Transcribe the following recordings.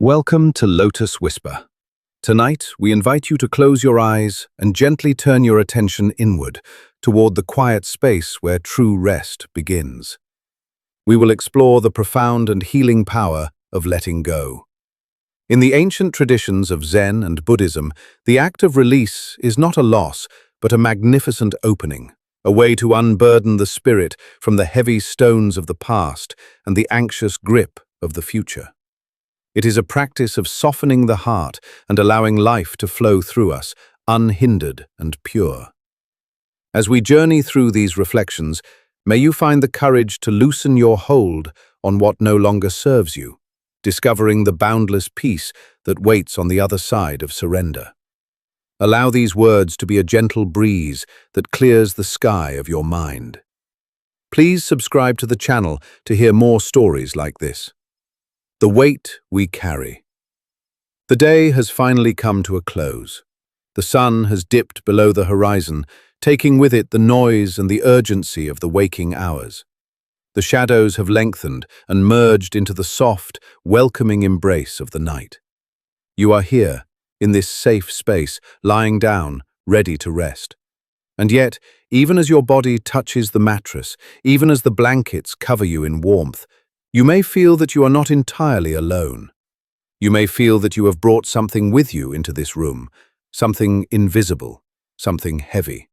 Welcome to Lotus Whisper. Tonight, we invite you to close your eyes and gently turn your attention inward, toward the quiet space where true rest begins. We will explore the profound and healing power of letting go. In the ancient traditions of Zen and Buddhism, the act of release is not a loss, but a magnificent opening, a way to unburden the spirit from the heavy stones of the past and the anxious grip of the future. It is a practice of softening the heart and allowing life to flow through us, unhindered and pure. As we journey through these reflections, may you find the courage to loosen your hold on what no longer serves you, discovering the boundless peace that waits on the other side of surrender. Allow these words to be a gentle breeze that clears the sky of your mind. Please subscribe to the channel to hear more stories like this. The weight we carry. The day has finally come to a close. The sun has dipped below the horizon, taking with it the noise and the urgency of the waking hours. The shadows have lengthened and merged into the soft, welcoming embrace of the night. You are here, in this safe space, lying down, ready to rest. And yet, even as your body touches the mattress, even as the blankets cover you in warmth, you may feel that you are not entirely alone. You may feel that you have brought something with you into this room, something invisible, something heavy.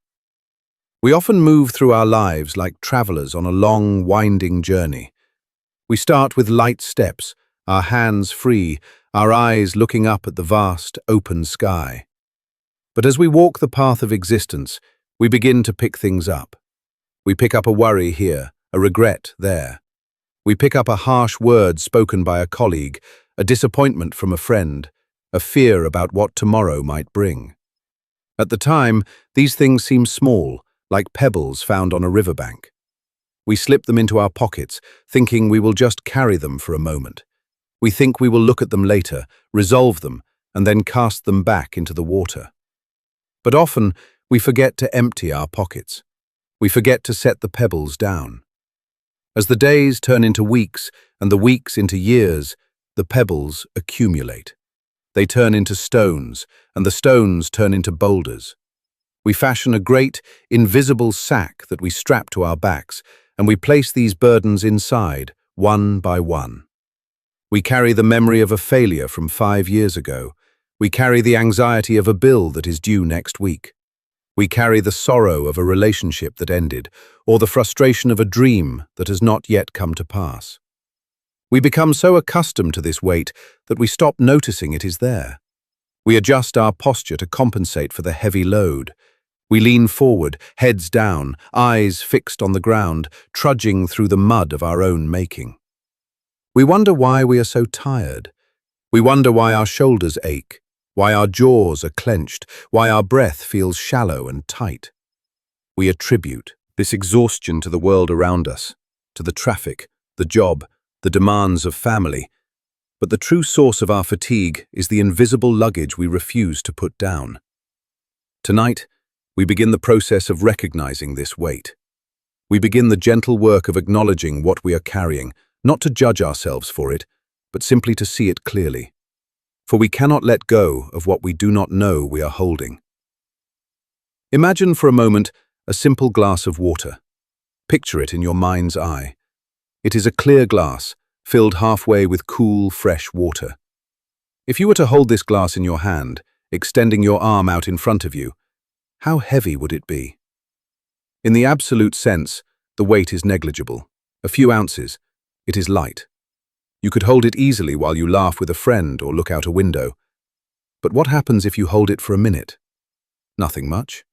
We often move through our lives like travelers on a long, winding journey. We start with light steps, our hands free, our eyes looking up at the vast, open sky. But as we walk the path of existence, we begin to pick things up. We pick up a worry here, a regret there. We pick up a harsh word spoken by a colleague, a disappointment from a friend, a fear about what tomorrow might bring. At the time, these things seem small, like pebbles found on a riverbank. We slip them into our pockets, thinking we will just carry them for a moment. We think we will look at them later, resolve them, and then cast them back into the water. But often, we forget to empty our pockets. We forget to set the pebbles down. As the days turn into weeks and the weeks into years, the pebbles accumulate. They turn into stones, and the stones turn into boulders. We fashion a great, invisible sack that we strap to our backs, and we place these burdens inside, one by one. We carry the memory of a failure from 5 years ago. We carry the anxiety of a bill that is due next week. We carry the sorrow of a relationship that ended, or the frustration of a dream that has not yet come to pass. We become so accustomed to this weight that we stop noticing it is there. We adjust our posture to compensate for the heavy load. We lean forward, heads down, eyes fixed on the ground, trudging through the mud of our own making. We wonder why we are so tired. We wonder why our shoulders ache, why our jaws are clenched, why our breath feels shallow and tight. We attribute this exhaustion to the world around us, to the traffic, the job, the demands of family. But the true source of our fatigue is the invisible luggage we refuse to put down. Tonight, we begin the process of recognizing this weight. We begin the gentle work of acknowledging what we are carrying, not to judge ourselves for it, but simply to see it clearly. For we cannot let go of what we do not know we are holding. Imagine for a moment a simple glass of water. Picture it in your mind's eye. It is a clear glass, filled halfway with cool, fresh water. If you were to hold this glass in your hand, extending your arm out in front of you, how heavy would it be? In the absolute sense, the weight is negligible. A few ounces. It is light. You could hold it easily while you laugh with a friend or look out a window. But what happens if you hold it for a minute? Nothing much.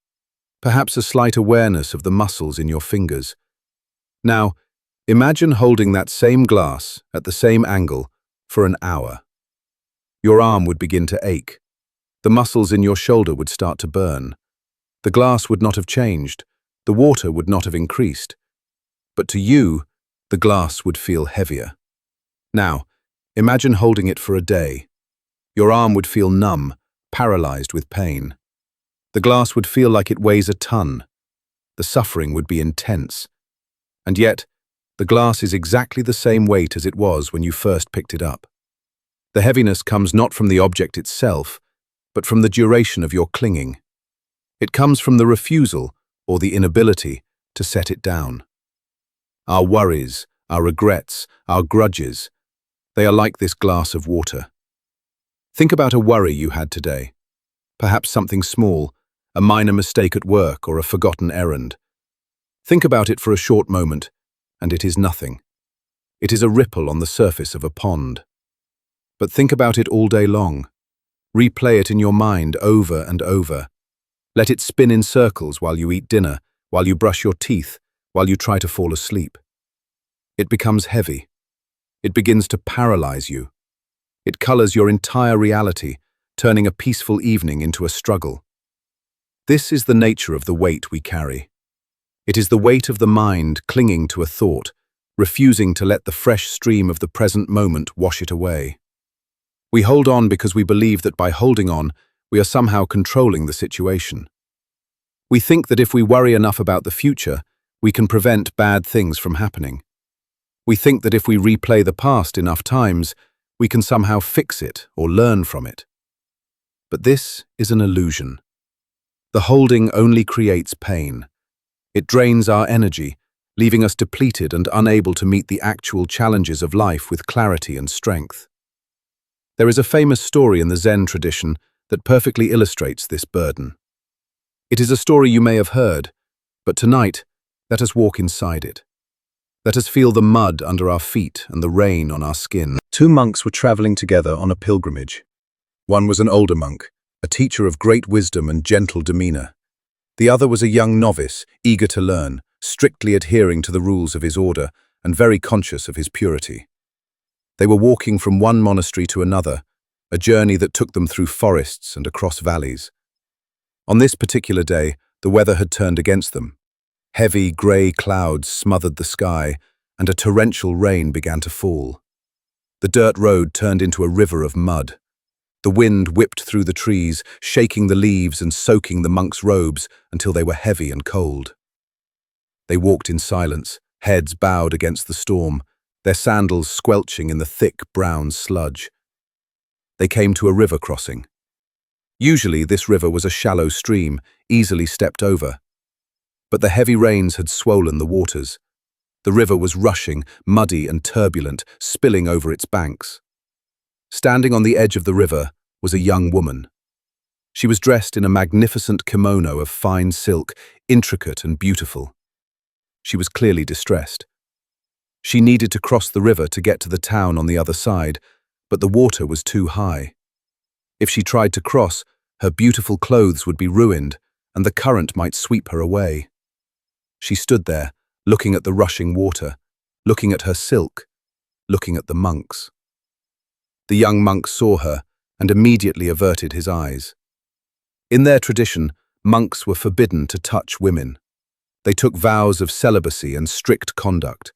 Perhaps a slight awareness of the muscles in your fingers. Now, imagine holding that same glass at the same angle for an hour. Your arm would begin to ache. The muscles in your shoulder would start to burn. The glass would not have changed. The water would not have increased. But to you, the glass would feel heavier. Now, imagine holding it for a day. Your arm would feel numb, paralyzed with pain. The glass would feel like it weighs a ton. The suffering would be intense. And yet, the glass is exactly the same weight as it was when you first picked it up. The heaviness comes not from the object itself, but from the duration of your clinging. It comes from the refusal, or the inability, to set it down. Our worries, our regrets, our grudges, they are like this glass of water. Think about a worry you had today. Perhaps something small, a minor mistake at work or a forgotten errand. Think about it for a short moment, and it is nothing. It is a ripple on the surface of a pond. But think about it all day long. Replay it in your mind over and over. Let it spin in circles while you eat dinner, while you brush your teeth, while you try to fall asleep. It becomes heavy. It begins to paralyze you. It colors your entire reality, turning a peaceful evening into a struggle. This is the nature of the weight we carry. It is the weight of the mind clinging to a thought, refusing to let the fresh stream of the present moment wash it away. We hold on because we believe that by holding on, we are somehow controlling the situation. We think that if we worry enough about the future, we can prevent bad things from happening. We think that if we replay the past enough times, we can somehow fix it or learn from it. But this is an illusion. The holding only creates pain. It drains our energy, leaving us depleted and unable to meet the actual challenges of life with clarity and strength. There is a famous story in the Zen tradition that perfectly illustrates this burden. It is a story you may have heard, but tonight, let us walk inside it. Let us feel the mud under our feet and the rain on our skin. Two monks were traveling together on a pilgrimage. One was an older monk, a teacher of great wisdom and gentle demeanor. The other was a young novice, eager to learn, strictly adhering to the rules of his order and very conscious of his purity. They were walking from one monastery to another, a journey that took them through forests and across valleys. On this particular day, the weather had turned against them. Heavy, grey clouds smothered the sky, and a torrential rain began to fall. The dirt road turned into a river of mud. The wind whipped through the trees, shaking the leaves and soaking the monks' robes until they were heavy and cold. They walked in silence, heads bowed against the storm, their sandals squelching in the thick brown sludge. They came to a river crossing. Usually this river was a shallow stream, easily stepped over. But the heavy rains had swollen the waters. The river was rushing, muddy and turbulent, spilling over its banks. Standing on the edge of the river was a young woman. She was dressed in a magnificent kimono of fine silk, intricate and beautiful. She was clearly distressed. She needed to cross the river to get to the town on the other side, but the water was too high. If she tried to cross, her beautiful clothes would be ruined, and the current might sweep her away. She stood there, looking at the rushing water, looking at her silk, looking at the monks. The young monk saw her and immediately averted his eyes. In their tradition, monks were forbidden to touch women. They took vows of celibacy and strict conduct.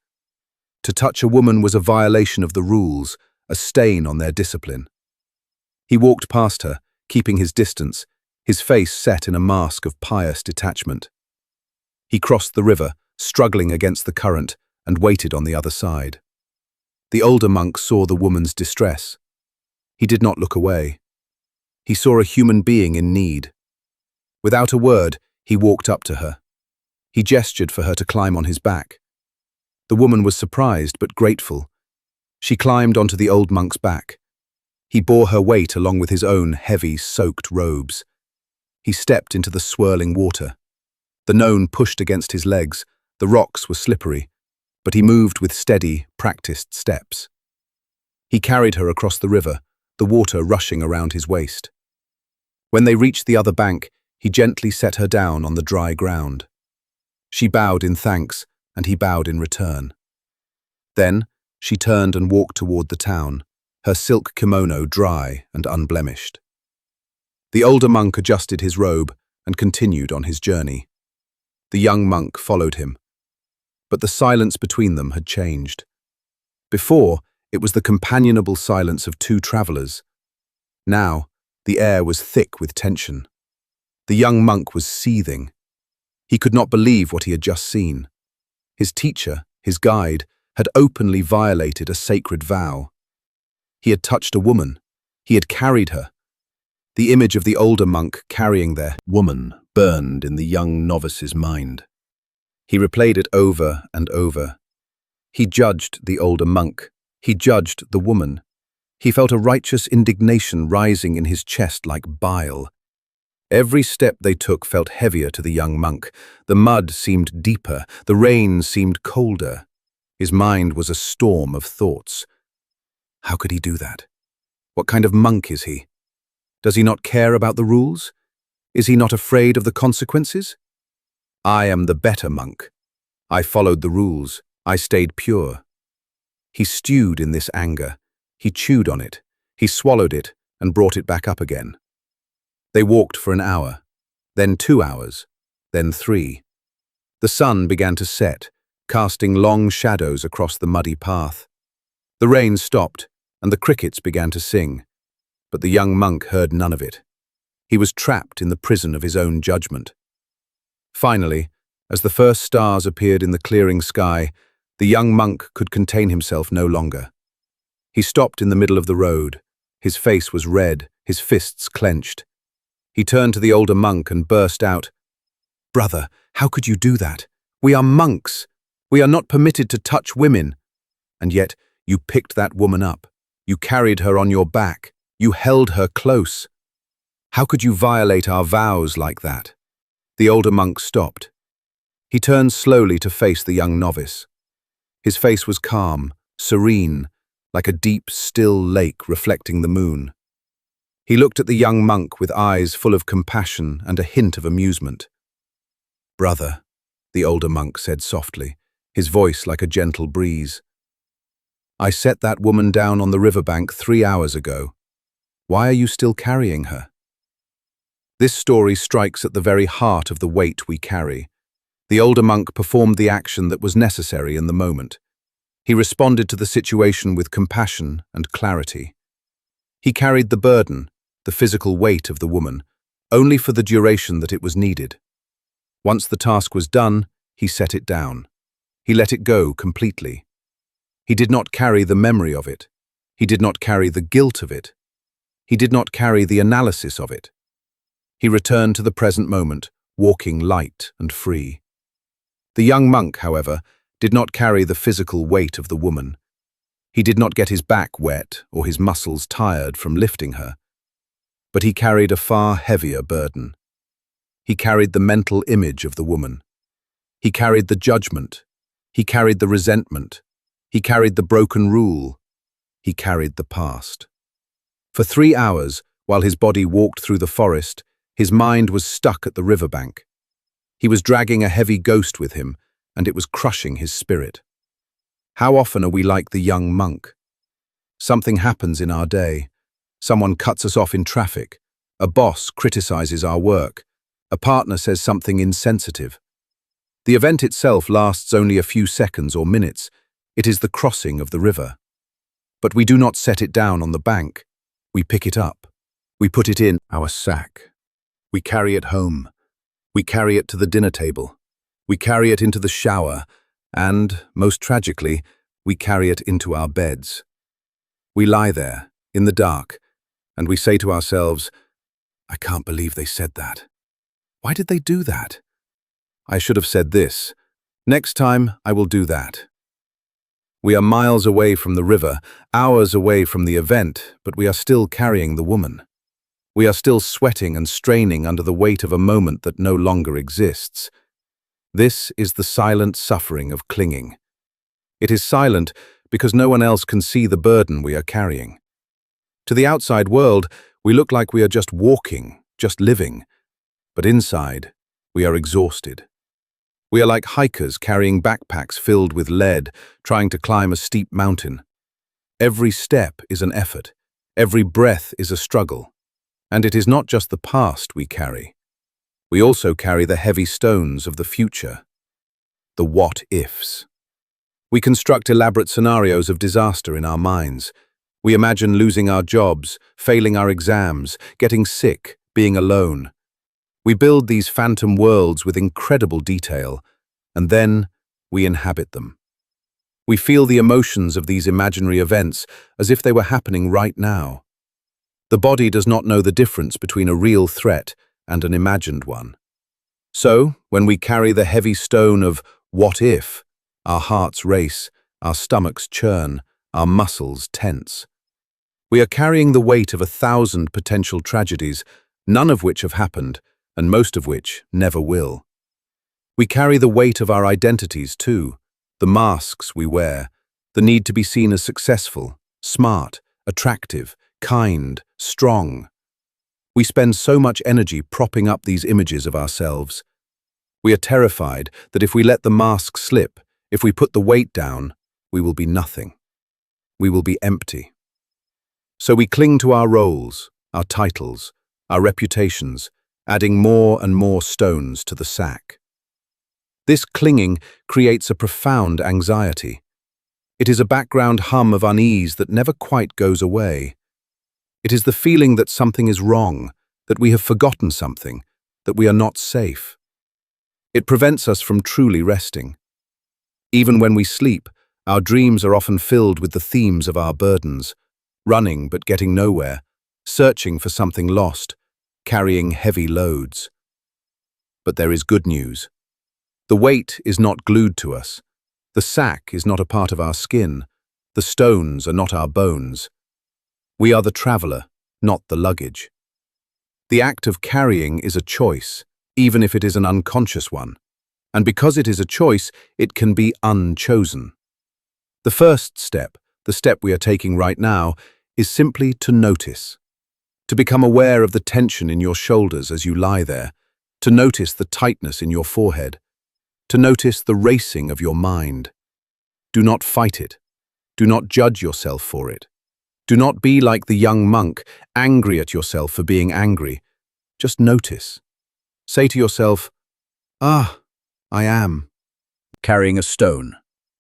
To touch a woman was a violation of the rules, a stain on their discipline. He walked past her, keeping his distance, his face set in a mask of pious detachment. He crossed the river, struggling against the current, and waited on the other side. The older monk saw the woman's distress. He did not look away. He saw a human being in need. Without a word, he walked up to her. He gestured for her to climb on his back. The woman was surprised but grateful. She climbed onto the old monk's back. He bore her weight along with his own heavy, soaked robes. He stepped into the swirling water. The known pushed against his legs, the rocks were slippery, but he moved with steady, practiced steps. He carried her across the river, the water rushing around his waist. When they reached the other bank, he gently set her down on the dry ground. She bowed in thanks, and he bowed in return. Then, she turned and walked toward the town, her silk kimono dry and unblemished. The older monk adjusted his robe and continued on his journey. The young monk followed him. But the silence between them had changed. Before, it was the companionable silence of two travelers. Now, the air was thick with tension. The young monk was seething. He could not believe what he had just seen. His teacher, his guide, had openly violated a sacred vow. He had touched a woman. He had carried her. The image of the older monk carrying their woman burned in the young novice's mind. He replayed it over and over. He judged the older monk. He judged the woman. He felt a righteous indignation rising in his chest like bile. Every step they took felt heavier to the young monk. The mud seemed deeper. The rain seemed colder. His mind was a storm of thoughts. How could he do that? What kind of monk is he? Does he not care about the rules? Is he not afraid of the consequences? I am the better monk. I followed the rules. I stayed pure. He stewed in this anger. He chewed on it. He swallowed it and brought it back up again. They walked for an hour, then 2 hours, then 3. The sun began to set, casting long shadows across the muddy path. The rain stopped, and the crickets began to sing, but the young monk heard none of it. He was trapped in the prison of his own judgment. Finally, as the first stars appeared in the clearing sky, the young monk could contain himself no longer. He stopped in the middle of the road. His face was red, his fists clenched. He turned to the older monk and burst out, "Brother, how could you do that? We are monks. We are not permitted to touch women. And yet, you picked that woman up. You carried her on your back. You held her close. How could you violate our vows like that?" The older monk stopped. He turned slowly to face the young novice. His face was calm, serene, like a deep, still lake reflecting the moon. He looked at the young monk with eyes full of compassion and a hint of amusement. "Brother," the older monk said softly, his voice like a gentle breeze, "I set that woman down on the riverbank 3 hours ago. Why are you still carrying her?" This story strikes at the very heart of the weight we carry. The older monk performed the action that was necessary in the moment. He responded to the situation with compassion and clarity. He carried the burden, the physical weight of the woman, only for the duration that it was needed. Once the task was done, he set it down. He let it go completely. He did not carry the memory of it. He did not carry the guilt of it. He did not carry the analysis of it. He returned to the present moment, walking light and free. The young monk, however, did not carry the physical weight of the woman. He did not get his back wet or his muscles tired from lifting her. But he carried a far heavier burden. He carried the mental image of the woman. He carried the judgment. He carried the resentment. He carried the broken rule. He carried the past. For 3 hours, while his body walked through the forest, his mind was stuck at the riverbank. He was dragging a heavy ghost with him, and it was crushing his spirit. How often are we like the young monk? Something happens in our day. Someone cuts us off in traffic. A boss criticizes our work. A partner says something insensitive. The event itself lasts only a few seconds or minutes. It is the crossing of the river. But we do not set it down on the bank. We pick it up. We put it in our sack. We carry it home. We carry it to the dinner table. We carry it into the shower. And, most tragically, we carry it into our beds. We lie there, in the dark, and we say to ourselves, "I can't believe they said that. Why did they do that? I should have said this. Next time, I will do that." We are miles away from the river, hours away from the event, but we are still carrying the woman. We are still sweating and straining under the weight of a moment that no longer exists. This is the silent suffering of clinging. It is silent because no one else can see the burden we are carrying. To the outside world, we look like we are just walking, just living. But inside, we are exhausted. We are like hikers carrying backpacks filled with lead, trying to climb a steep mountain. Every step is an effort. Every breath is a struggle. And it is not just the past we carry. We also carry the heavy stones of the future, the what-ifs. We construct elaborate scenarios of disaster in our minds. We imagine losing our jobs, failing our exams, getting sick, being alone. We build these phantom worlds with incredible detail, and then we inhabit them. We feel the emotions of these imaginary events as if they were happening right now. The body does not know the difference between a real threat and an imagined one. So, when we carry the heavy stone of what if, our hearts race, our stomachs churn, our muscles tense. We are carrying the weight of 1,000 potential tragedies, none of which have happened, and most of which never will. We carry the weight of our identities too, the masks we wear, the need to be seen as successful, smart, attractive, kind, strong. We spend so much energy propping up these images of ourselves. We are terrified that if we let the mask slip, if we put the weight down, we will be nothing. We will be empty. So we cling to our roles, our titles, our reputations, adding more and more stones to the sack. This clinging creates a profound anxiety. It is a background hum of unease that never quite goes away. It is the feeling that something is wrong, that we have forgotten something, that we are not safe. It prevents us from truly resting. Even when we sleep, our dreams are often filled with the themes of our burdens, running but getting nowhere, searching for something lost, carrying heavy loads. But there is good news. The weight is not glued to us. The sack is not a part of our skin. The stones are not our bones. We are the traveler, not the luggage. The act of carrying is a choice, even if it is an unconscious one. And because it is a choice, it can be unchosen. The first step, the step we are taking right now, is simply to notice. To become aware of the tension in your shoulders as you lie there, to notice the tightness in your forehead, to notice the racing of your mind. Do not fight it. Do not judge yourself for it. Do not be like the young monk, angry at yourself for being angry. Just notice. Say to yourself, I am carrying a stone.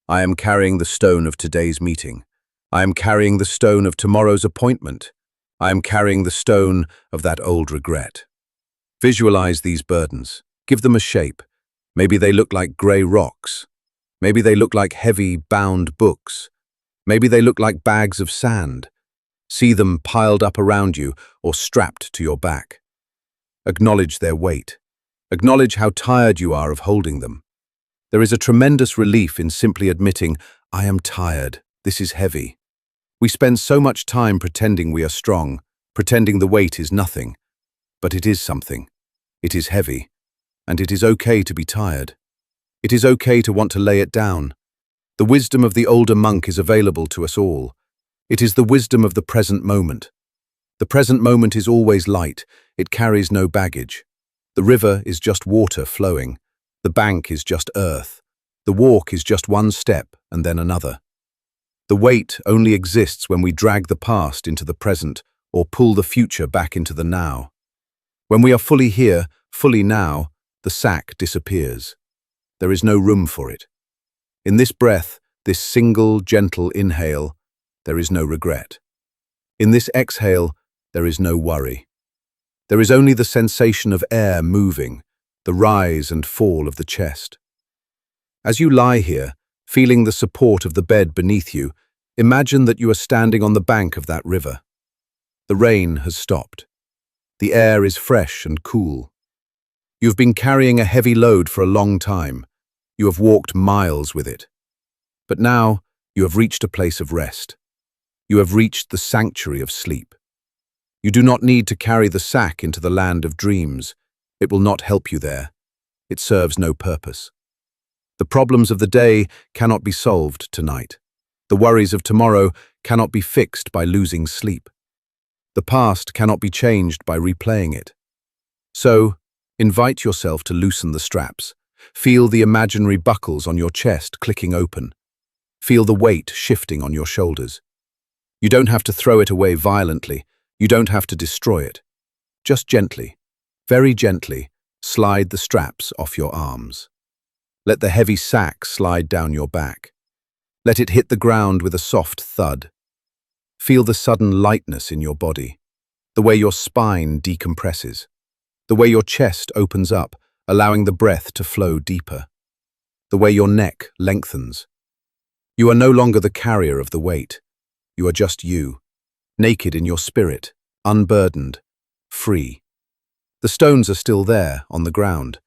I am carrying the stone of today's meeting. I am carrying the stone of tomorrow's appointment. I am carrying the stone of that old regret. Visualize these burdens. Give them a shape. Maybe they look like grey rocks. Maybe they look like heavy, bound books. Maybe they look like bags of sand. See them piled up around you or strapped to your back. Acknowledge their weight. Acknowledge how tired you are of holding them. There is a tremendous relief in simply admitting, I am tired, this is heavy. We spend so much time pretending we are strong, pretending the weight is nothing. But it is something. It is heavy. And it is okay to be tired. It is okay to want to lay it down. The wisdom of the older monk is available to us all. It is the wisdom of the present moment. The present moment is always light. It carries no baggage. The river is just water flowing. The bank is just earth. The walk is just one step and then another. The weight only exists when we drag the past into the present or pull the future back into the now. When we are fully here, fully now, the sack disappears. There is no room for it. In this breath, this single, gentle inhale, there is no regret. In this exhale, there is no worry. There is only the sensation of air moving, the rise and fall of the chest. As you lie here, feeling the support of the bed beneath you, imagine that you are standing on the bank of that river. The rain has stopped. The air is fresh and cool. You've been carrying a heavy load for a long time. You have walked miles with it. But now, you have reached a place of rest. You have reached the sanctuary of sleep. You do not need to carry the sack into the land of dreams. It will not help you there. It serves no purpose. The problems of the day cannot be solved tonight. The worries of tomorrow cannot be fixed by losing sleep. The past cannot be changed by replaying it. So, invite yourself to loosen the straps. Feel the imaginary buckles on your chest clicking open. Feel the weight shifting on your shoulders. You don't have to throw it away violently. You don't have to destroy it. Just gently, very gently, slide the straps off your arms. Let the heavy sack slide down your back. Let it hit the ground with a soft thud. Feel the sudden lightness in your body, the way your spine decompresses, the way your chest opens up, allowing the breath to flow deeper, the way your neck lengthens. You are no longer the carrier of the weight. You are just you, naked in your spirit, unburdened, free. The stones are still there, on the ground.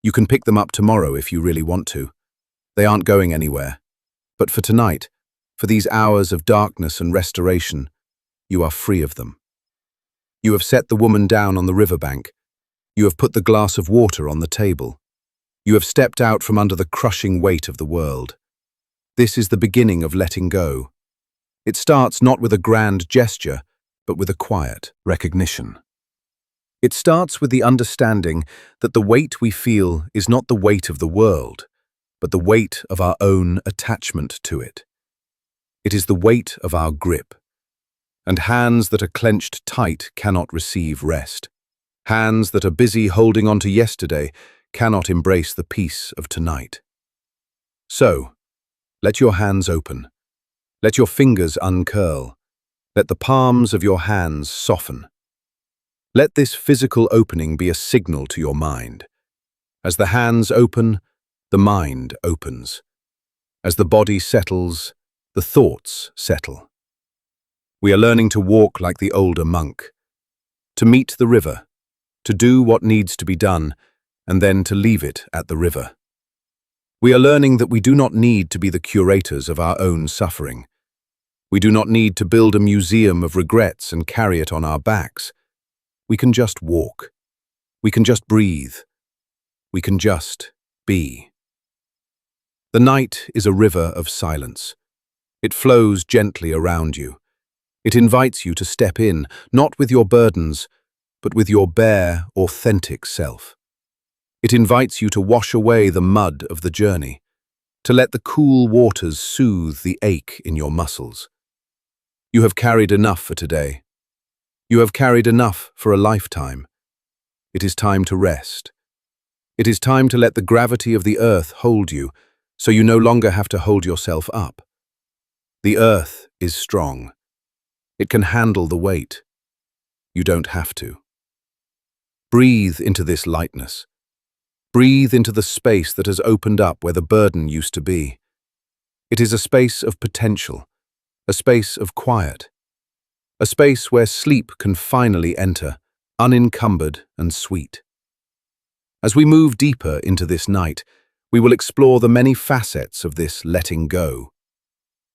You can pick them up tomorrow if you really want to. They aren't going anywhere. But for tonight, for these hours of darkness and restoration, you are free of them. You have set the woman down on the riverbank. You have put the glass of water on the table. You have stepped out from under the crushing weight of the world. This is the beginning of letting go. It starts not with a grand gesture, but with a quiet recognition. It starts with the understanding that the weight we feel is not the weight of the world, but the weight of our own attachment to it. It is the weight of our grip. And hands that are clenched tight cannot receive rest. Hands that are busy holding on to yesterday cannot embrace the peace of tonight. So, let your hands open. Let your fingers uncurl. Let the palms of your hands soften. Let this physical opening be a signal to your mind. As the hands open, the mind opens. As the body settles, the thoughts settle. We are learning to walk like the older monk, to meet the river, to do what needs to be done, and then to leave it at the river. We are learning that we do not need to be the curators of our own suffering. We do not need to build a museum of regrets and carry it on our backs. We can just walk. We can just breathe. We can just be. The night is a river of silence. It flows gently around you. It invites you to step in, not with your burdens, but with your bare, authentic self. It invites you to wash away the mud of the journey, to let the cool waters soothe the ache in your muscles. You have carried enough for today. You have carried enough for a lifetime. It is time to rest. It is time to let the gravity of the earth hold you, so you no longer have to hold yourself up. The earth is strong. It can handle the weight. You don't have to. Breathe into this lightness. Breathe into the space that has opened up where the burden used to be. It is a space of potential, a space of quiet, a space where sleep can finally enter, unencumbered and sweet. As we move deeper into this night, we will explore the many facets of this letting go.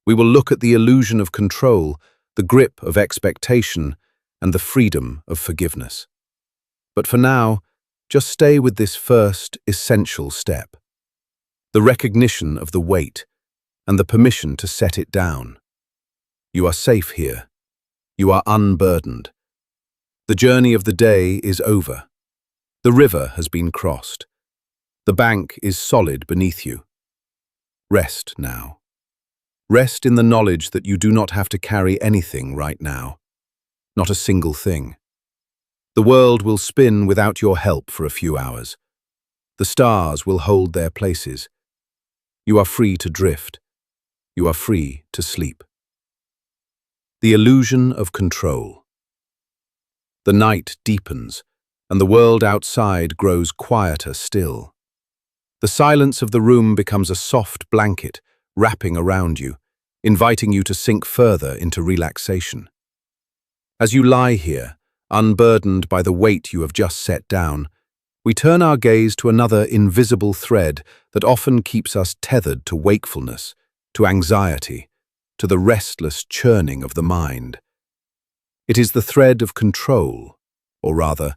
We will look at the illusion of control, the grip of expectation, and the freedom of forgiveness. But for now, just stay with this first essential step, the recognition of the weight and the permission to set it down. You are safe here. You are unburdened. The journey of the day is over. The river has been crossed. The bank is solid beneath you. Rest now. Rest in the knowledge that you do not have to carry anything right now. Not a single thing. The world will spin without your help for a few hours. The stars will hold their places. You are free to drift. You are free to sleep. The illusion of control. The night deepens, and the world outside grows quieter still. The silence of the room becomes a soft blanket, wrapping around you, inviting you to sink further into relaxation. As you lie here, unburdened by the weight you have just set down, we turn our gaze to another invisible thread that often keeps us tethered to wakefulness, to anxiety, to the restless churning of the mind. It is the thread of control, or rather,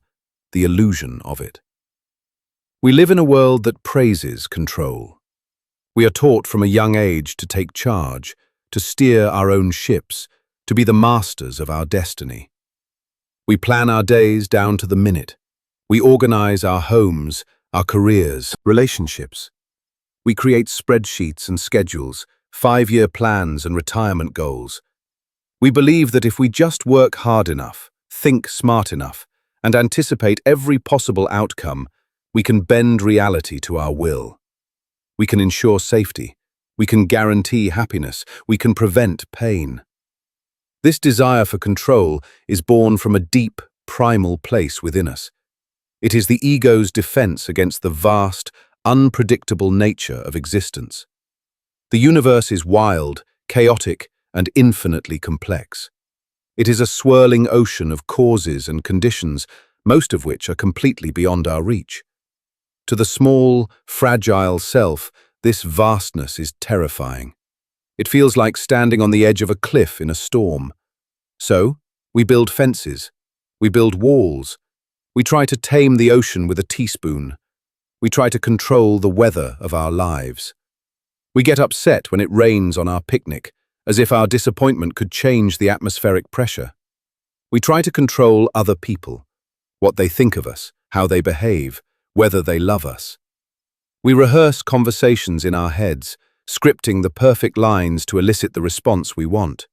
the illusion of it. We live in a world that praises control. We are taught from a young age to take charge, to steer our own ships, to be the masters of our destiny. We plan our days down to the minute. We organize our homes, our careers, relationships. We create spreadsheets and schedules, 5-year plans and retirement goals. We believe that if we just work hard enough, think smart enough, and anticipate every possible outcome, we can bend reality to our will. We can ensure safety. We can guarantee happiness. We can prevent pain. This desire for control is born from a deep, primal place within us. It is the ego's defense against the vast, unpredictable nature of existence. The universe is wild, chaotic, and infinitely complex. It is a swirling ocean of causes and conditions, most of which are completely beyond our reach. To the small, fragile self, this vastness is terrifying. It feels like standing on the edge of a cliff in a storm. So, we build fences. We build walls. We try to tame the ocean with a teaspoon. We try to control the weather of our lives. We get upset when it rains on our picnic, as if our disappointment could change the atmospheric pressure. We try to control other people, what they think of us, how they behave, whether they love us. We rehearse conversations in our heads, scripting the perfect lines to elicit the response we want.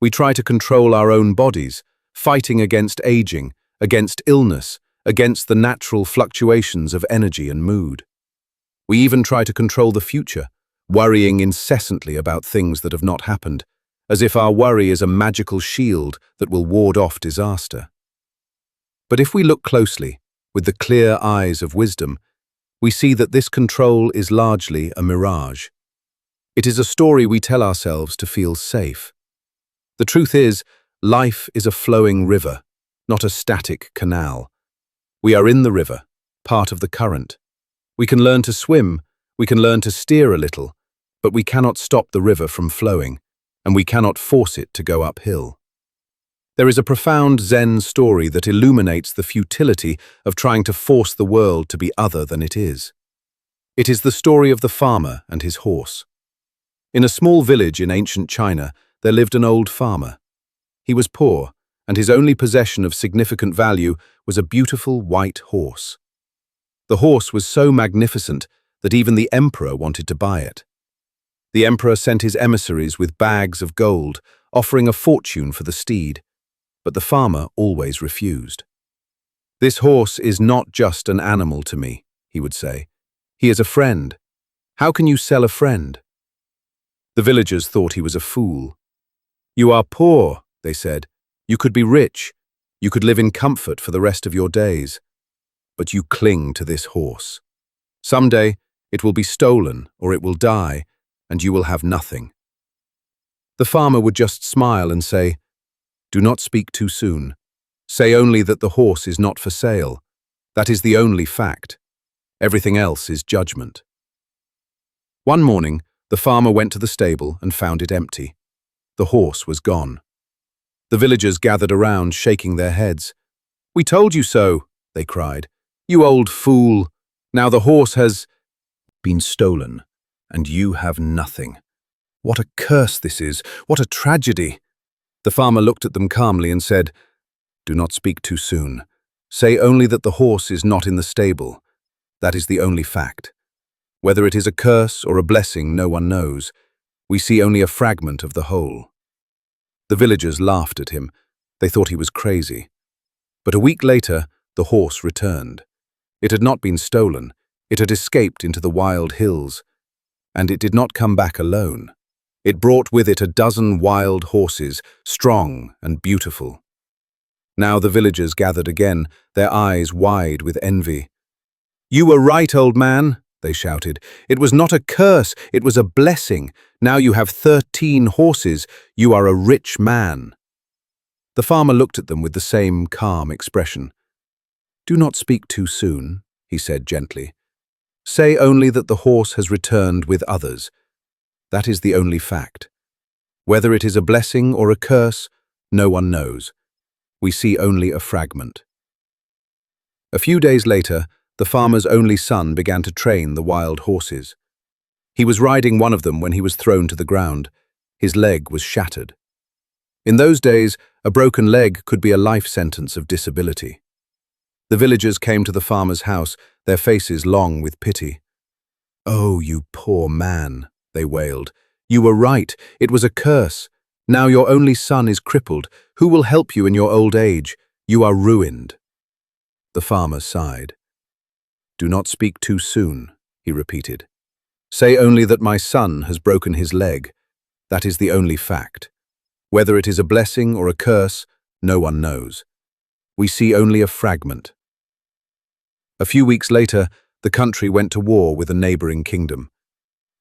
We try to control our own bodies, fighting against aging, against illness, against the natural fluctuations of energy and mood. We even try to control the future, worrying incessantly about things that have not happened, as if our worry is a magical shield that will ward off disaster. But if we look closely, with the clear eyes of wisdom, we see that this control is largely a mirage. It is a story we tell ourselves to feel safe. The truth is, life is a flowing river, not a static canal. We are in the river, part of the current. We can learn to swim, we can learn to steer a little, but we cannot stop the river from flowing, and we cannot force it to go uphill. There is a profound Zen story that illuminates the futility of trying to force the world to be other than it is. It is the story of the farmer and his horse. In a small village in ancient China, there lived an old farmer. He was poor, and his only possession of significant value was a beautiful white horse. The horse was so magnificent that even the emperor wanted to buy it. The emperor sent his emissaries with bags of gold, offering a fortune for the steed, but the farmer always refused. "This horse is not just an animal to me," he would say. "He is a friend. How can you sell a friend?" The villagers thought he was a fool. "You are poor," they said. "You could be rich. You could live in comfort for the rest of your days. But you cling to this horse. Someday, it will be stolen or it will die, and you will have nothing." The farmer would just smile and say, "Do not speak too soon. Say only that the horse is not for sale. That is the only fact. Everything else is judgment." One morning, the farmer went to the stable and found it empty. The horse was gone. The villagers gathered around, shaking their heads. "We told you so," they cried. "You old fool. Now the horse has been stolen, and you have nothing. What a curse this is! What a tragedy!" The farmer looked at them calmly and said, "Do not speak too soon. Say only that the horse is not in the stable. That is the only fact. Whether it is a curse or a blessing, no one knows. We see only a fragment of the whole." The villagers laughed at him. They thought he was crazy. But a week later, the horse returned. It had not been stolen. It had escaped into the wild hills. And it did not come back alone. It brought with it a dozen wild horses, strong and beautiful. Now the villagers gathered again, their eyes wide with envy. "You were right, old man," they shouted. "It was not a curse, it was a blessing. Now you have 13 horses. You are a rich man." The farmer looked at them with the same calm expression. "Do not speak too soon," he said gently. "Say only that the horse has returned with others. That is the only fact. Whether it is a blessing or a curse, no one knows. We see only a fragment." A few days later, the farmer's only son began to train the wild horses. He was riding one of them when he was thrown to the ground. His leg was shattered. In those days, a broken leg could be a life sentence of disability. The villagers came to the farmer's house, their faces long with pity. "Oh, you poor man," they wailed. "You were right. It was a curse. Now your only son is crippled. Who will help you in your old age? You are ruined." The farmer sighed. "Do not speak too soon," he repeated. "Say only that my son has broken his leg. That is the only fact. Whether it is a blessing or a curse, no one knows. We see only a fragment." A few weeks later, the country went to war with a neighboring kingdom.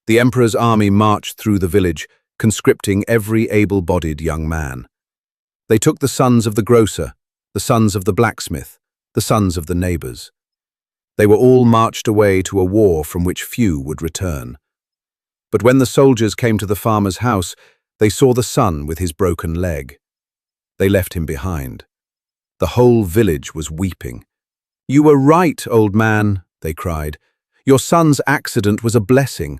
The emperor's army marched through the village, conscripting every able-bodied young man. They took the sons of the grocer, the sons of the blacksmith, the sons of the neighbors. They were all marched away to a war from which few would return. But when the soldiers came to the farmer's house, they saw the son with his broken leg. They left him behind. The whole village was weeping. "You were right, old man," they cried. "Your son's accident was a blessing.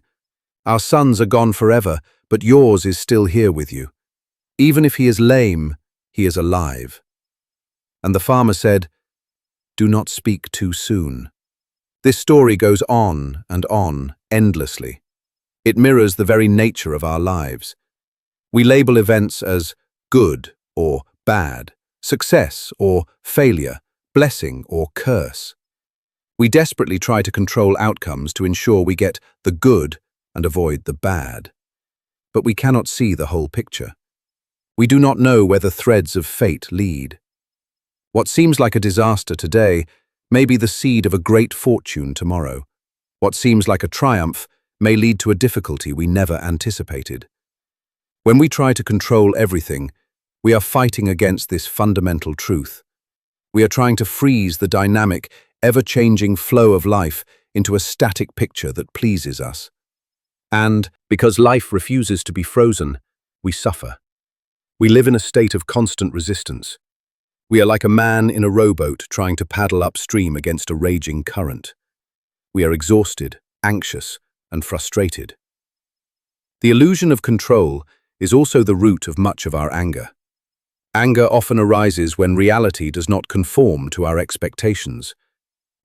Our sons are gone forever, but yours is still here with you. Even if he is lame, he is alive." And the farmer said, "Do not speak too soon." This story goes on and on, endlessly. It mirrors the very nature of our lives. We label events as good or bad, success or failure, blessing or curse. We desperately try to control outcomes to ensure we get the good and avoid the bad. But we cannot see the whole picture. We do not know where the threads of fate lead. What seems like a disaster today may be the seed of a great fortune tomorrow. What seems like a triumph may lead to a difficulty we never anticipated. When we try to control everything, we are fighting against this fundamental truth. We are trying to freeze the dynamic, ever-changing flow of life into a static picture that pleases us. And, because life refuses to be frozen, we suffer. We live in a state of constant resistance. We are like a man in a rowboat trying to paddle upstream against a raging current. We are exhausted, anxious, and frustrated. The illusion of control is also the root of much of our anger. Anger often arises when reality does not conform to our expectations.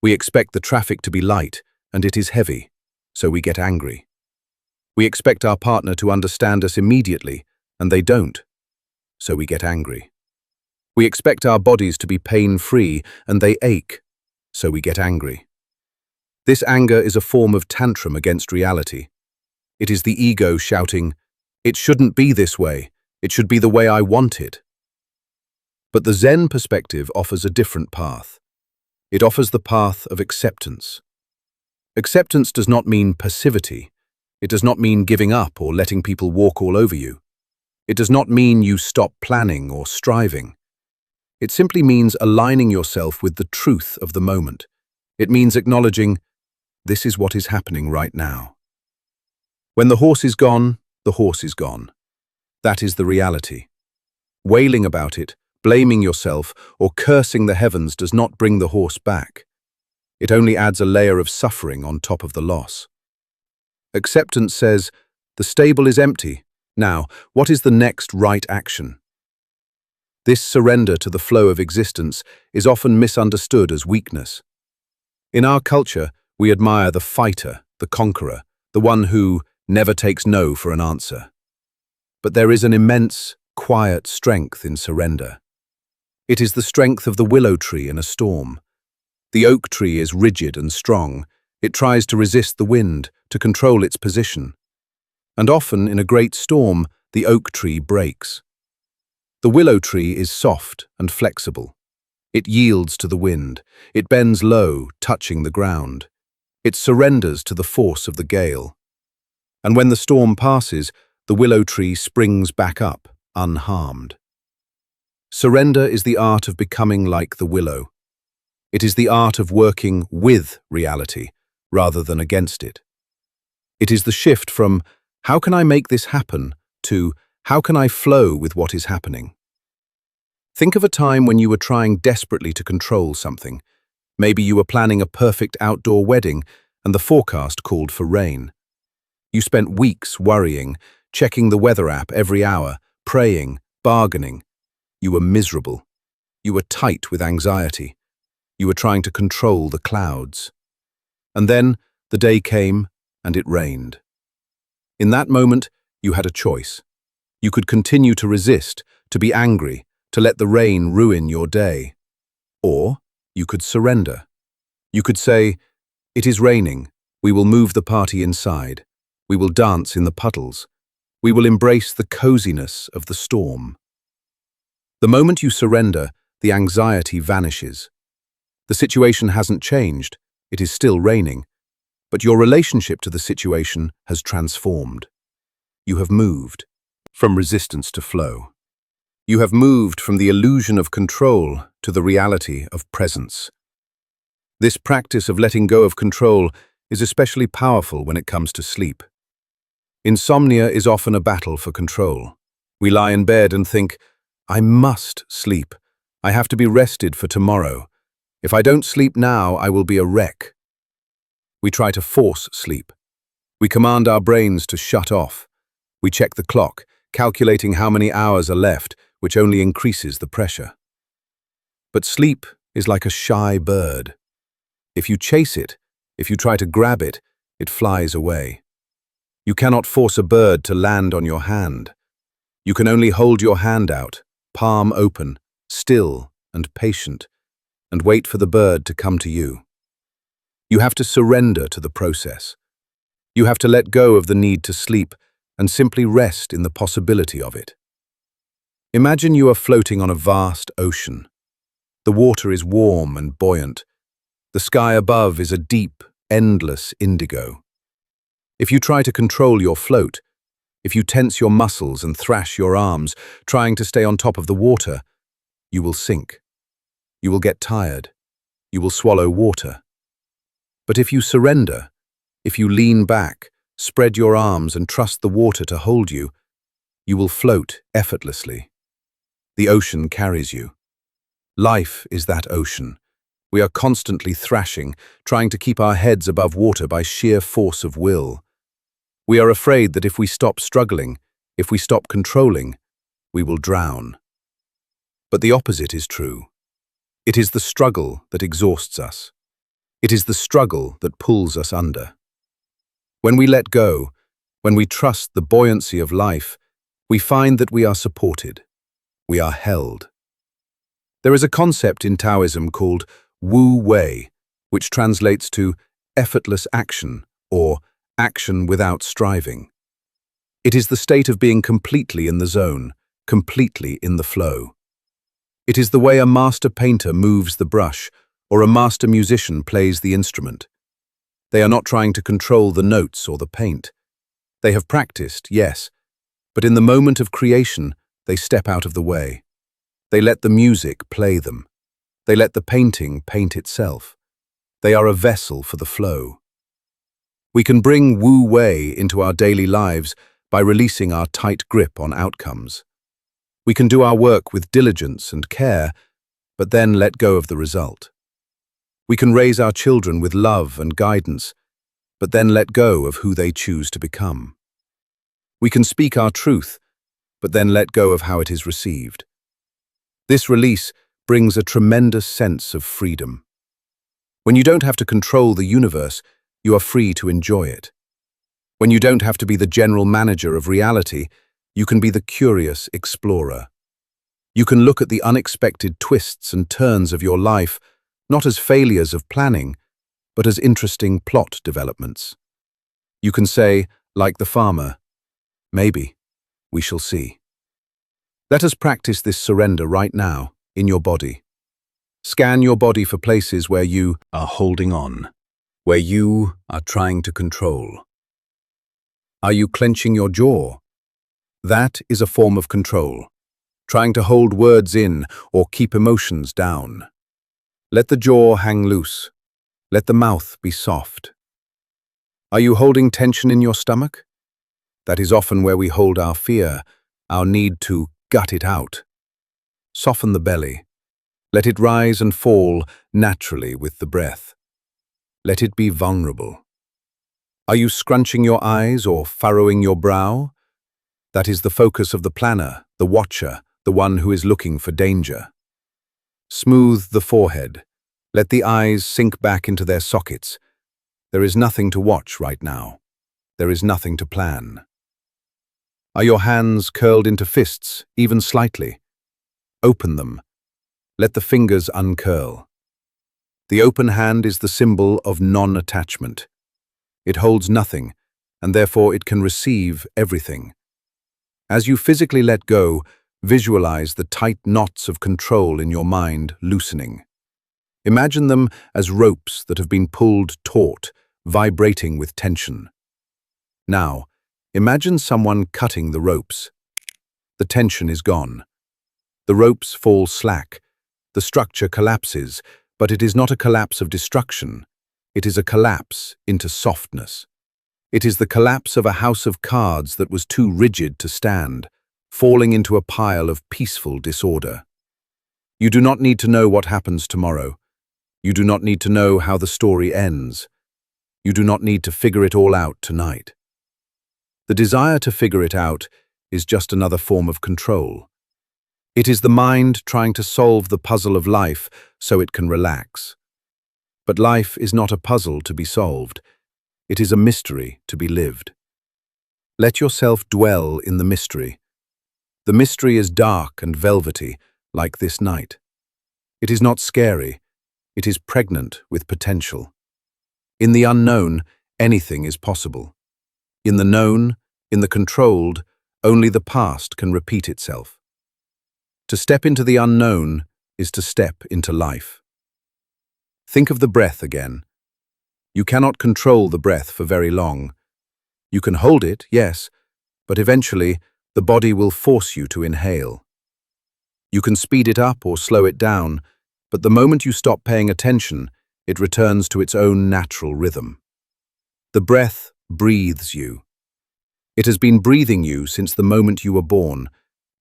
We expect the traffic to be light, and it is heavy, so we get angry. We expect our partner to understand us immediately, and they don't, so we get angry. We expect our bodies to be pain-free, and they ache, so we get angry. This anger is a form of tantrum against reality. It is the ego shouting, "It shouldn't be this way, it should be the way I want it." But the Zen perspective offers a different path. It offers the path of acceptance. Acceptance does not mean passivity. It does not mean giving up or letting people walk all over you. It does not mean you stop planning or striving. It simply means aligning yourself with the truth of the moment. It means acknowledging, this is what is happening right now. When the horse is gone, the horse is gone. That is the reality. Wailing about it, blaming yourself, or cursing the heavens does not bring the horse back. It only adds a layer of suffering on top of the loss. Acceptance says, the stable is empty. Now, what is the next right action? This surrender to the flow of existence is often misunderstood as weakness. In our culture, we admire the fighter, the conqueror, the one who never takes no for an answer. But there is an immense, quiet strength in surrender. It is the strength of the willow tree in a storm. The oak tree is rigid and strong. It tries to resist the wind, to control its position. And often, in a great storm, the oak tree breaks. The willow tree is soft and flexible. It yields to the wind. It bends low, touching the ground. It surrenders to the force of the gale. And when the storm passes, the willow tree springs back up, unharmed. Surrender is the art of becoming like the willow. It is the art of working with reality, rather than against it. It is the shift from, how can I make this happen, to, how can I flow with what is happening? Think of a time when you were trying desperately to control something. Maybe you were planning a perfect outdoor wedding, and the forecast called for rain. You spent weeks worrying, checking the weather app every hour, praying, bargaining. You were miserable. You were tight with anxiety. You were trying to control the clouds. And then the day came, and it rained. In that moment, you had a choice. You could continue to resist, to be angry, to let the rain ruin your day. Or you could surrender. You could say, it is raining. We will move the party inside. We will dance in the puddles. We will embrace the coziness of the storm. The moment you surrender, the anxiety vanishes. The situation hasn't changed. It is still raining. but your relationship to the situation has transformed. You have moved from resistance to flow. You have moved from the illusion of control to the reality of presence. This practice of letting go of control is especially powerful when it comes to sleep. Insomnia is often a battle for control. We lie in bed and think, I must sleep. I have to be rested for tomorrow. If I don't sleep now, I will be a wreck. We try to force sleep. We command our brains to shut off. We check the clock, calculating how many hours are left, which only increases the pressure. But sleep is like a shy bird. If you chase it, if you try to grab it, it flies away. You cannot force a bird to land on your hand. You can only hold your hand out, palm open, still and patient, and wait for the bird to come to you. You have to surrender to the process. You have to let go of the need to sleep and simply rest in the possibility of it. Imagine you are floating on a vast ocean. The water is warm and buoyant. The sky above is a deep, endless indigo. If you try to control your float, if you tense your muscles and thrash your arms, trying to stay on top of the water, you will sink. You will get tired. You will swallow water. But if you surrender, if you lean back, spread your arms and trust the water to hold you, you will float effortlessly. The ocean carries you. Life is that ocean. We are constantly thrashing, trying to keep our heads above water by sheer force of will. We are afraid that if we stop struggling, if we stop controlling, we will drown. But the opposite is true. It is the struggle that exhausts us. It is the struggle that pulls us under. When we let go, when we trust the buoyancy of life, we find that we are supported. We are held. There is a concept in Taoism called Wu Wei, which translates to effortless action or action without striving. It is the state of being completely in the zone, completely in the flow. It is the way a master painter moves the brush or a master musician plays the instrument. They are not trying to control the notes or the paint. They have practiced, yes, but in the moment of creation, they step out of the way. They let the music play them. They let the painting paint itself. They are a vessel for the flow. We can bring Wu Wei into our daily lives by releasing our tight grip on outcomes. We can do our work with diligence and care, but then let go of the result. We can raise our children with love and guidance, but then let go of who they choose to become. We can speak our truth, but then let go of how it is received. This release brings a tremendous sense of freedom. When you don't have to control the universe, you are free to enjoy it. When you don't have to be the general manager of reality, you can be the curious explorer. You can look at the unexpected twists and turns of your life, not as failures of planning, but as interesting plot developments. You can say, like the farmer, maybe, we shall see. Let us practice this surrender right now, in your body. Scan your body for places where you are holding on, where you are trying to control. Are you clenching your jaw? That is a form of control, trying to hold words in or keep emotions down. Let the jaw hang loose. Let the mouth be soft. Are you holding tension in your stomach? That is often where we hold our fear, our need to gut it out. Soften the belly. Let it rise and fall naturally with the breath. Let it be vulnerable. Are you scrunching your eyes or furrowing your brow? That is the focus of the planner, the watcher, the one who is looking for danger. Smooth the forehead. Let the eyes sink back into their sockets. There is nothing to watch right now. There is nothing to plan. Are your hands curled into fists, even slightly? Open them. Let the fingers uncurl. The open hand is the symbol of non-attachment. It holds nothing, and therefore it can receive everything. As you physically let go, visualize the tight knots of control in your mind loosening. Imagine them as ropes that have been pulled taut, vibrating with tension. Now, imagine someone cutting the ropes. The tension is gone. The ropes fall slack. The structure collapses, but it is not a collapse of destruction. It is a collapse into softness. It is the collapse of a house of cards that was too rigid to stand, falling into a pile of peaceful disorder. You do not need to know what happens tomorrow. You do not need to know how the story ends. You do not need to figure it all out tonight. The desire to figure it out is just another form of control. It is the mind trying to solve the puzzle of life so it can relax. But life is not a puzzle to be solved. It is a mystery to be lived. Let yourself dwell in the mystery. The mystery is dark and velvety, like this night. It is not scary. It is pregnant with potential. In the unknown, anything is possible. In the known, in the controlled, only the past can repeat itself. To step into the unknown is to step into life. Think of the breath again. You cannot control the breath for very long. You can hold it, yes, but eventually the body will force you to inhale. You can speed it up or slow it down, but the moment you stop paying attention, it returns to its own natural rhythm. The breath breathes you. It has been breathing you since the moment you were born,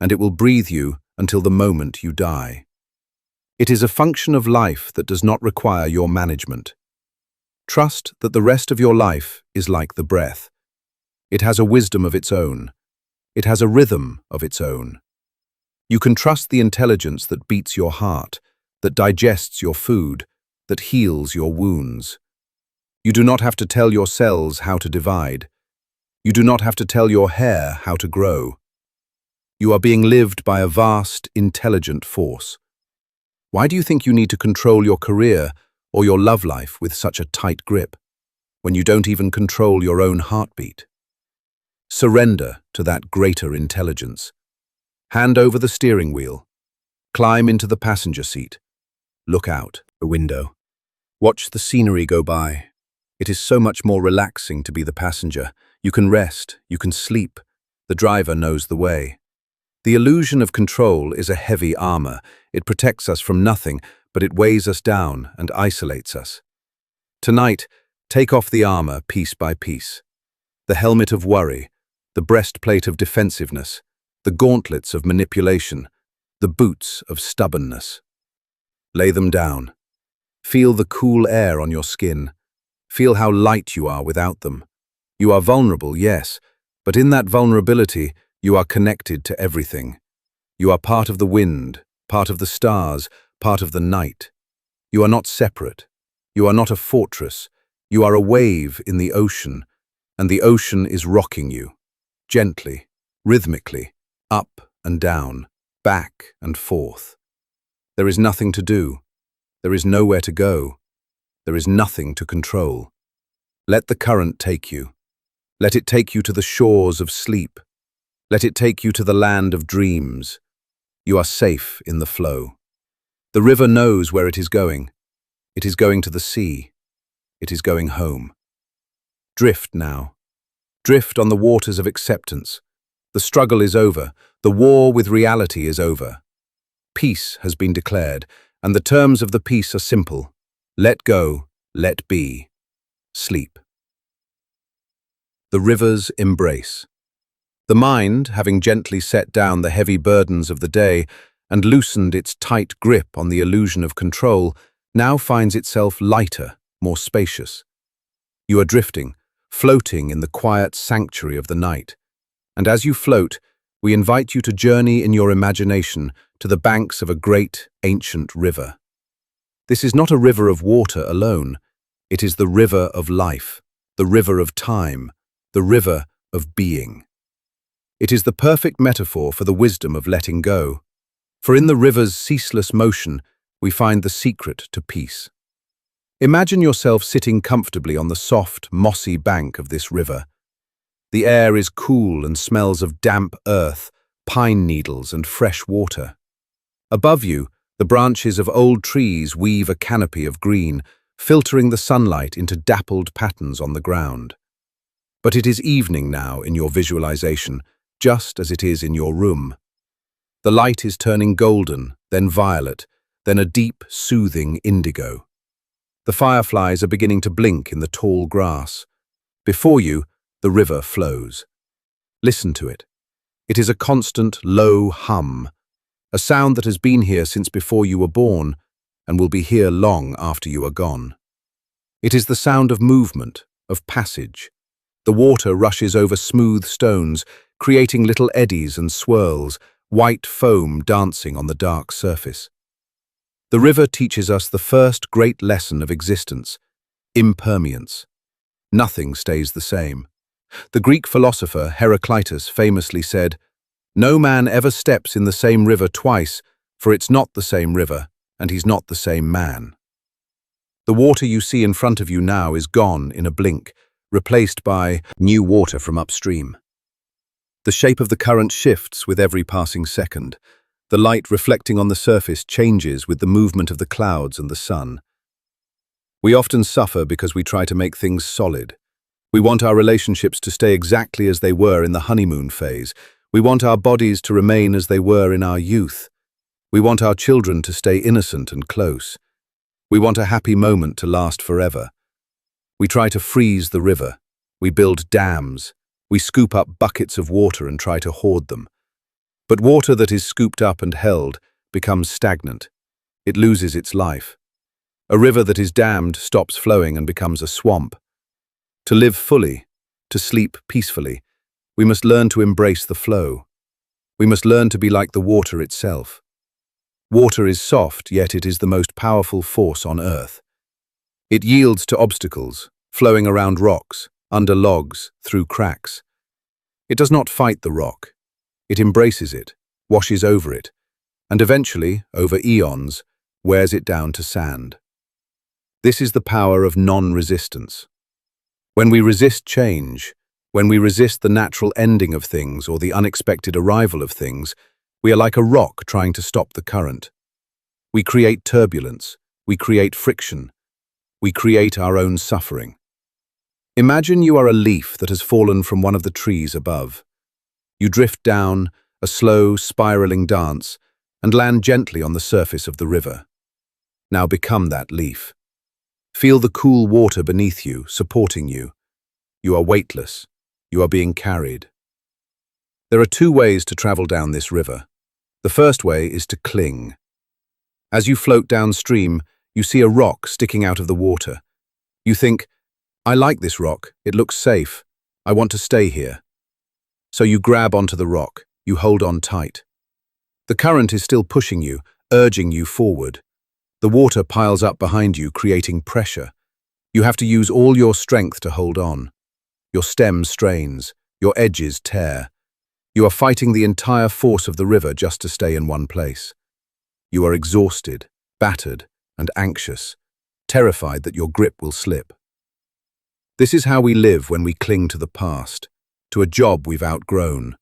and it will breathe you until the moment you die. It is a function of life that does not require your management. Trust that the rest of your life is like the breath. It has a wisdom of its own. It has a rhythm of its own. You can trust the intelligence that beats your heart, that digests your food, that heals your wounds. You do not have to tell your cells how to divide. You do not have to tell your hair how to grow. You are being lived by a vast, intelligent force. Why do you think you need to control your career or your love life with such a tight grip, when you don't even control your own heartbeat? Surrender to that greater intelligence. Hand over the steering wheel. Climb into the passenger seat. Look out the window. Watch the scenery go by. It is so much more relaxing to be the passenger. You can rest, you can sleep. The driver knows the way. The illusion of control is a heavy armor. It protects us from nothing, but it weighs us down and isolates us. Tonight, take off the armor piece by piece. The helmet of worry, the breastplate of defensiveness, the gauntlets of manipulation, the boots of stubbornness. Lay them down. Feel the cool air on your skin. Feel how light you are without them. You are vulnerable, yes, but in that vulnerability, you are connected to everything. You are part of the wind, part of the stars, part of the night. You are not separate. You are not a fortress. You are a wave in the ocean, and the ocean is rocking you, gently, rhythmically, up and down, back and forth. There is nothing to do. There is nowhere to go. There is nothing to control. Let the current take you. Let it take you to the shores of sleep. Let it take you to the land of dreams. You are safe in the flow. The river knows where it is going. It is going to the sea. It is going home. Drift now. Drift on the waters of acceptance. The struggle is over. The war with reality is over. Peace has been declared, and the terms of the peace are simple. Let go, let be. Sleep. The river's embrace. The mind, having gently set down the heavy burdens of the day and loosened its tight grip on the illusion of control, now finds itself lighter, more spacious. You are drifting, floating in the quiet sanctuary of the night. And as you float, we invite you to journey in your imagination to the banks of a great, ancient river. This is not a river of water alone. It is the river of life, the river of time, the river of being. It is the perfect metaphor for the wisdom of letting go. For in the river's ceaseless motion, we find the secret to peace. Imagine yourself sitting comfortably on the soft, mossy bank of this river. The air is cool and smells of damp earth, pine needles and fresh water. Above you, the branches of old trees weave a canopy of green, filtering the sunlight into dappled patterns on the ground. But it is evening now in your visualization, just as it is in your room. The light is turning golden, then violet, then a deep, soothing indigo. The fireflies are beginning to blink in the tall grass. Before you, the river flows. Listen to it. It is a constant, low hum, a sound that has been here since before you were born and will be here long after you are gone. It is the sound of movement, of passage. The water rushes over smooth stones, creating little eddies and swirls, white foam dancing on the dark surface. The river teaches us the first great lesson of existence, impermanence. Nothing stays the same. The Greek philosopher Heraclitus famously said, "No man ever steps in the same river twice, for it's not the same river, and he's not the same man." The water you see in front of you now is gone in a blink, replaced by new water from upstream. The shape of the current shifts with every passing second. The light reflecting on the surface changes with the movement of the clouds and the sun. We often suffer because we try to make things solid. We want our relationships to stay exactly as they were in the honeymoon phase. We want our bodies to remain as they were in our youth. We want our children to stay innocent and close. We want a happy moment to last forever. We try to freeze the river. We build dams. We scoop up buckets of water and try to hoard them. But water that is scooped up and held becomes stagnant. It loses its life. A river that is dammed stops flowing and becomes a swamp. To live fully, to sleep peacefully, we must learn to embrace the flow. We must learn to be like the water itself. Water is soft, yet it is the most powerful force on earth. It yields to obstacles, flowing around rocks, under logs, through cracks. It does not fight the rock. It embraces it, washes over it, and eventually, over eons, wears it down to sand. This is the power of non-resistance. When we resist change, when we resist the natural ending of things or the unexpected arrival of things, we are like a rock trying to stop the current. We create turbulence, we create friction, we create our own suffering. Imagine you are a leaf that has fallen from one of the trees above. You drift down, a slow, spiraling dance, and land gently on the surface of the river. Now become that leaf. Feel the cool water beneath you, supporting you. You are weightless. You are being carried. There are two ways to travel down this river. The first way is to cling. As you float downstream, you see a rock sticking out of the water. You think, "I like this rock. It looks safe. I want to stay here." So you grab onto the rock, you hold on tight. The current is still pushing you, urging you forward. The water piles up behind you, creating pressure. You have to use all your strength to hold on. Your stem strains, your edges tear. You are fighting the entire force of the river just to stay in one place. You are exhausted, battered, and anxious, terrified that your grip will slip. This is how we live when we cling to the past. To a job we've outgrown,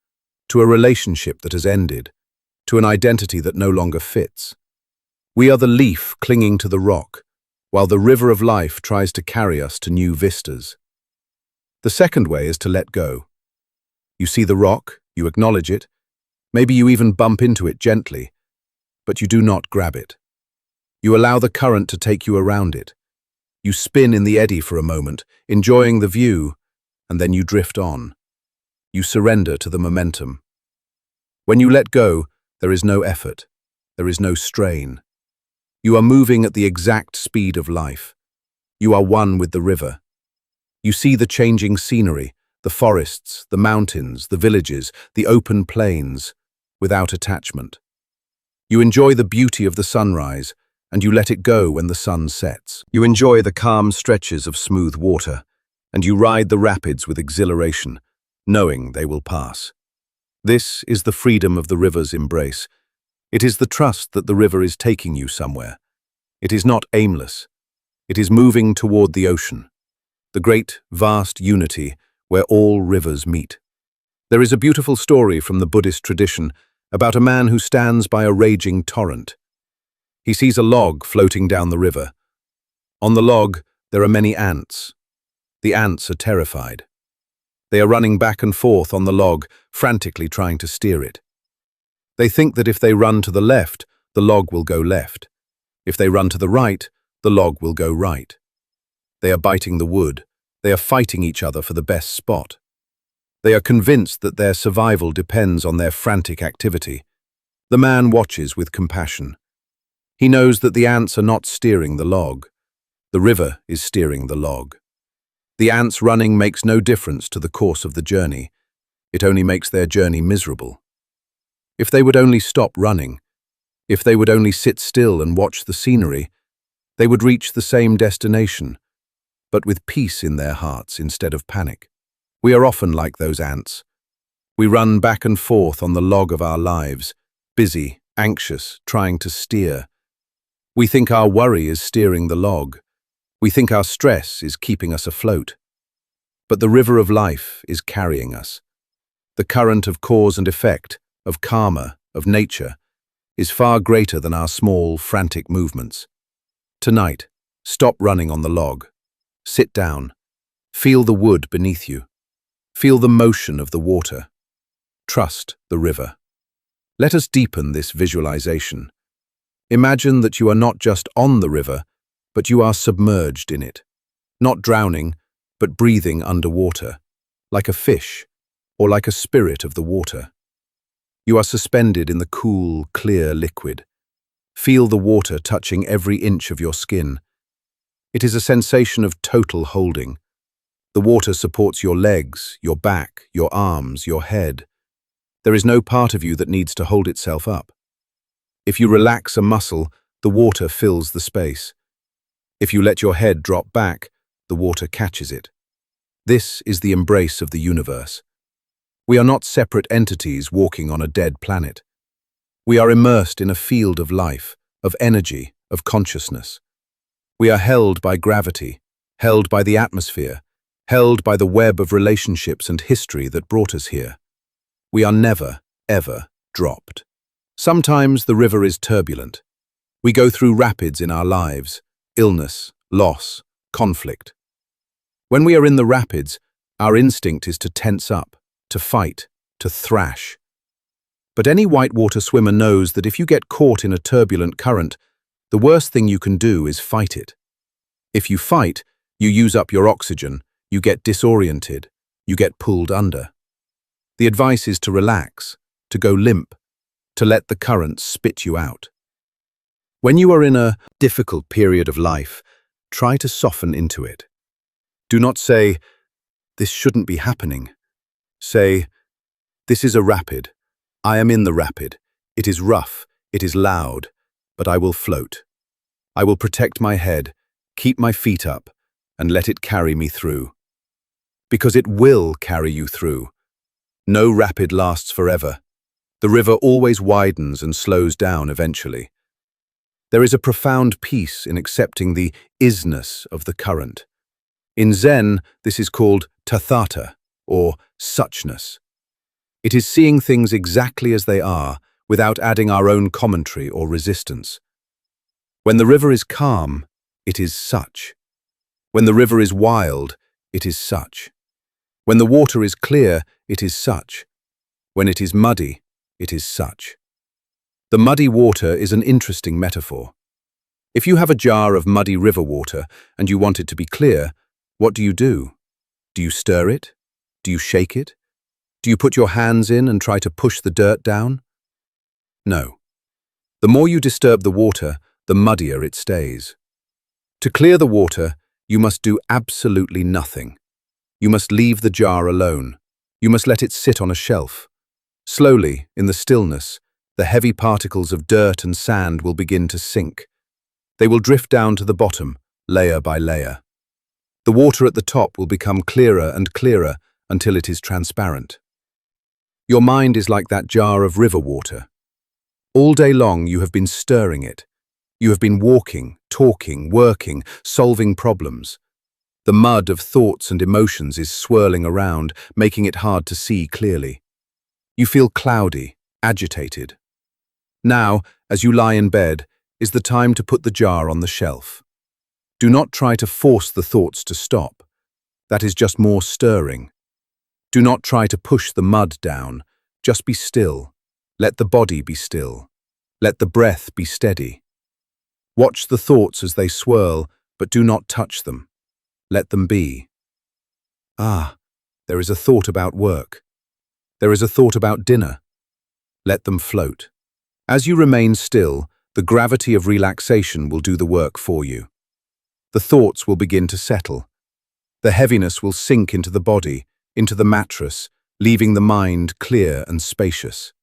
to a relationship that has ended, to an identity that no longer fits. We are the leaf clinging to the rock, while the river of life tries to carry us to new vistas. The second way is to let go. You see the rock, you acknowledge it, maybe you even bump into it gently, but you do not grab it. You allow the current to take you around it. You spin in the eddy for a moment, enjoying the view, and then you drift on. You surrender to the momentum. When you let go, there is no effort. There is no strain. You are moving at the exact speed of life. You are one with the river. You see the changing scenery, the forests, the mountains, the villages, the open plains, without attachment. You enjoy the beauty of the sunrise, and you let it go when the sun sets. You enjoy the calm stretches of smooth water, and you ride the rapids with exhilaration, knowing they will pass. This is the freedom of the river's embrace. It is the trust that the river is taking you somewhere. It is not aimless. It is moving toward the ocean, the great, vast unity where all rivers meet. There is a beautiful story from the Buddhist tradition about a man who stands by a raging torrent. He sees a log floating down the river. On the log, there are many ants. The ants are terrified. They are running back and forth on the log, frantically trying to steer it. They think that if they run to the left, the log will go left. If they run to the right, the log will go right. They are biting the wood. They are fighting each other for the best spot. They are convinced that their survival depends on their frantic activity. The man watches with compassion. He knows that the ants are not steering the log. The river is steering the log. The ants running makes no difference to the course of the journey. It only makes their journey miserable. If they would only stop running, if they would only sit still and watch the scenery, they would reach the same destination, but with peace in their hearts instead of panic. We are often like those ants. We run back and forth on the log of our lives, busy, anxious, trying to steer. We think our worry is steering the log. We think our stress is keeping us afloat. But the river of life is carrying us. The current of cause and effect, of karma, of nature, is far greater than our small, frantic movements. Tonight, stop running on the log. Sit down. Feel the wood beneath you. Feel the motion of the water. Trust the river. Let us deepen this visualization. Imagine that you are not just on the river, but you are submerged in it. Not drowning, but breathing underwater, like a fish, or like a spirit of the water. You are suspended in the cool, clear liquid. Feel the water touching every inch of your skin. It is a sensation of total holding. The water supports your legs, your back, your arms, your head. There is no part of you that needs to hold itself up. If you relax a muscle, the water fills the space. If you let your head drop back, the water catches it. This is the embrace of the universe. We are not separate entities walking on a dead planet. We are immersed in a field of life, of energy, of consciousness. We are held by gravity, held by the atmosphere, held by the web of relationships and history that brought us here. We are never, ever dropped. Sometimes the river is turbulent. We go through rapids in our lives, illness, loss, conflict. When we are in the rapids, our instinct is to tense up, to fight, to thrash. But any whitewater swimmer knows that if you get caught in a turbulent current, the worst thing you can do is fight it. If you fight, you use up your oxygen, you get disoriented, you get pulled under. The advice is to relax, to go limp, to let the current spit you out. When you are in a difficult period of life, try to soften into it. Do not say, "This shouldn't be happening." Say, "This is a rapid. I am in the rapid. It is rough, it is loud, but I will float. I will protect my head, keep my feet up, and let it carry me through." Because it will carry you through. No rapid lasts forever. The river always widens and slows down eventually. There is a profound peace in accepting the isness of the current. In Zen, this is called tathata, or suchness. It is seeing things exactly as they are, without adding our own commentary or resistance. When the river is calm, it is such. When the river is wild, it is such. When the water is clear, it is such. When it is muddy, it is such. The muddy water is an interesting metaphor. If you have a jar of muddy river water and you want it to be clear, what do you do? Do you stir it? Do you shake it? Do you put your hands in and try to push the dirt down? No. The more you disturb the water, the muddier it stays. To clear the water, you must do absolutely nothing. You must leave the jar alone. You must let it sit on a shelf. Slowly, in the stillness, the heavy particles of dirt and sand will begin to sink. They will drift down to the bottom, layer by layer. The water at the top will become clearer and clearer until it is transparent. Your mind is like that jar of river water. All day long you have been stirring it. You have been walking, talking, working, solving problems. The mud of thoughts and emotions is swirling around, making it hard to see clearly. You feel cloudy, agitated. Now, as you lie in bed, is the time to put the jar on the shelf. Do not try to force the thoughts to stop. That is just more stirring. Do not try to push the mud down. Just be still. Let the body be still. Let the breath be steady. Watch the thoughts as they swirl, but do not touch them. Let them be. Ah, there is a thought about work. There is a thought about dinner. Let them float. As you remain still, the gravity of relaxation will do the work for you. The thoughts will begin to settle. The heaviness will sink into the body, into the mattress, leaving the mind clear and spacious.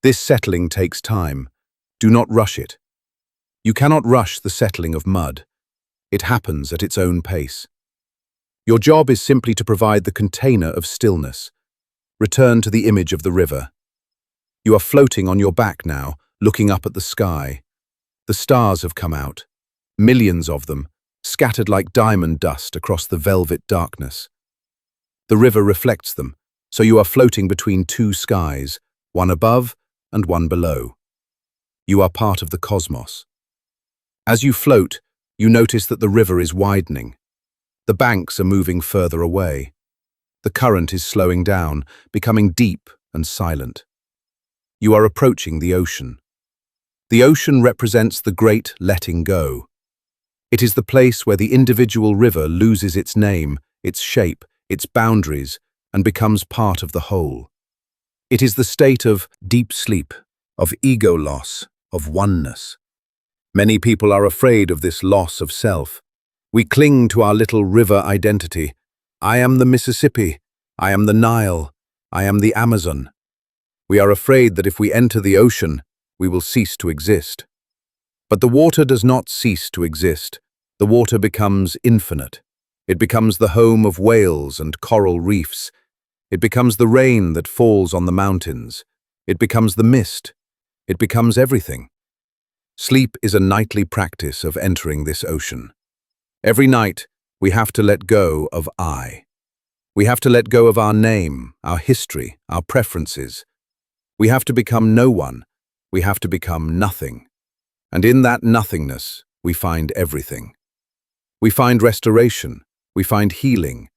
This settling takes time. Do not rush it. You cannot rush the settling of mud. It happens at its own pace. Your job is simply to provide the container of stillness. Return to the image of the river. You are floating on your back now, looking up at the sky. The stars have come out, millions of them, scattered like diamond dust across the velvet darkness. The river reflects them, so you are floating between two skies, one above and one below. You are part of the cosmos. As you float, you notice that the river is widening. The banks are moving further away. The current is slowing down, becoming deep and silent. You are approaching the ocean. The ocean represents the great letting go. It is the place where the individual river loses its name, its shape, its boundaries, and becomes part of the whole. It is the state of deep sleep, of ego loss, of oneness. Many people are afraid of this loss of self. We cling to our little river identity. I am the Mississippi. I am the Nile. I am the Amazon. We are afraid that if we enter the ocean, we will cease to exist. But the water does not cease to exist. The water becomes infinite. It becomes the home of whales and coral reefs. It becomes the rain that falls on the mountains. It becomes the mist. It becomes everything. Sleep is a nightly practice of entering this ocean. Every night, we have to let go of I. We have to let go of our name, our history, our preferences. We have to become no one. We have to become nothing. And in that nothingness, we find everything. We find restoration. We find healing.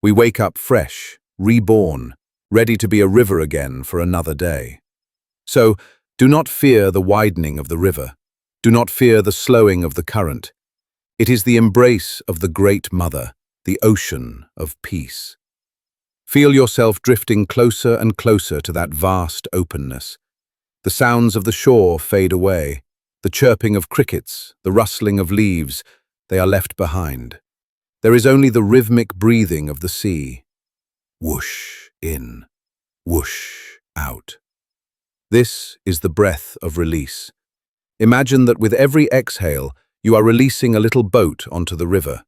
We wake up fresh, reborn, ready to be a river again for another day. So, do not fear the widening of the river. Do not fear the slowing of the current. It is the embrace of the Great Mother, the ocean of peace. Feel yourself drifting closer and closer to that vast openness. The sounds of the shore fade away. The chirping of crickets, the rustling of leaves, they are left behind. There is only the rhythmic breathing of the sea. Whoosh in, whoosh out. This is the breath of release. Imagine that with every exhale, you are releasing a little boat onto the river.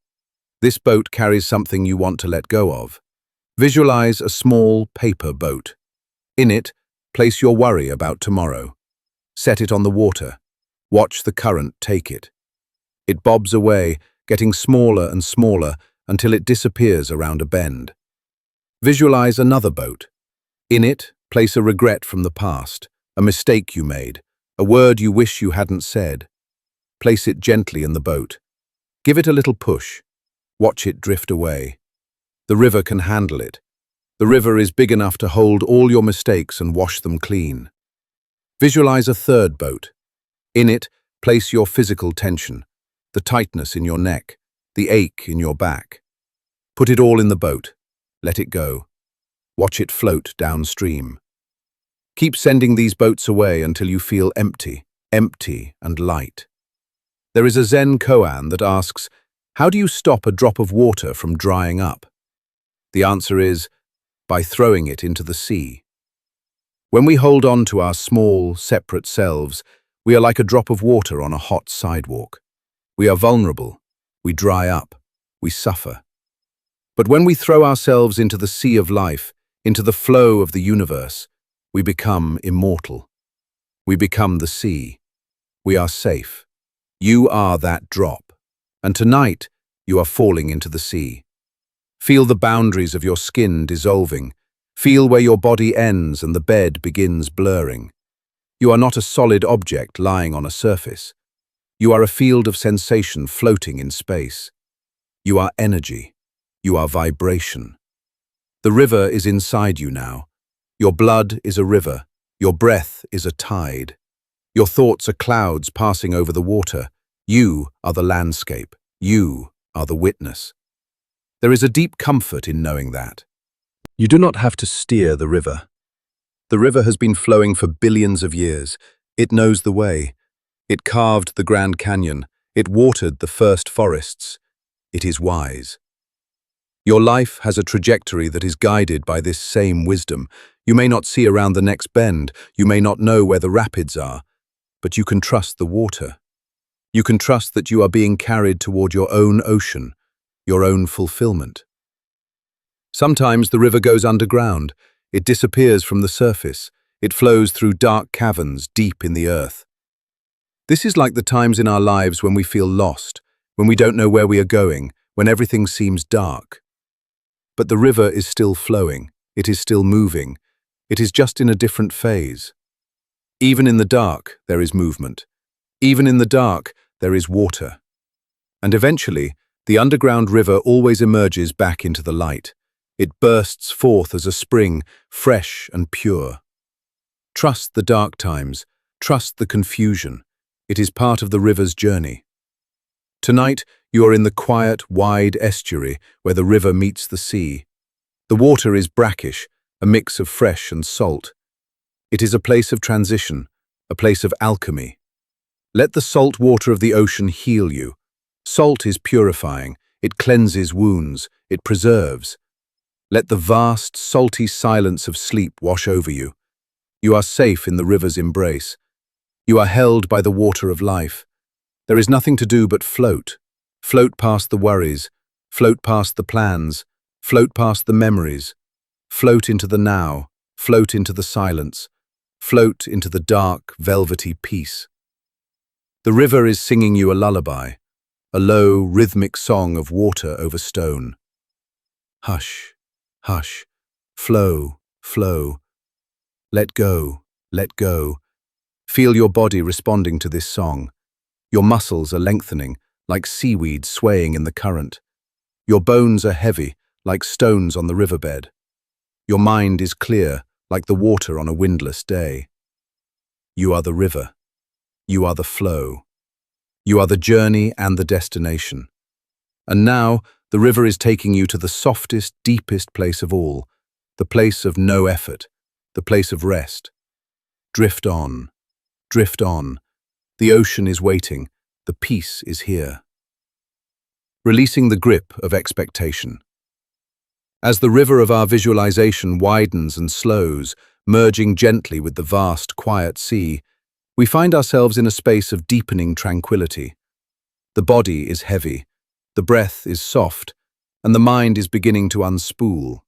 This boat carries something you want to let go of. Visualize a small paper boat. In it, place your worry about tomorrow. Set it on the water. Watch the current take it. It bobs away, getting smaller and smaller until it disappears around a bend. Visualize another boat. In it, place a regret from the past, a mistake you made, a word you wish you hadn't said. Place it gently in the boat. Give it a little push. Watch it drift away. The river can handle it. The river is big enough to hold all your mistakes and wash them clean. Visualize a third boat. In it, place your physical tension, the tightness in your neck, the ache in your back. Put it all in the boat. Let it go. Watch it float downstream. Keep sending these boats away until you feel empty, empty and light. There is a Zen koan that asks, how do you stop a drop of water from drying up? The answer is, by throwing it into the sea. When we hold on to our small, separate selves, we are like a drop of water on a hot sidewalk. We are vulnerable. We dry up. We suffer. But when we throw ourselves into the sea of life, into the flow of the universe, we become immortal. We become the sea. We are safe. You are that drop. And tonight, you are falling into the sea. Feel the boundaries of your skin dissolving. Feel where your body ends and the bed begins blurring. You are not a solid object lying on a surface. You are a field of sensation floating in space. You are energy. You are vibration. The river is inside you now. Your blood is a river. Your breath is a tide. Your thoughts are clouds passing over the water. You are the landscape. You are the witness. There is a deep comfort in knowing that. You do not have to steer the river. The river has been flowing for billions of years. It knows the way. It carved the Grand Canyon. It watered the first forests. It is wise. Your life has a trajectory that is guided by this same wisdom. You may not see around the next bend. You may not know where the rapids are, but you can trust the water. You can trust that you are being carried toward your own ocean, your own fulfillment. Sometimes the river goes underground. It disappears from the surface. It flows through dark caverns deep in the earth. This is like the times in our lives when we feel lost, when we don't know where we are going, when everything seems dark. But the river is still flowing. It is still moving. It is just in a different phase. Even in the dark, there is movement. Even in the dark, there is water. And eventually, the underground river always emerges back into the light. It bursts forth as a spring, fresh and pure. Trust the dark times. Trust the confusion. It is part of the river's journey. Tonight, you are in the quiet, wide estuary where the river meets the sea. The water is brackish, a mix of fresh and salt. It is a place of transition, a place of alchemy. Let the salt water of the ocean heal you. Salt is purifying. It cleanses wounds. It preserves. Let the vast, salty silence of sleep wash over you. You are safe in the river's embrace. You are held by the water of life. There is nothing to do but float. Float past the worries. Float past the plans. Float past the memories. Float into the now. Float into the silence. Float into the dark, velvety peace. The river is singing you a lullaby, a low, rhythmic song of water over stone. Hush, hush, flow, flow. Let go, let go. Feel your body responding to this song. Your muscles are lengthening, like seaweed swaying in the current. Your bones are heavy, like stones on the riverbed. Your mind is clear, like the water on a windless day. You are the river. You are the flow. You are the journey and the destination. And now, the river is taking you to the softest, deepest place of all, the place of no effort, the place of rest. Drift on, drift on. The ocean is waiting. The peace is here. Releasing the grip of expectation. As the river of our visualization widens and slows, merging gently with the vast, quiet sea, we find ourselves in a space of deepening tranquility. The body is heavy, the breath is soft, and the mind is beginning to unspool.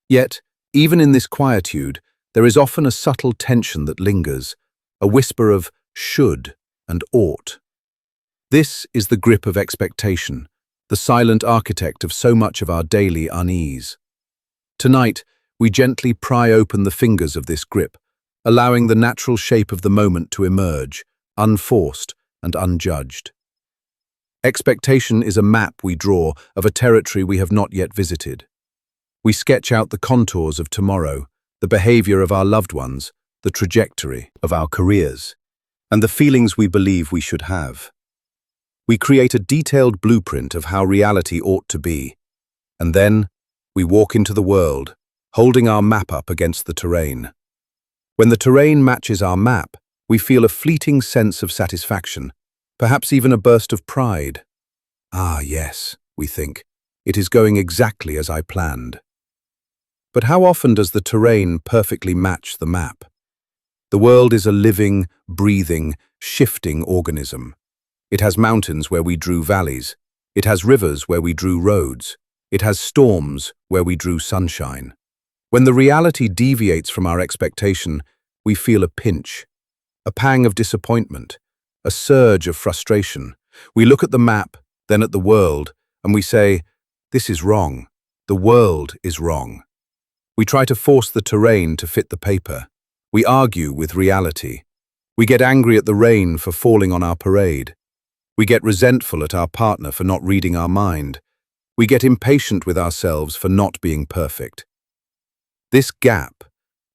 Yet, even in this quietude, there is often a subtle tension that lingers, a whisper of should and ought. This is the grip of expectation, the silent architect of so much of our daily unease. Tonight, we gently pry open the fingers of this grip, allowing the natural shape of the moment to emerge, unforced and unjudged. Expectation is a map we draw of a territory we have not yet visited. We sketch out the contours of tomorrow, the behavior of our loved ones, the trajectory of our careers, and the feelings we believe we should have. We create a detailed blueprint of how reality ought to be, and then we walk into the world, holding our map up against the terrain. When the terrain matches our map, we feel a fleeting sense of satisfaction, perhaps even a burst of pride. Ah, yes, we think, it is going exactly as I planned. But how often does the terrain perfectly match the map? The world is a living, breathing, shifting organism. It has mountains where we drew valleys. It has rivers where we drew roads. It has storms where we drew sunshine. When the reality deviates from our expectation, we feel a pinch, a pang of disappointment, a surge of frustration. We look at the map, then at the world, and we say, "This is wrong. The world is wrong." We try to force the terrain to fit the paper. We argue with reality. We get angry at the rain for falling on our parade. We get resentful at our partner for not reading our mind. We get impatient with ourselves for not being perfect. This gap,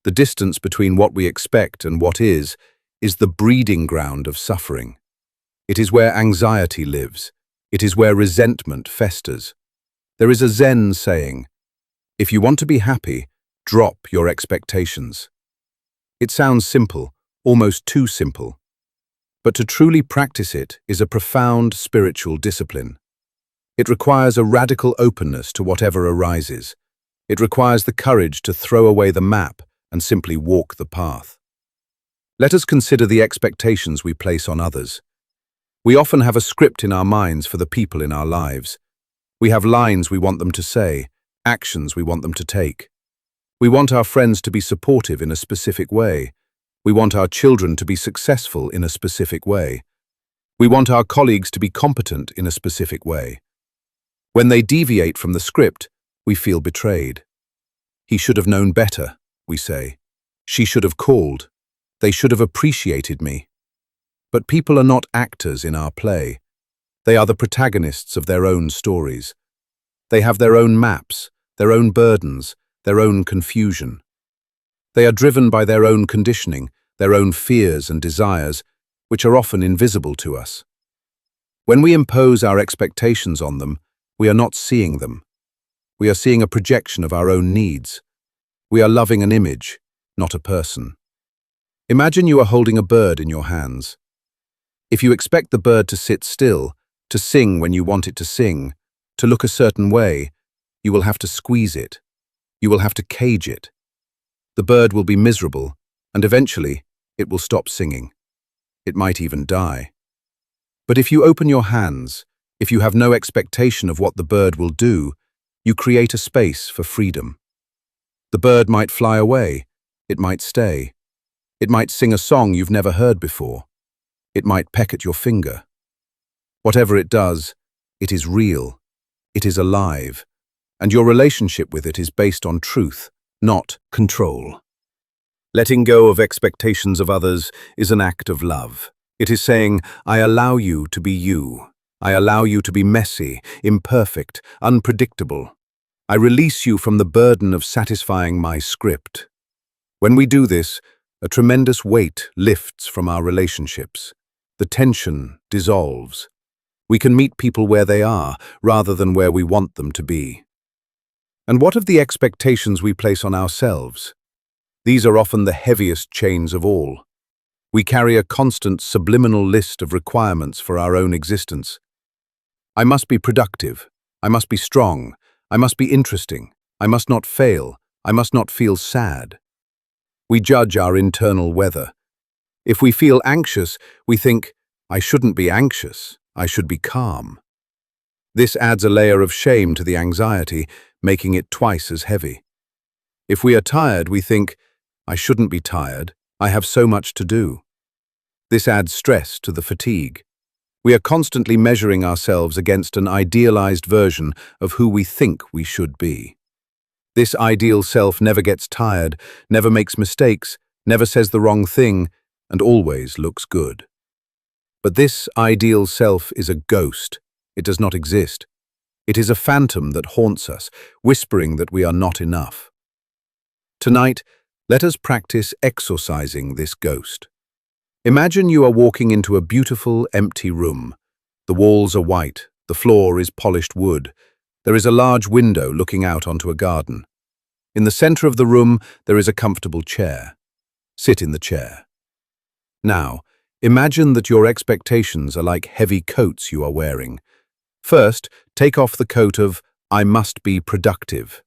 the distance between what we expect and what is the breeding ground of suffering. It is where anxiety lives. It is where resentment festers. There is a Zen saying, "If you want to be happy, drop your expectations." It sounds simple, almost too simple. But to truly practice it is a profound spiritual discipline. It requires a radical openness to whatever arises. It requires the courage to throw away the map and simply walk the path. Let us consider the expectations we place on others. We often have a script in our minds for the people in our lives. We have lines we want them to say, actions we want them to take. We want our friends to be supportive in a specific way. We want our children to be successful in a specific way. We want our colleagues to be competent in a specific way. When they deviate from the script, we feel betrayed. He should have known better, we say. She should have called. They should have appreciated me. But people are not actors in our play. They are the protagonists of their own stories. They have their own maps, their own burdens, their own confusion. They are driven by their own conditioning, their own fears and desires, which are often invisible to us. When we impose our expectations on them, we are not seeing them. We are seeing a projection of our own needs. We are loving an image, not a person. Imagine you are holding a bird in your hands. If you expect the bird to sit still, to sing when you want it to sing, to look a certain way, you will have to squeeze it. You will have to cage it. The bird will be miserable, and eventually it will stop singing. It might even die. But if you open your hands, if you have no expectation of what the bird will do, you create a space for freedom. The bird might fly away. It might stay. It might sing a song you've never heard before. It might peck at your finger. Whatever it does, it is real. It is alive. And your relationship with it is based on truth, not control. Letting go of expectations of others is an act of love. It is saying, I allow you to be you. I allow you to be messy, imperfect, unpredictable. I release you from the burden of satisfying my script. When we do this, a tremendous weight lifts from our relationships. The tension dissolves. We can meet people where they are, rather than where we want them to be. And what of the expectations we place on ourselves? These are often the heaviest chains of all. We carry a constant subliminal list of requirements for our own existence. I must be productive. I must be strong. I must be interesting. I must not fail. I must not feel sad. We judge our internal weather. If we feel anxious, we think, I shouldn't be anxious. I should be calm. This adds a layer of shame to the anxiety, making it twice as heavy. If we are tired, we think, I shouldn't be tired. I have so much to do. This adds stress to the fatigue. We are constantly measuring ourselves against an idealized version of who we think we should be. This ideal self never gets tired, never makes mistakes, never says the wrong thing, and always looks good. But this ideal self is a ghost. It does not exist. It is a phantom that haunts us, whispering that we are not enough. Tonight, let us practice exorcising this ghost. Imagine you are walking into a beautiful, empty room. The walls are white, the floor is polished wood. There is a large window looking out onto a garden. In the center of the room, there is a comfortable chair. Sit in the chair. Now, imagine that your expectations are like heavy coats you are wearing. First, take off the coat of, I must be productive.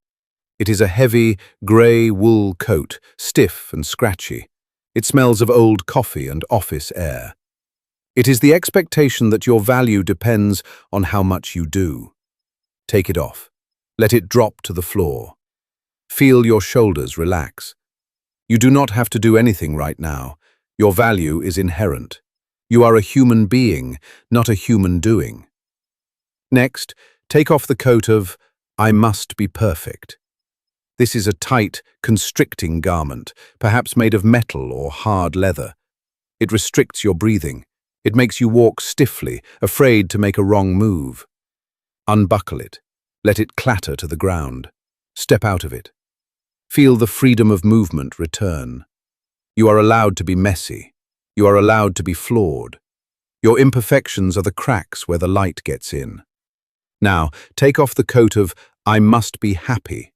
It is a heavy, grey wool coat, stiff and scratchy. It smells of old coffee and office air. It is the expectation that your value depends on how much you do. Take it off. Let it drop to the floor. Feel your shoulders relax. You do not have to do anything right now. Your value is inherent. You are a human being, not a human doing. Next, take off the coat of, I must be perfect. This is a tight, constricting garment, perhaps made of metal or hard leather. It restricts your breathing. It makes you walk stiffly, afraid to make a wrong move. Unbuckle it. Let it clatter to the ground. Step out of it. Feel the freedom of movement return. You are allowed to be messy. You are allowed to be flawed. Your imperfections are the cracks where the light gets in. Now, take off the coat of "I must be happy."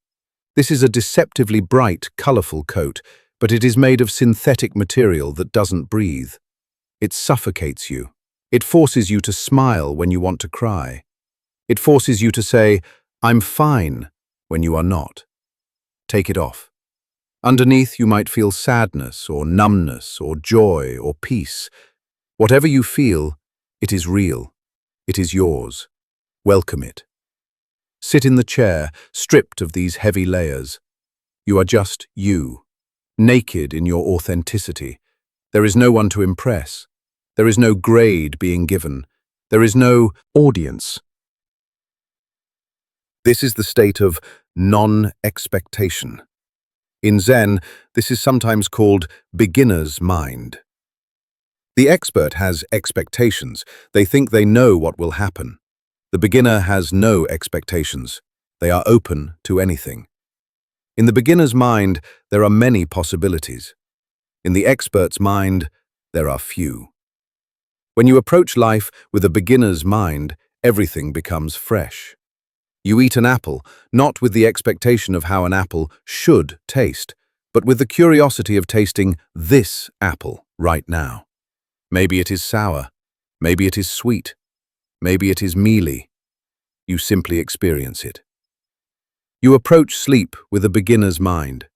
This is a deceptively bright, colorful coat, but it is made of synthetic material that doesn't breathe. It suffocates you. It forces you to smile when you want to cry. It forces you to say, "I'm fine," when you are not. Take it off. Underneath, you might feel sadness or numbness or joy or peace. Whatever you feel, it is real. It is yours. Welcome it. Sit in the chair, stripped of these heavy layers. You are just you, naked in your authenticity. There is no one to impress. There is no grade being given. There is no audience. This is the state of non-expectation. In Zen, this is sometimes called beginner's mind. The expert has expectations. They think they know what will happen. The beginner has no expectations. They are open to anything. In the beginner's mind, there are many possibilities. In the expert's mind, there are few. When you approach life with a beginner's mind, everything becomes fresh. You eat an apple, not with the expectation of how an apple should taste, but with the curiosity of tasting this apple right now. Maybe it is sour. Maybe it is sweet. Maybe it is mealy. You simply experience it. You approach sleep with a beginner's mind.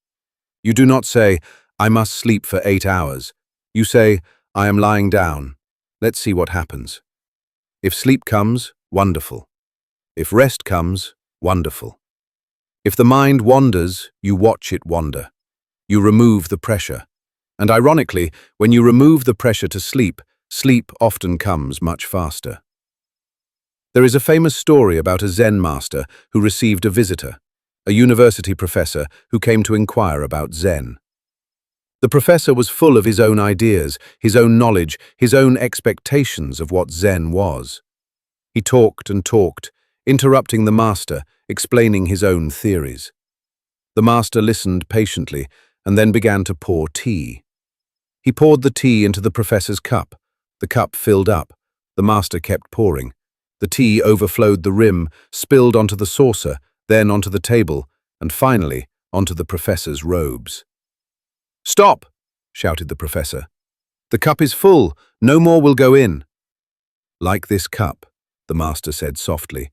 You do not say, "I must sleep for 8 hours." You say, "I am lying down. Let's see what happens." If sleep comes, wonderful. If rest comes, wonderful. If the mind wanders, you watch it wander. You remove the pressure. And ironically, when you remove the pressure to sleep, sleep often comes much faster. There is a famous story about a Zen master who received a visitor, a university professor who came to inquire about Zen. The professor was full of his own ideas, his own knowledge, his own expectations of what Zen was. He talked and talked, interrupting the master, explaining his own theories. The master listened patiently and then began to pour tea. He poured the tea into the professor's cup. The cup filled up. The master kept pouring. The tea overflowed the rim, spilled onto the saucer, then onto the table, and finally onto the professor's robes. "Stop!" shouted the professor. "The cup is full. No more will go in." "Like this cup," the master said softly,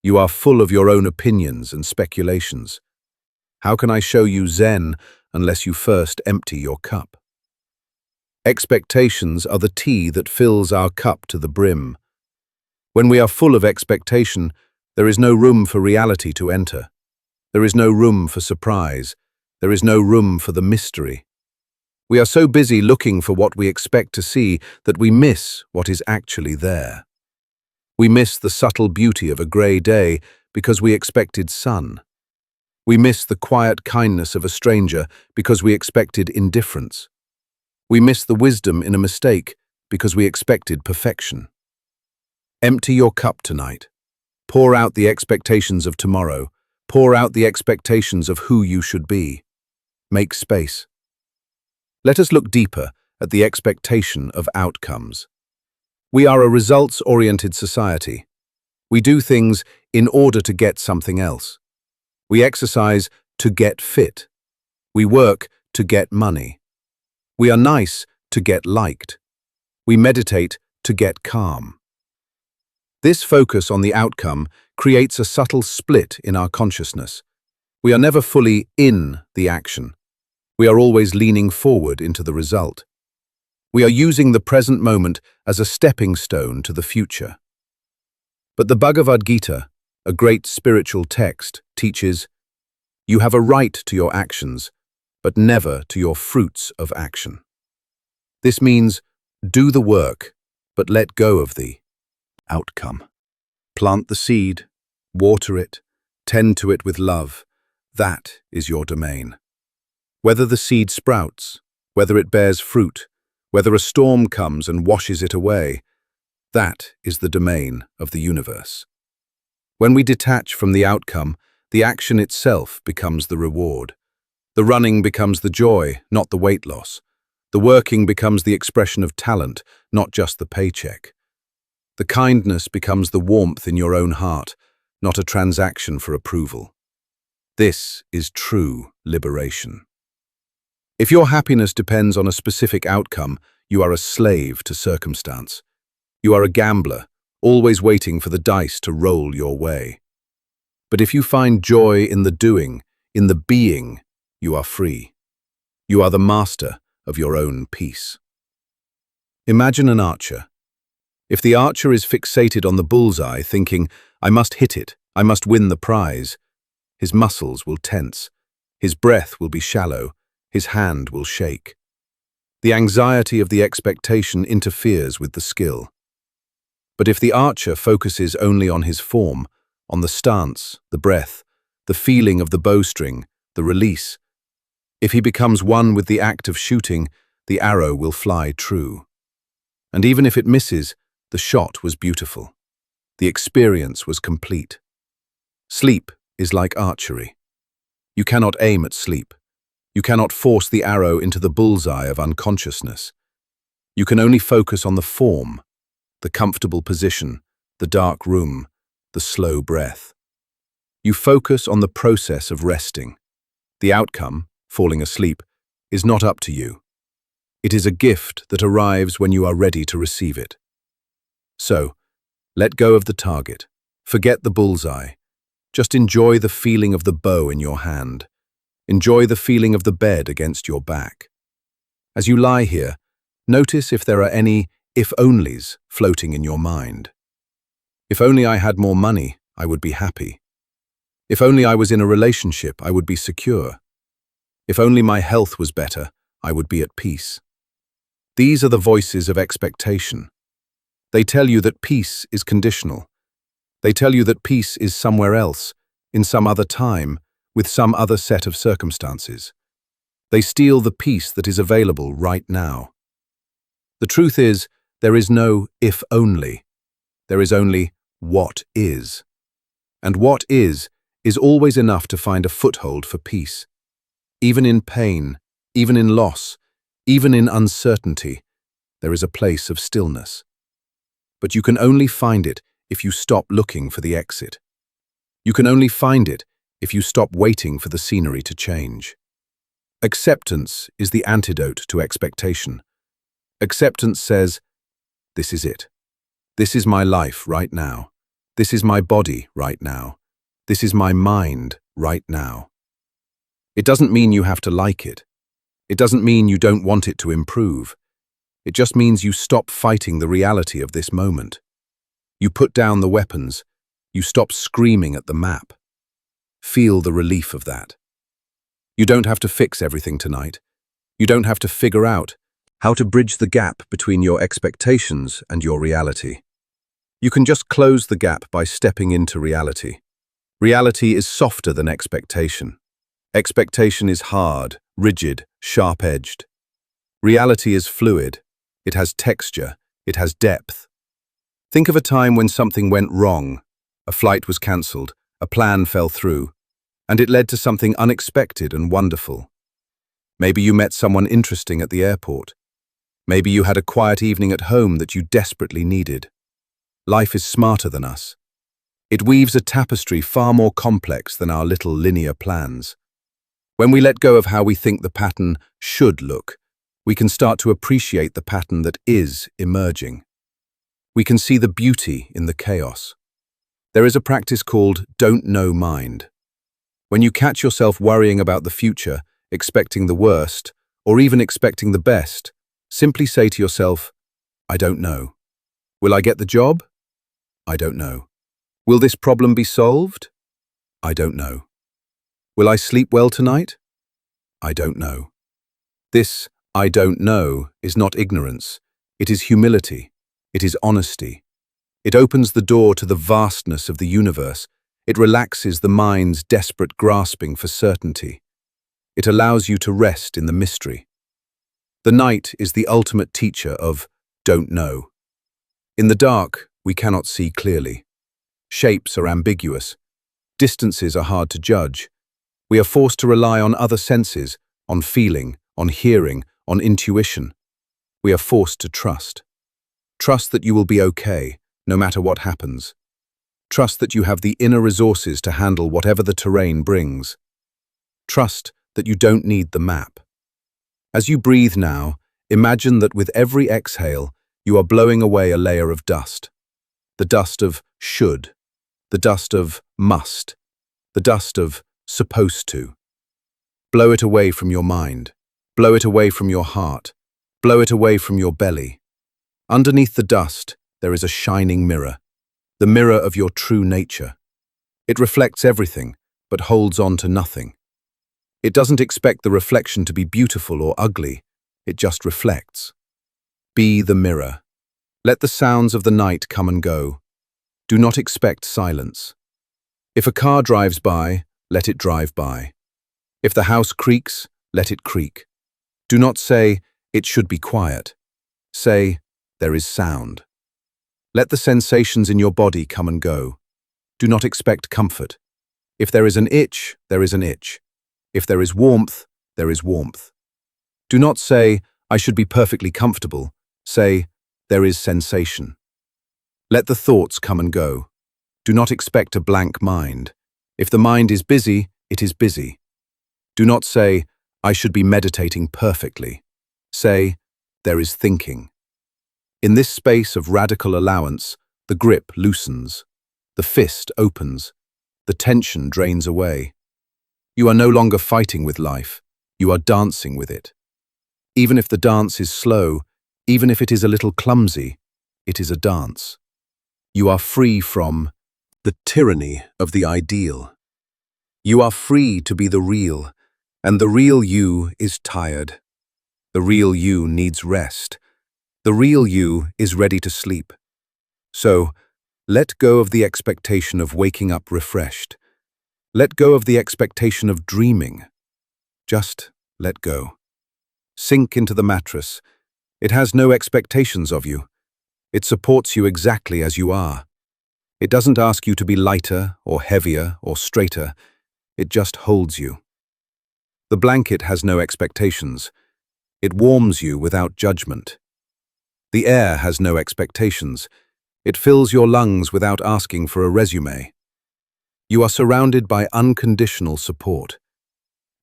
"you are full of your own opinions and speculations. How can I show you Zen unless you first empty your cup?" Expectations are the tea that fills our cup to the brim. When we are full of expectation, there is no room for reality to enter. There is no room for surprise. There is no room for the mystery. We are so busy looking for what we expect to see that we miss what is actually there. We miss the subtle beauty of a grey day because we expected sun. We miss the quiet kindness of a stranger because we expected indifference. We miss the wisdom in a mistake because we expected perfection. Empty your cup tonight. Pour out the expectations of tomorrow. Pour out the expectations of who you should be. Make space. Let us look deeper at the expectation of outcomes. We are a results-oriented society. We do things in order to get something else. We exercise to get fit. We work to get money. We are nice to get liked. We meditate to get calm. This focus on the outcome creates a subtle split in our consciousness. We are never fully in the action. We are always leaning forward into the result. We are using the present moment as a stepping stone to the future. But the Bhagavad Gita, a great spiritual text, teaches, "You have a right to your actions, but never to your fruits of action." This means, do the work, but let go of the outcome. Plant the seed, water it, tend to it with love. That is your domain. Whether the seed sprouts, whether it bears fruit, Whether a storm comes and washes it away, that is the domain of the universe. When we detach from the outcome, the action itself becomes the reward. The running becomes the joy, not the weight loss. The working becomes the expression of talent, not just the paycheck. The kindness becomes the warmth in your own heart, not a transaction for approval. This is true liberation. If your happiness depends on a specific outcome, you are a slave to circumstance. You are a gambler, always waiting for the dice to roll your way. But if you find joy in the doing, in the being, you are free. You are the master of your own peace. Imagine an archer. If the archer is fixated on the bullseye, thinking, "I must hit it, I must win the prize," his muscles will tense, his breath will be shallow, his hand will shake. The anxiety of the expectation interferes with the skill. But if the archer focuses only on his form, on the stance, the breath, the feeling of the bowstring, the release, if he becomes one with the act of shooting, the arrow will fly true. And even if it misses, the shot was beautiful. The experience was complete. Sleep is like archery. You cannot aim at sleep. You cannot force the arrow into the bullseye of unconsciousness. You can only focus on the form, the comfortable position, the dark room, the slow breath. You focus on the process of resting. The outcome, falling asleep, is not up to you. It is a gift that arrives when you are ready to receive it. So, let go of the target. Forget the bullseye. Just enjoy the feeling of the bow in your hand. Enjoy the feeling of the bed against your back. As you lie here, notice if there are any if-onlys floating in your mind. If only I had more money, I would be happy. If only I was in a relationship, I would be secure. If only my health was better, I would be at peace. These are the voices of expectation. They tell you that peace is conditional. They tell you that peace is somewhere else, in some other time, with some other set of circumstances. They steal the peace that is available right now. The truth is, there is no if only. There is only what is. And what is always enough to find a foothold for peace. Even in pain, even in loss, even in uncertainty, there is a place of stillness. But you can only find it if you stop looking for the exit. You can only find it if you stop waiting for the scenery to change. Acceptance is the antidote to expectation. Acceptance says, this is it. This is my life right now. This is my body right now. This is my mind right now. It doesn't mean you have to like it. It doesn't mean you don't want it to improve. It just means you stop fighting the reality of this moment. You put down the weapons. You stop screaming at the map. Feel the relief of that. You don't have to fix everything tonight. You don't have to figure out how to bridge the gap between your expectations and your reality. You can just close the gap by stepping into reality. Reality is softer than expectation. Expectation is hard, rigid, sharp-edged. Reality is fluid. It has texture. It has depth. Think of a time when something went wrong. A flight was cancelled, a plan fell through, and it led to something unexpected and wonderful. Maybe you met someone interesting at the airport. Maybe you had a quiet evening at home that you desperately needed. Life is smarter than us. It weaves a tapestry far more complex than our little linear plans. When we let go of how we think the pattern should look, we can start to appreciate the pattern that is emerging. We can see the beauty in the chaos. There is a practice called don't know mind. When you catch yourself worrying about the future, expecting the worst, or even expecting the best, simply say to yourself, I don't know. Will I get the job? I don't know. Will this problem be solved? I don't know. Will I sleep well tonight? I don't know. This I don't know is not ignorance. It is humility. It is honesty. It opens the door to the vastness of the universe. It relaxes the mind's desperate grasping for certainty. It allows you to rest in the mystery. The night is the ultimate teacher of don't know. In the dark, we cannot see clearly. Shapes are ambiguous. Distances are hard to judge. We are forced to rely on other senses, on feeling, on hearing, on intuition. We are forced to trust. Trust that you will be okay, no matter what happens. Trust that you have the inner resources to handle whatever the terrain brings. Trust that you don't need the map. As you breathe now, imagine that with every exhale, you are blowing away a layer of dust. The dust of should, the dust of must, the dust of supposed to. Blow it away from your mind. Blow it away from your heart. Blow it away from your belly. Underneath the dust, there is a shining mirror, the mirror of your true nature. It reflects everything, but holds on to nothing. It doesn't expect the reflection to be beautiful or ugly. It just reflects. Be the mirror. Let the sounds of the night come and go. Do not expect silence. If a car drives by, let it drive by. If the house creaks, let it creak. Do not say, it should be quiet. Say, there is sound. Let the sensations in your body come and go. Do not expect comfort. If there is an itch, there is an itch. If there is warmth, there is warmth. Do not say, I should be perfectly comfortable. Say, there is sensation. Let the thoughts come and go. Do not expect a blank mind. If the mind is busy, it is busy. Do not say, I should be meditating perfectly. Say, there is thinking. In this space of radical allowance, the grip loosens, the fist opens, the tension drains away. You are no longer fighting with life, you are dancing with it. Even if the dance is slow, even if it is a little clumsy, it is a dance. You are free from the tyranny of the ideal. You are free to be the real, and the real you is tired. The real you needs rest. The real you is ready to sleep. So, let go of the expectation of waking up refreshed. Let go of the expectation of dreaming. Just let go. Sink into the mattress. It has no expectations of you. It supports you exactly as you are. It doesn't ask you to be lighter or heavier or straighter. It just holds you. The blanket has no expectations. It warms you without judgment. The air has no expectations. It fills your lungs without asking for a resume. You are surrounded by unconditional support.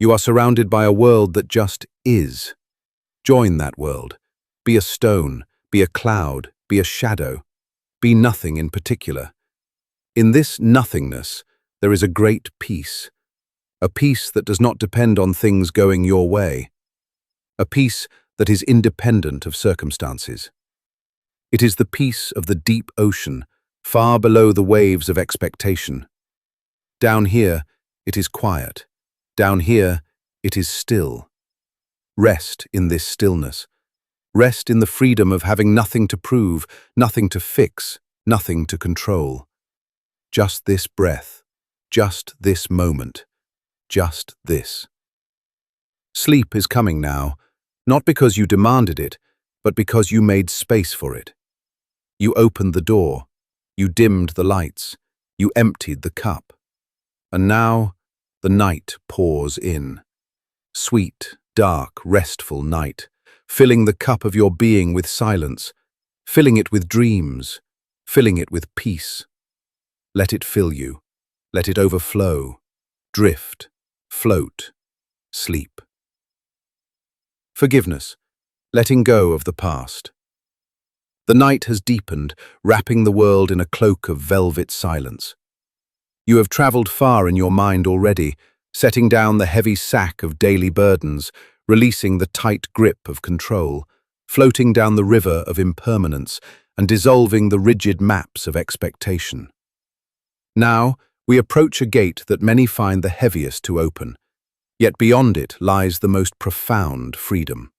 You are surrounded by a world that just is. Join that world. Be a stone, be a cloud, be a shadow. Be nothing in particular. In this nothingness, there is a great peace. A peace that does not depend on things going your way. A peace that is independent of circumstances. It is the peace of the deep ocean, far below the waves of expectation. Down here, it is quiet. Down here, it is still. Rest in this stillness. Rest in the freedom of having nothing to prove, nothing to fix, nothing to control. Just this breath, just this moment, just this. Sleep is coming now, not because you demanded it, but because you made space for it. You opened the door, you dimmed the lights, you emptied the cup. And now, the night pours in. Sweet, dark, restful night, filling the cup of your being with silence, filling it with dreams, filling it with peace. Let it fill you. Let it overflow, drift, float, sleep. Forgiveness, letting go of the past. The night has deepened, wrapping the world in a cloak of velvet silence. You have traveled far in your mind already, setting down the heavy sack of daily burdens, releasing the tight grip of control, floating down the river of impermanence, and dissolving the rigid maps of expectation. Now, we approach a gate that many find the heaviest to open, yet beyond it lies the most profound freedom.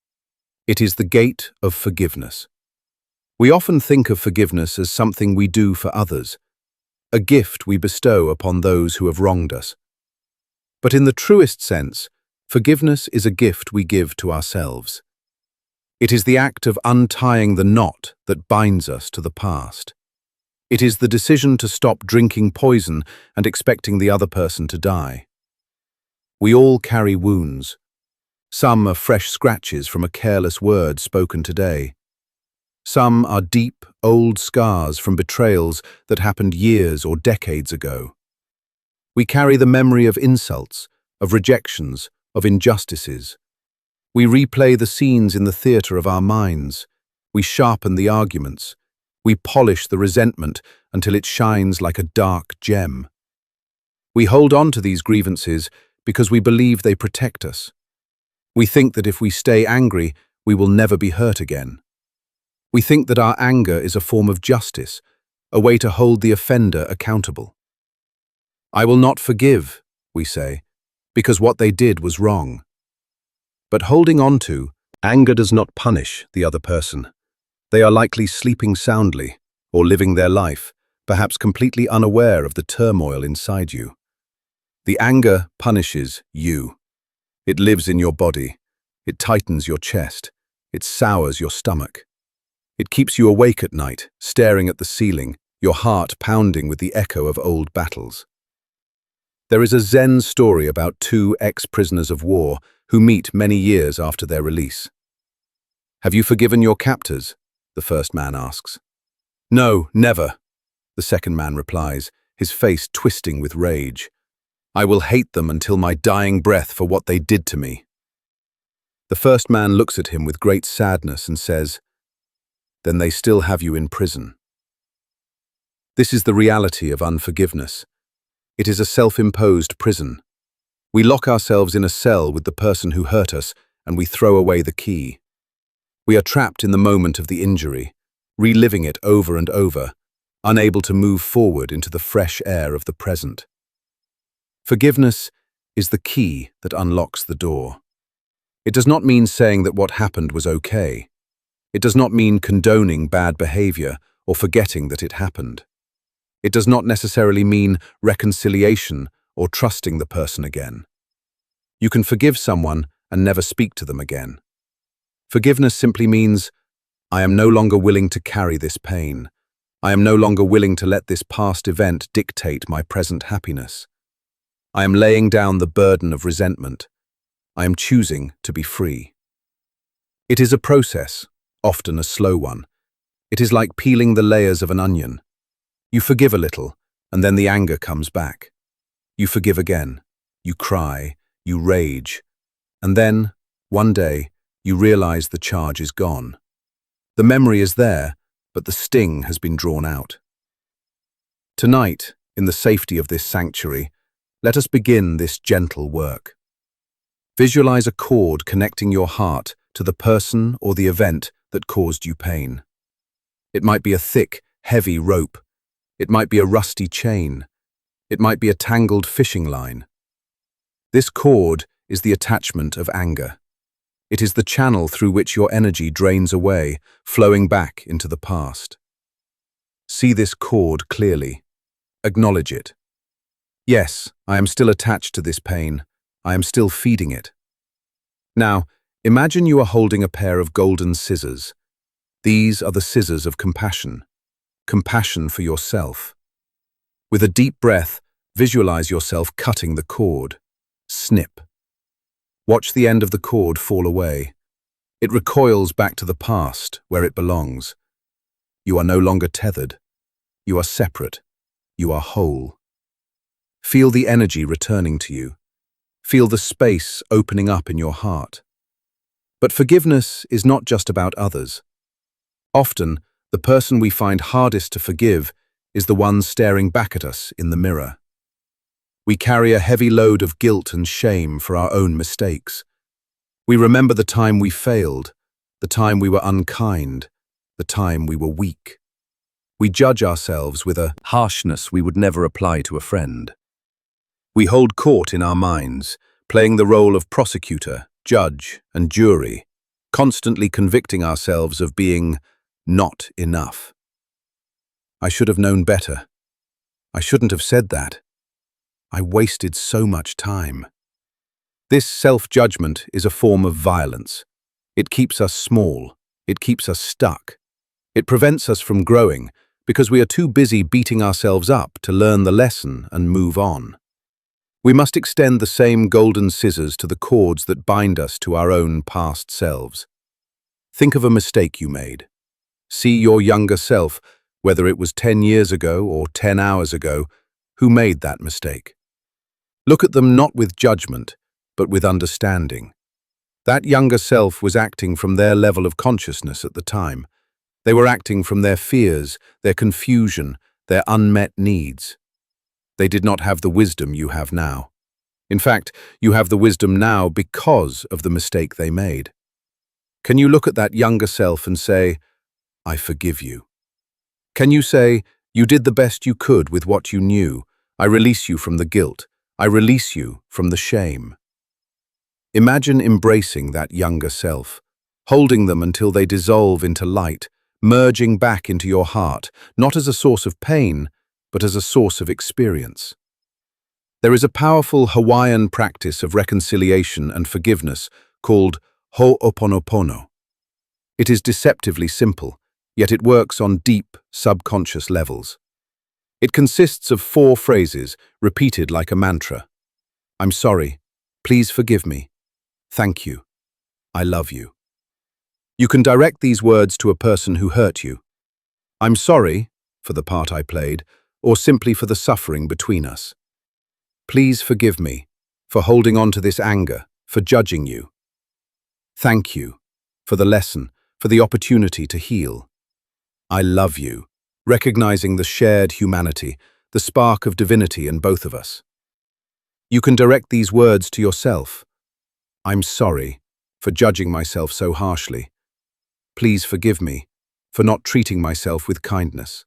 It is the gate of forgiveness. We often think of forgiveness as something we do for others, a gift we bestow upon those who have wronged us. But in the truest sense, forgiveness is a gift we give to ourselves. It is the act of untying the knot that binds us to the past. It is the decision to stop drinking poison and expecting the other person to die. We all carry wounds. Some are fresh scratches from a careless word spoken today. Some are deep, old scars from betrayals that happened years or decades ago. We carry the memory of insults, of rejections, of injustices. We replay the scenes in the theatre of our minds. We sharpen the arguments. We polish the resentment until it shines like a dark gem. We hold on to these grievances because we believe they protect us. We think that if we stay angry, we will never be hurt again. We think that our anger is a form of justice, a way to hold the offender accountable. I will not forgive, we say, because what they did was wrong. But holding on to anger does not punish the other person. They are likely sleeping soundly or living their life, perhaps completely unaware of the turmoil inside you. The anger punishes you. It lives in your body. It tightens your chest. It sours your stomach. It keeps you awake at night, staring at the ceiling, your heart pounding with the echo of old battles. There is a Zen story about two ex-prisoners of war who meet many years after their release. "Have you forgiven your captors?" the first man asks. "No, never," the second man replies, his face twisting with rage. "I will hate them until my dying breath for what they did to me." The first man looks at him with great sadness and says, "Then they still have you in prison." This is the reality of unforgiveness. It is a self-imposed prison. We lock ourselves in a cell with the person who hurt us and we throw away the key. We are trapped in the moment of the injury, reliving it over and over, unable to move forward into the fresh air of the present. Forgiveness is the key that unlocks the door. It does not mean saying that what happened was okay. It does not mean condoning bad behavior or forgetting that it happened. It does not necessarily mean reconciliation or trusting the person again. You can forgive someone and never speak to them again. Forgiveness simply means, I am no longer willing to carry this pain. I am no longer willing to let this past event dictate my present happiness. I am laying down the burden of resentment. I am choosing to be free. It is a process, often a slow one. It is like peeling the layers of an onion. You forgive a little, and then the anger comes back. You forgive again. You cry, you rage. And then, one day, you realize the charge is gone. The memory is there, but the sting has been drawn out. Tonight, in the safety of this sanctuary, let us begin this gentle work. Visualize a cord connecting your heart to the person or the event that caused you pain. It might be a thick, heavy rope. It might be a rusty chain. It might be a tangled fishing line. This cord is the attachment of anger. It is the channel through which your energy drains away, flowing back into the past. See this cord clearly. Acknowledge it. Yes, I am still attached to this pain. I am still feeding it. Now, imagine you are holding a pair of golden scissors. These are the scissors of compassion. Compassion for yourself. With a deep breath, visualize yourself cutting the cord. Snip. Watch the end of the cord fall away. It recoils back to the past, where it belongs. You are no longer tethered. You are separate. You are whole. Feel the energy returning to you. Feel the space opening up in your heart. But forgiveness is not just about others. Often, the person we find hardest to forgive is the one staring back at us in the mirror. We carry a heavy load of guilt and shame for our own mistakes. We remember the time we failed, the time we were unkind, the time we were weak. We judge ourselves with a harshness we would never apply to a friend. We hold court in our minds, playing the role of prosecutor, judge, and jury, constantly convicting ourselves of being not enough. I should have known better. I shouldn't have said that. I wasted so much time. This self-judgment is a form of violence. It keeps us small. It keeps us stuck. It prevents us from growing because we are too busy beating ourselves up to learn the lesson and move on. We must extend the same golden scissors to the cords that bind us to our own past selves. Think of a mistake you made. See your younger self, whether it was 10 years ago or 10 hours ago, who made that mistake. Look at them not with judgment, but with understanding. That younger self was acting from their level of consciousness at the time. They were acting from their fears, their confusion, their unmet needs. They did not have the wisdom you have now. In fact, you have the wisdom now because of the mistake they made. Can you look at that younger self and say, I forgive you? Can you say, you did the best you could with what you knew. I release you from the guilt. I release you from the shame. Imagine embracing that younger self, holding them until they dissolve into light, merging back into your heart, not as a source of pain, but as a source of experience. There is a powerful Hawaiian practice of reconciliation and forgiveness called Ho'oponopono. It is deceptively simple, yet it works on deep, subconscious levels. It consists of 4 phrases repeated like a mantra. I'm sorry. Please forgive me. Thank you. I love you. You can direct these words to a person who hurt you. I'm sorry for the part I played, or simply for the suffering between us. Please forgive me for holding on to this anger, for judging you. Thank you for the lesson, for the opportunity to heal. I love you, recognizing the shared humanity, the spark of divinity in both of us. You can direct these words to yourself. I'm sorry for judging myself so harshly. Please forgive me for not treating myself with kindness.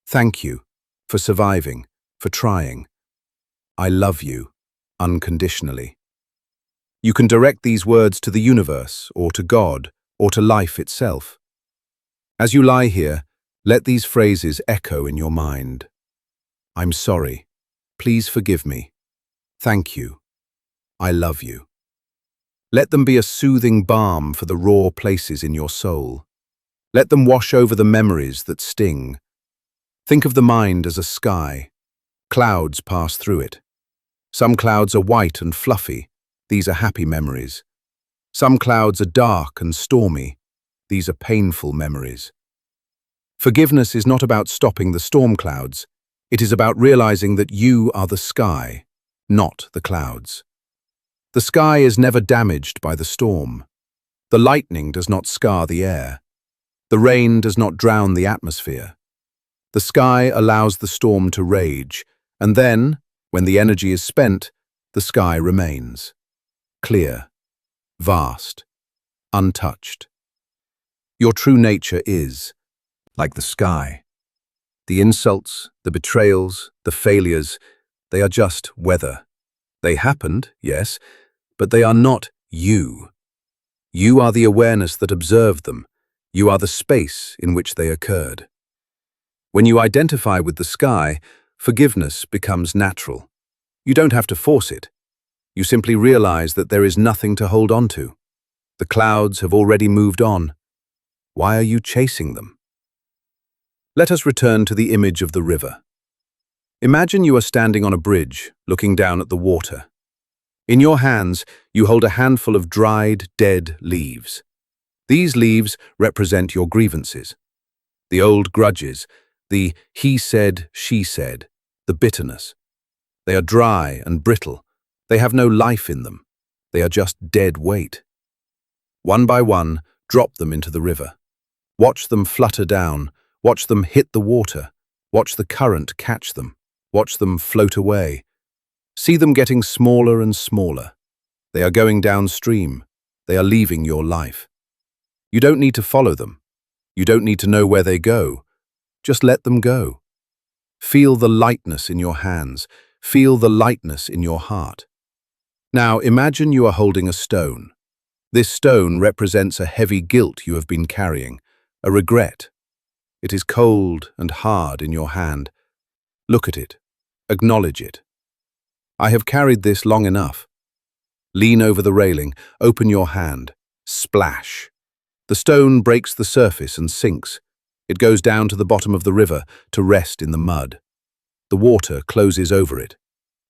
Thank you for surviving, for trying. I love you unconditionally. You can direct these words to the universe, or to God, or to life itself. As you lie here, let these phrases echo in your mind. I'm sorry. Please forgive me. Thank you. I love you. Let them be a soothing balm for the raw places in your soul. Let them wash over the memories that sting. Think of the mind as a sky. Clouds pass through it. Some clouds are white and fluffy. These are happy memories. Some clouds are dark and stormy. These are painful memories. Forgiveness is not about stopping the storm clouds. It is about realizing that you are the sky, not the clouds. The sky is never damaged by the storm. The lightning does not scar the air. The rain does not drown the atmosphere. The sky allows the storm to rage, and then, when the energy is spent, the sky remains. Clear, vast, untouched. Your true nature is like the sky. The insults, the betrayals, the failures, they are just weather. They happened, yes, but they are not you. You are the awareness that observed them. You are the space in which they occurred. When you identify with the sky, forgiveness becomes natural. You don't have to force it. You simply realize that there is nothing to hold on to. The clouds have already moved on. Why are you chasing them? Let us return to the image of the river. Imagine you are standing on a bridge, looking down at the water. In your hands, you hold a handful of dried, dead leaves. These leaves represent your grievances. The old grudges, the he said, she said, the bitterness. They are dry and brittle. They have no life in them. They are just dead weight. One by one, drop them into the river. Watch them flutter down. Watch them hit the water. Watch the current catch them. Watch them float away. See them getting smaller and smaller. They are going downstream. They are leaving your life. You don't need to follow them. You don't need to know where they go. Just let them go. Feel the lightness in your hands. Feel the lightness in your heart. Now imagine you are holding a stone. This stone represents a heavy guilt you have been carrying, a regret. It is cold and hard in your hand. Look at it. Acknowledge it. I have carried this long enough. Lean over the railing, open your hand, Splash. The stone breaks the surface and sinks. It goes down to the bottom of the river to rest in the mud. The water closes over it.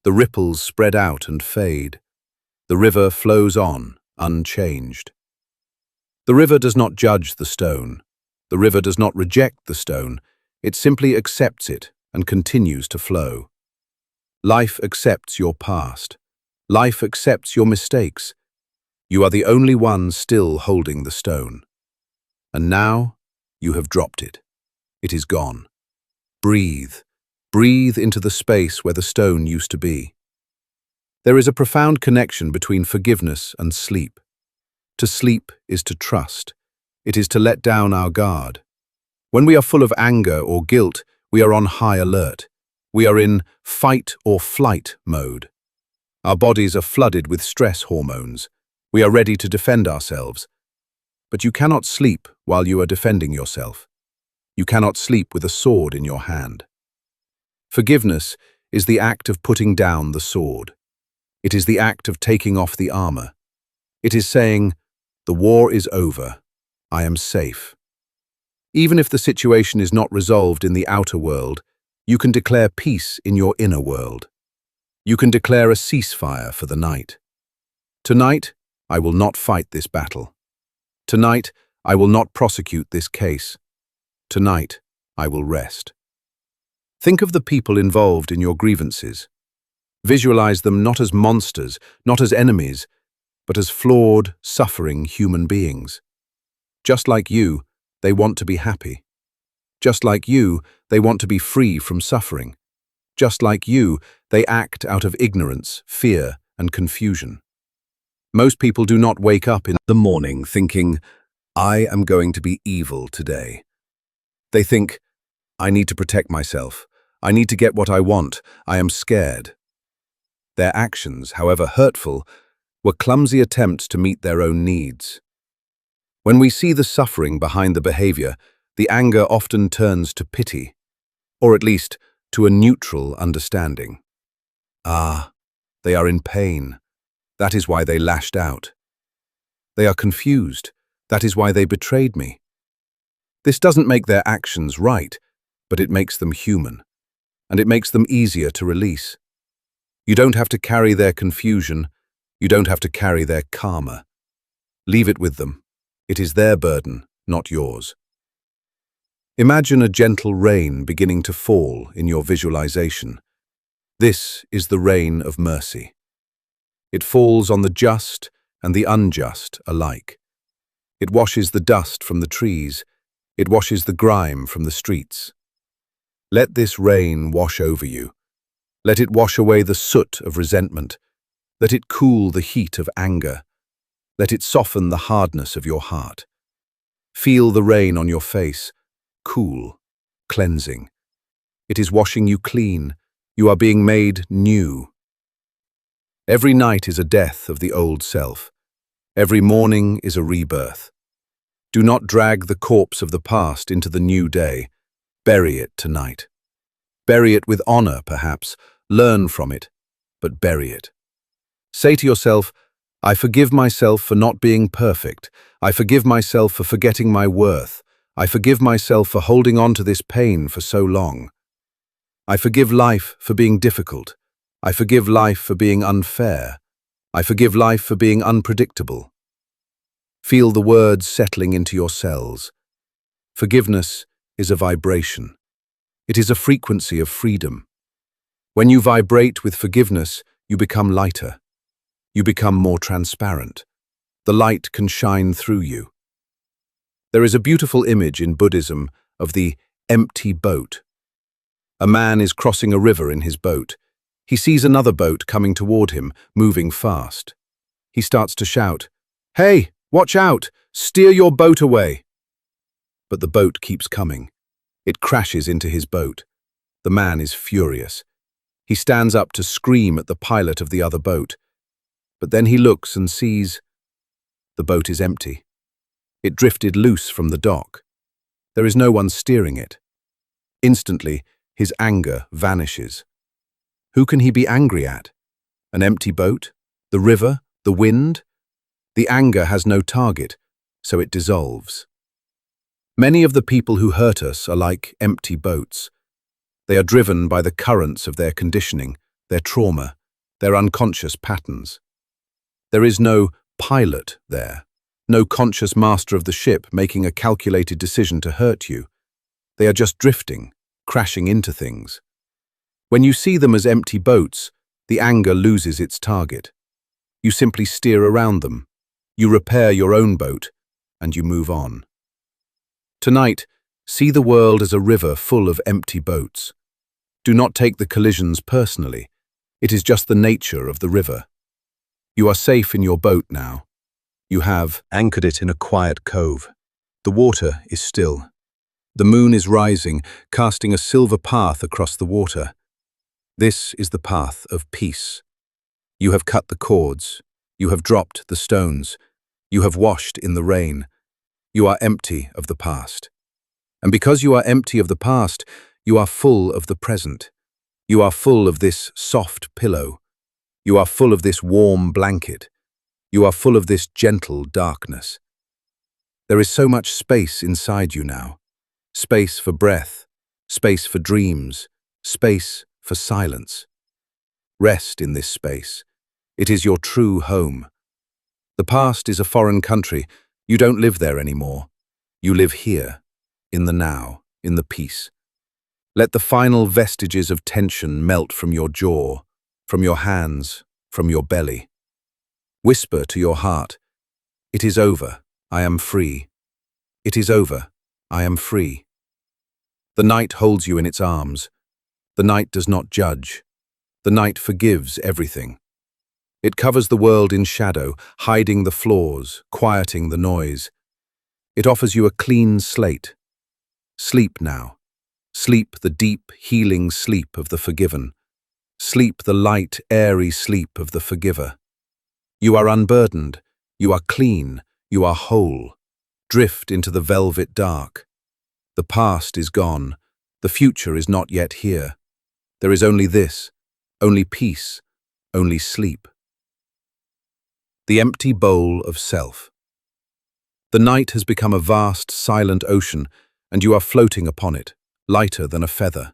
The ripples spread out and fade. The river flows on, unchanged. The river does not judge the stone. The river does not reject the stone. It simply accepts it and continues to flow. Life accepts your past. Life accepts your mistakes. You are the only one still holding the stone. And now, you have dropped it. It is gone. Breathe. Breathe into the space where the stone used to be. There is a profound connection between forgiveness and sleep. To sleep is to trust. It is to let down our guard. When we are full of anger or guilt, we are on high alert. We are in fight or flight mode. Our bodies are flooded with stress hormones. We are ready to defend ourselves. But you cannot sleep while you are defending yourself. You cannot sleep with a sword in your hand. Forgiveness is the act of putting down the sword. It is the act of taking off the armor. It is saying, "The war is over. I am safe." Even if the situation is not resolved in the outer world, you can declare peace in your inner world. You can declare a ceasefire for the night. Tonight, I will not fight this battle. Tonight, I will not prosecute this case. Tonight, I will rest. Think of the people involved in your grievances. Visualize them not as monsters, not as enemies, but as flawed, suffering human beings. Just like you, they want to be happy. Just like you, they want to be free from suffering. Just like you, they act out of ignorance, fear, and confusion. Most people do not wake up in the morning thinking, "I am going to be evil today." They think, "I need to protect myself. I need to get what I want. I am scared." Their actions, however hurtful, were clumsy attempts to meet their own needs. When we see the suffering behind the behavior, the anger often turns to pity, or at least to a neutral understanding. Ah, they are in pain. That is why they lashed out. They are confused. That is why they betrayed me. This doesn't make their actions right, but it makes them human, and it makes them easier to release. You don't have to carry their confusion. You don't have to carry their karma. Leave it with them. It is their burden, not yours. Imagine a gentle rain beginning to fall in your visualization. This is the rain of mercy. It falls on the just and the unjust alike. It washes the dust from the trees. It washes the grime from the streets. Let this rain wash over you. Let it wash away the soot of resentment. Let it cool the heat of anger. Let it soften the hardness of your heart. Feel the rain on your face, cool, cleansing. It is washing you clean. You are being made new. Every night is a death of the old self. Every morning is a rebirth. Do not drag the corpse of the past into the new day. Bury it tonight. Bury it with honor, perhaps. Learn from it, but bury it. Say to yourself, "I forgive myself for not being perfect. I forgive myself for forgetting my worth. I forgive myself for holding on to this pain for so long. I forgive life for being difficult. I forgive life for being unfair. I forgive life for being unpredictable." Feel the words settling into your cells. Forgiveness is a vibration. It is a frequency of freedom. When you vibrate with forgiveness, you become lighter. You become more transparent. The light can shine through you. There is a beautiful image in Buddhism of the empty boat. A man is crossing a river in his boat. He sees another boat coming toward him, moving fast. He starts to shout, "Hey, watch out! Steer your boat away!" But the boat keeps coming. It crashes into his boat. The man is furious. He stands up to scream at the pilot of the other boat. But then he looks and sees the boat is empty. It drifted loose from the dock. There is no one steering it. Instantly, his anger vanishes. Who can he be angry at? An empty boat? The river? The wind? The anger has no target, so it dissolves. Many of the people who hurt us are like empty boats. They are driven by the currents of their conditioning, their trauma, their unconscious patterns. There is no pilot there, no conscious master of the ship making a calculated decision to hurt you. They are just drifting, crashing into things. When you see them as empty boats, the anger loses its target. You simply steer around them. You repair your own boat, and you move on. Tonight, see the world as a river full of empty boats. Do not take the collisions personally. It is just the nature of the river. You are safe in your boat now. You have anchored it in a quiet cove. The water is still. The moon is rising, casting a silver path across the water. This is the path of peace. You have cut the cords. You have dropped the stones. You have washed in the rain. You are empty of the past. And because you are empty of the past, you are full of the present. You are full of this soft pillow. You are full of this warm blanket. You are full of this gentle darkness. There is so much space inside you now. Space for breath, space for dreams, space for silence. Rest in this space. It is your true home. The past is a foreign country. You don't live there anymore. You live here, in the now, in the peace. Let the final vestiges of tension melt from your jaw, from your hands, from your belly. Whisper to your heart, "It is over, I am free. It is over, I am free." The night holds you in its arms. The night does not judge. The night forgives everything. It covers the world in shadow, hiding the flaws, quieting the noise. It offers you a clean slate. Sleep now. Sleep the deep, healing sleep of the forgiven. Sleep the light, airy sleep of the forgiver. You are unburdened. You are clean. You are whole. Drift into the velvet dark. The past is gone. The future is not yet here. There is only this, only peace, only sleep. The empty bowl of self. The night has become a vast, silent ocean, and you are floating upon it, lighter than a feather.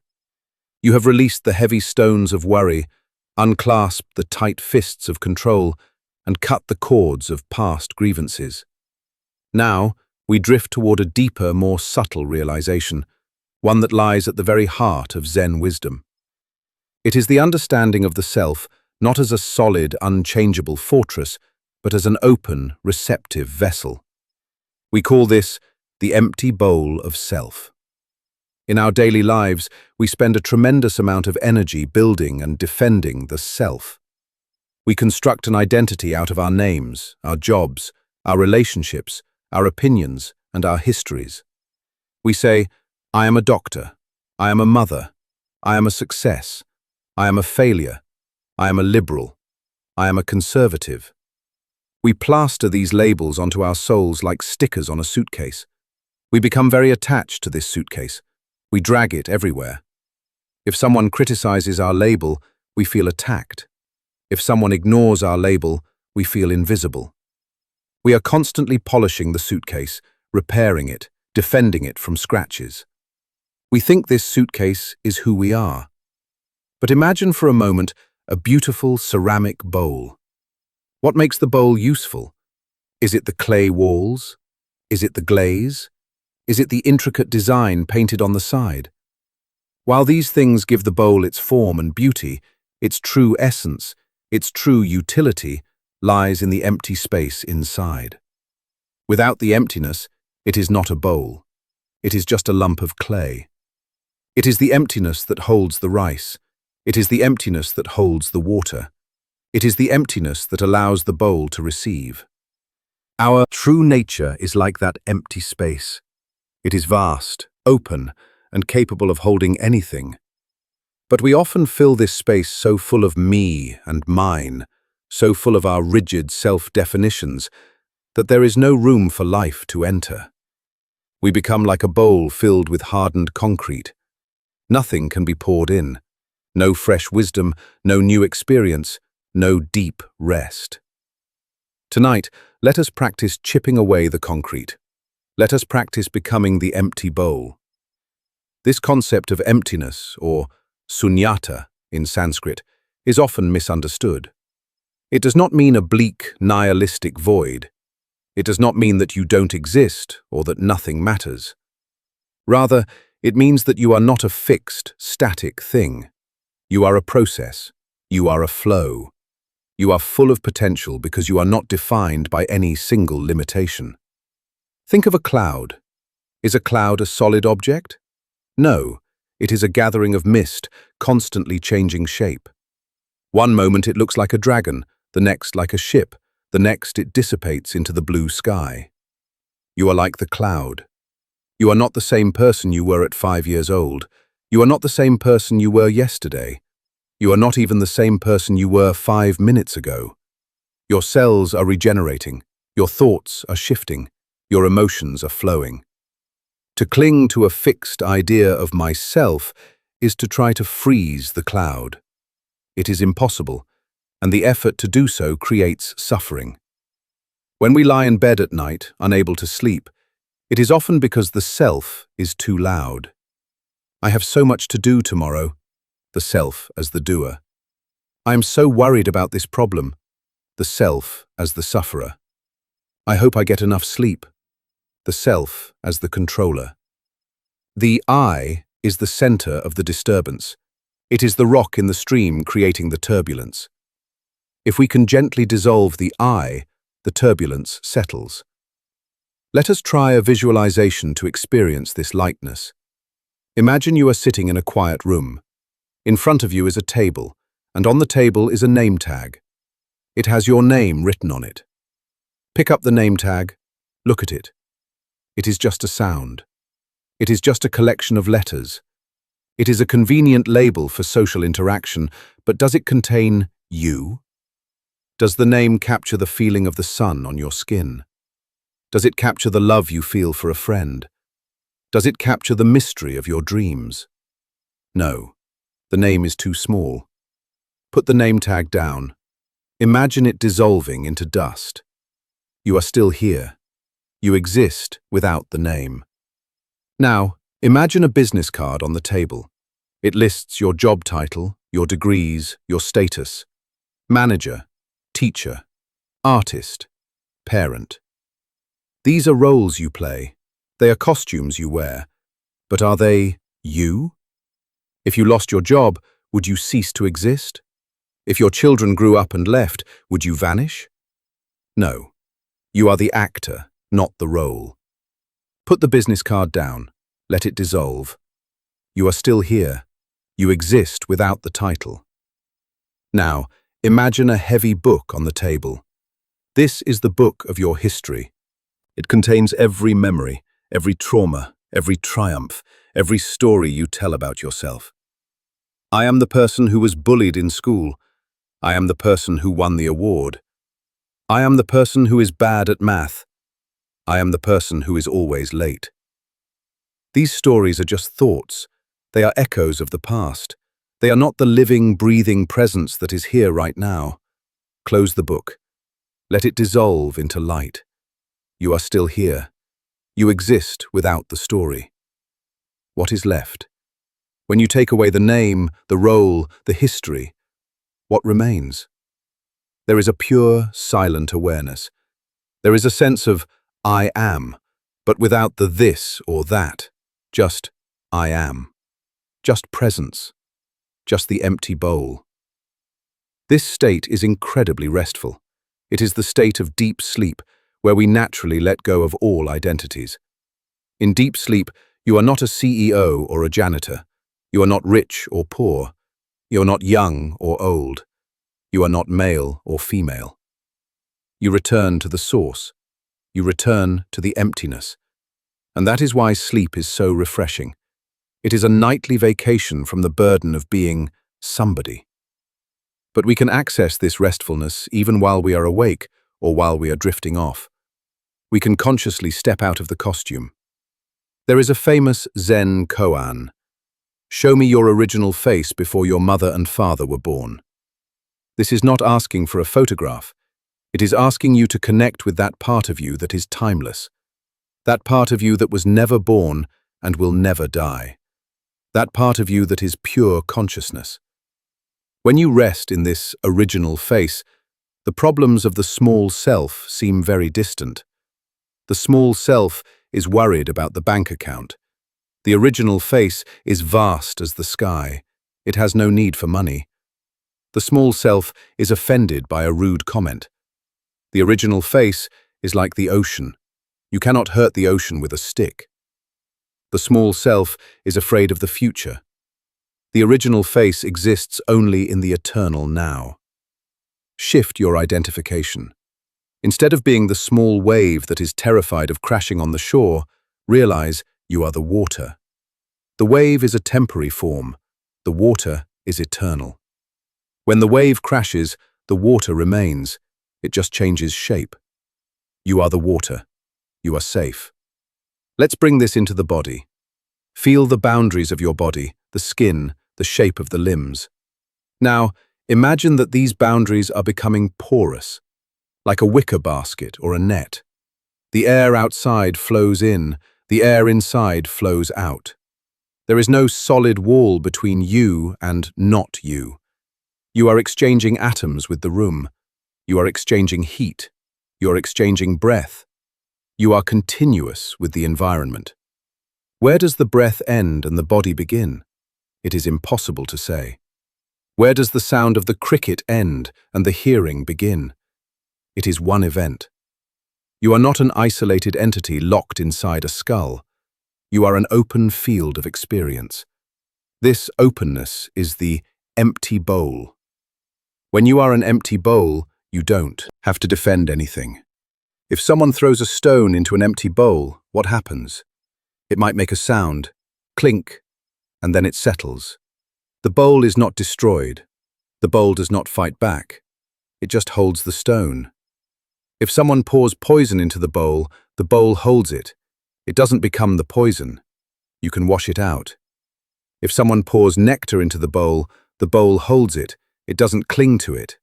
You have released the heavy stones of worry, unclasped the tight fists of control, and cut the cords of past grievances. Now, we drift toward a deeper, more subtle realization, one that lies at the very heart of Zen wisdom. It is the understanding of the self, not as a solid, unchangeable fortress, but as an open, receptive vessel. We call this the empty bowl of self. In our daily lives, we spend a tremendous amount of energy building and defending the self. We construct an identity out of our names, our jobs, our relationships, our opinions, and our histories. We say, "I am a doctor, I am a mother, I am a success, I am a failure, I am a liberal, I am a conservative." We plaster these labels onto our souls like stickers on a suitcase. We become very attached to this suitcase. We drag it everywhere. If someone criticizes our label, we feel attacked. If someone ignores our label, we feel invisible. We are constantly polishing the suitcase, repairing it, defending it from scratches. We think this suitcase is who we are. But imagine for a moment a beautiful ceramic bowl. What makes the bowl useful? Is it the clay walls? Is it the glaze? Is it the intricate design painted on the side? While these things give the bowl its form and beauty, its true essence, its true utility, lies in the empty space inside. Without the emptiness, it is not a bowl. It is just a lump of clay. It is the emptiness that holds the rice. It is the emptiness that holds the water. It is the emptiness that allows the bowl to receive. Our true nature is like that empty space. It is vast, open, and capable of holding anything. But we often fill this space so full of me and mine, so full of our rigid self-definitions, that there is no room for life to enter. We become like a bowl filled with hardened concrete. Nothing can be poured in. No fresh wisdom, no new experience, no deep rest. Tonight, let us practice chipping away the concrete. Let us practice becoming the empty bowl. This concept of emptiness, or sunyata in Sanskrit, is often misunderstood. It does not mean a bleak, nihilistic void. It does not mean that you don't exist or that nothing matters. Rather, it means that you are not a fixed, static thing. You are a process. You are a flow. You are full of potential because you are not defined by any single limitation. Think of a cloud. Is a cloud a solid object? No, it is a gathering of mist, constantly changing shape. One moment it looks like a dragon, the next like a ship, the next it dissipates into the blue sky. You are like the cloud. You are not the same person you were at 5 years old. You are not the same person you were yesterday. You are not even the same person you were 5 minutes ago. Your cells are regenerating. Your thoughts are shifting. Your emotions are flowing. To cling to a fixed idea of myself is to try to freeze the cloud. It is impossible, and the effort to do so creates suffering. When we lie in bed at night, unable to sleep, it is often because the self is too loud. I have so much to do tomorrow, the self as the doer. I am so worried about this problem, the self as the sufferer. I hope I get enough sleep, the self as the controller. The I is the center of the disturbance. It is the rock in the stream creating the turbulence. If we can gently dissolve the I, the turbulence settles. Let us try a visualization to experience this lightness. Imagine you are sitting in a quiet room. In front of you is a table, and on the table is a name tag. It has your name written on it. Pick up the name tag, look at it. It is just a sound. It is just a collection of letters. It is a convenient label for social interaction, but does it contain you? Does the name capture the feeling of the sun on your skin? Does it capture the love you feel for a friend? Does it capture the mystery of your dreams? No. The name is too small. Put the name tag down. Imagine it dissolving into dust. You are still here. You exist without the name. Now, imagine a business card on the table. It lists your job title, your degrees, your status. Manager, teacher, artist, parent. These are roles you play. They are costumes you wear. But are they you? If you lost your job, would you cease to exist? If your children grew up and left, would you vanish? No. You are the actor, not the role. Put the business card down. Let it dissolve. You are still here. You exist without the title. Now, imagine a heavy book on the table. This is the book of your history. It contains every memory, every trauma, every triumph, every story you tell about yourself. I am the person who was bullied in school. I am the person who won the award. I am the person who is bad at math. I am the person who is always late. These stories are just thoughts. They are echoes of the past. They are not the living, breathing presence that is here right now. Close the book. Let it dissolve into light. You are still here. You exist without the story. What is left? When you take away the name, the role, the history, what remains? There is a pure, silent awareness. There is a sense of I am, but without the this or that. Just I am. Just presence. Just the empty bowl. This state is incredibly restful. It is the state of deep sleep, where we naturally let go of all identities. In deep sleep, you are not a CEO or a janitor. You are not rich or poor. You are not young or old. You are not male or female. You return to the source. You return to the emptiness. And that is why sleep is so refreshing. It is a nightly vacation from the burden of being somebody. But we can access this restfulness even while we are awake or while we are drifting off. We can consciously step out of the costume. There is a famous Zen koan. Show me your original face before your mother and father were born. This is not asking for a photograph. It is asking you to connect with that part of you that is timeless, that part of you that was never born and will never die, that part of you that is pure consciousness. When you rest in this original face, the problems of the small self seem very distant. The small self is worried about the bank account. The original face is vast as the sky. It has no need for money. The small self is offended by a rude comment. The original face is like the ocean. You cannot hurt the ocean with a stick. The small self is afraid of the future. The original face exists only in the eternal now. Shift your identification. Instead of being the small wave that is terrified of crashing on the shore, realize you are the water. The wave is a temporary form. The water is eternal. When the wave crashes, the water remains. It just changes shape. You are the water. You are safe. Let's bring this into the body. Feel the boundaries of your body, the skin, the shape of the limbs. Now, imagine that these boundaries are becoming porous, like a wicker basket or a net. The air outside flows in, the air inside flows out. There is no solid wall between you and not you. You are exchanging atoms with the room. You are exchanging heat. You are exchanging breath. You are continuous with the environment. Where does the breath end and the body begin? It is impossible to say. Where does the sound of the cricket end and the hearing begin? It is one event. You are not an isolated entity locked inside a skull. You are an open field of experience. This openness is the empty bowl. When you are an empty bowl, you don't have to defend anything. If someone throws a stone into an empty bowl, what happens? It might make a sound, clink, and then it settles. The bowl is not destroyed. The bowl does not fight back. It just holds the stone. If someone pours poison into the bowl holds it. It doesn't become the poison. You can wash it out. If someone pours nectar into the bowl holds it. It doesn't cling to it.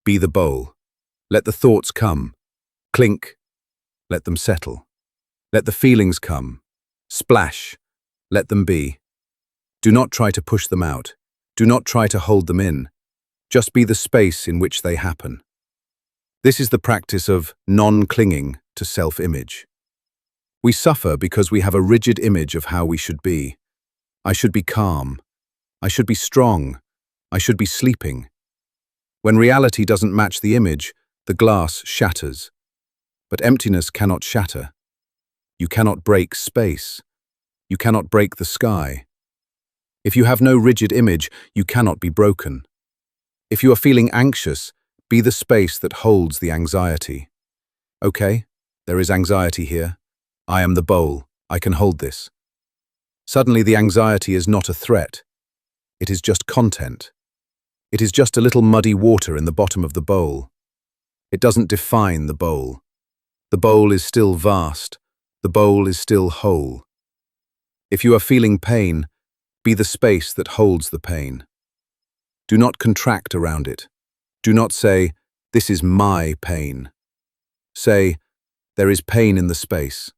Be the bowl. Let the thoughts come. Clink. Let them settle. Let the feelings come. Splash. Let them be. Do not try to push them out. Do not try to hold them in. Just be the space in which they happen. This is the practice of non-clinging to self-image. We suffer because we have a rigid image of how we should be. I should be calm. I should be strong. I should be sleeping. When reality doesn't match the image, the glass shatters. But emptiness cannot shatter. You cannot break space. You cannot break the sky. If you have no rigid image, you cannot be broken. If you are feeling anxious, be the space that holds the anxiety. Okay, there is anxiety here. I am the bowl. I can hold this. Suddenly the anxiety is not a threat. It is just content. It is just a little muddy water in the bottom of the bowl. It doesn't define the bowl. The bowl is still vast. The bowl is still whole. If you are feeling pain, be the space that holds the pain. Do not contract around it. Do not say, "This is my pain." Say, "There is pain in the space."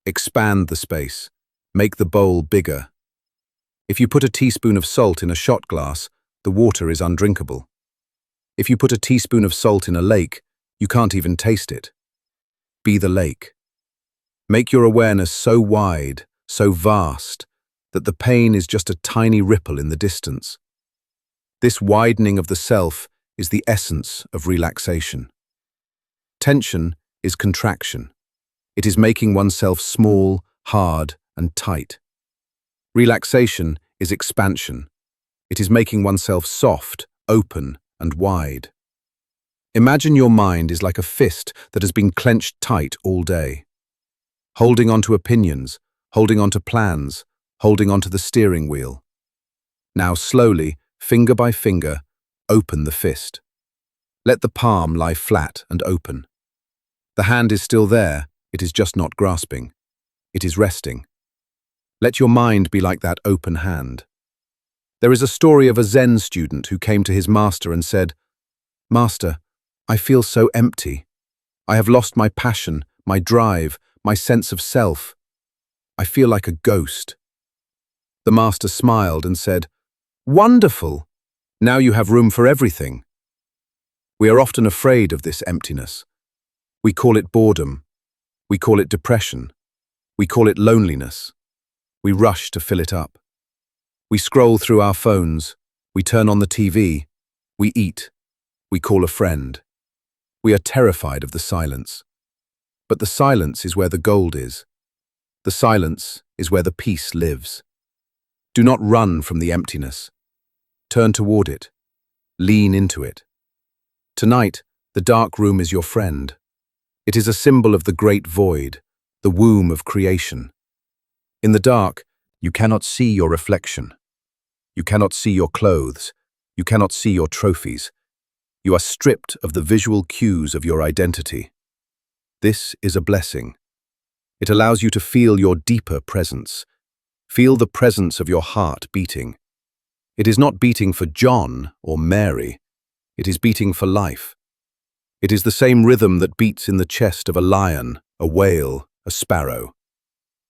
Expand the space. Make the bowl bigger. If you put a teaspoon of salt in a shot glass, the water is undrinkable. If you put a teaspoon of salt in a lake, you can't even taste it. Be the lake. Make your awareness so wide, so vast, that the pain is just a tiny ripple in the distance. This widening of the self is the essence of relaxation. Tension is contraction. It is making oneself small, hard, and tight. Relaxation is expansion. It is making oneself soft, open, and wide. Imagine your mind is like a fist that has been clenched tight all day. Holding onto opinions, holding onto plans, holding onto the steering wheel. Now slowly, finger by finger, open the fist. Let the palm lie flat and open. The hand is still there, it is just not grasping. It is resting. Let your mind be like that open hand. There is a story of a Zen student who came to his master and said, "Master, I feel so empty. I have lost my passion, my drive, my sense of self. I feel like a ghost." The master smiled and said, "Wonderful! Now you have room for everything." We are often afraid of this emptiness. We call it boredom. We call it depression. We call it loneliness. We rush to fill it up. We scroll through our phones. We turn on the TV. We eat. We call a friend. We are terrified of the silence. But the silence is where the gold is. The silence is where the peace lives. Do not run from the emptiness. Turn toward it. Lean into it. Tonight, the dark room is your friend. It is a symbol of the great void, the womb of creation. In the dark, you cannot see your reflection. You cannot see your clothes. You cannot see your trophies. You are stripped of the visual cues of your identity. This is a blessing. It allows you to feel your deeper presence. Feel the presence of your heart beating. It is not beating for John or Mary. It is beating for life. It is the same rhythm that beats in the chest of a lion, a whale, a sparrow.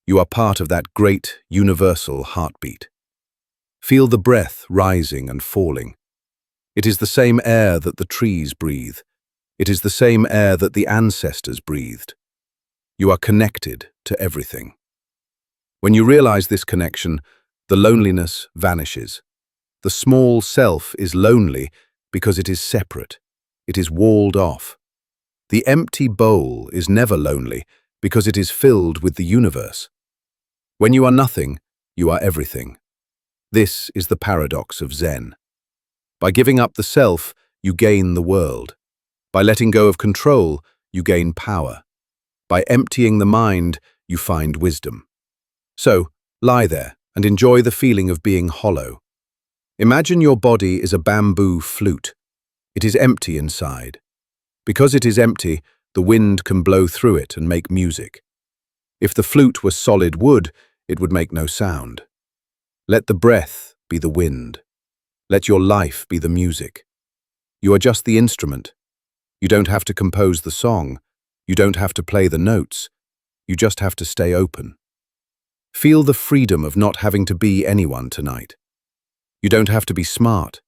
You are part of that great, universal heartbeat. Feel the breath rising and falling. It is the same air that the trees breathe. It is the same air that the ancestors breathed. You are connected to everything. When you realize this connection, the loneliness vanishes. The small self is lonely because it is separate. It is walled off. The empty bowl is never lonely because it is filled with the universe. When you are nothing, you are everything. This is the paradox of Zen. By giving up the self, you gain the world. By letting go of control, you gain power. By emptying the mind, you find wisdom. So, lie there and enjoy the feeling of being hollow. Imagine your body is a bamboo flute. It is empty inside. Because it is empty, the wind can blow through it and make music. If the flute was solid wood, it would make no sound. Let the breath be the wind. Let your life be the music. You are just the instrument. You don't have to compose the song. You don't have to play the notes. You just have to stay open. Feel the freedom of not having to be anyone tonight. You don't have to be smart.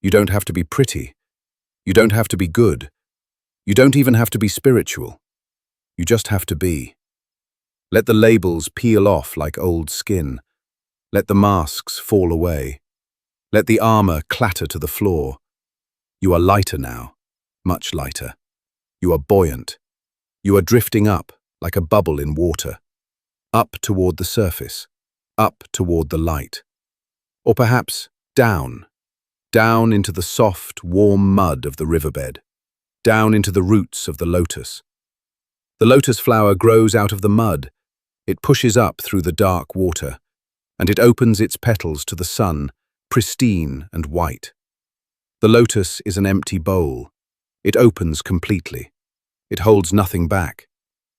You don't have to be pretty. You don't have to be good. You don't even have to be spiritual. You just have to be. Let the labels peel off like old skin. Let the masks fall away. Let the armor clatter to the floor. You are lighter now, much lighter. You are buoyant. You are drifting up like a bubble in water. Up toward the surface. Up toward the light. Or perhaps down. Down into the soft, warm mud of the riverbed. Down into the roots of the lotus. The lotus flower grows out of the mud. It pushes up through the dark water, and it opens its petals to the sun, pristine and white. The lotus is an empty bowl. It opens completely. It holds nothing back.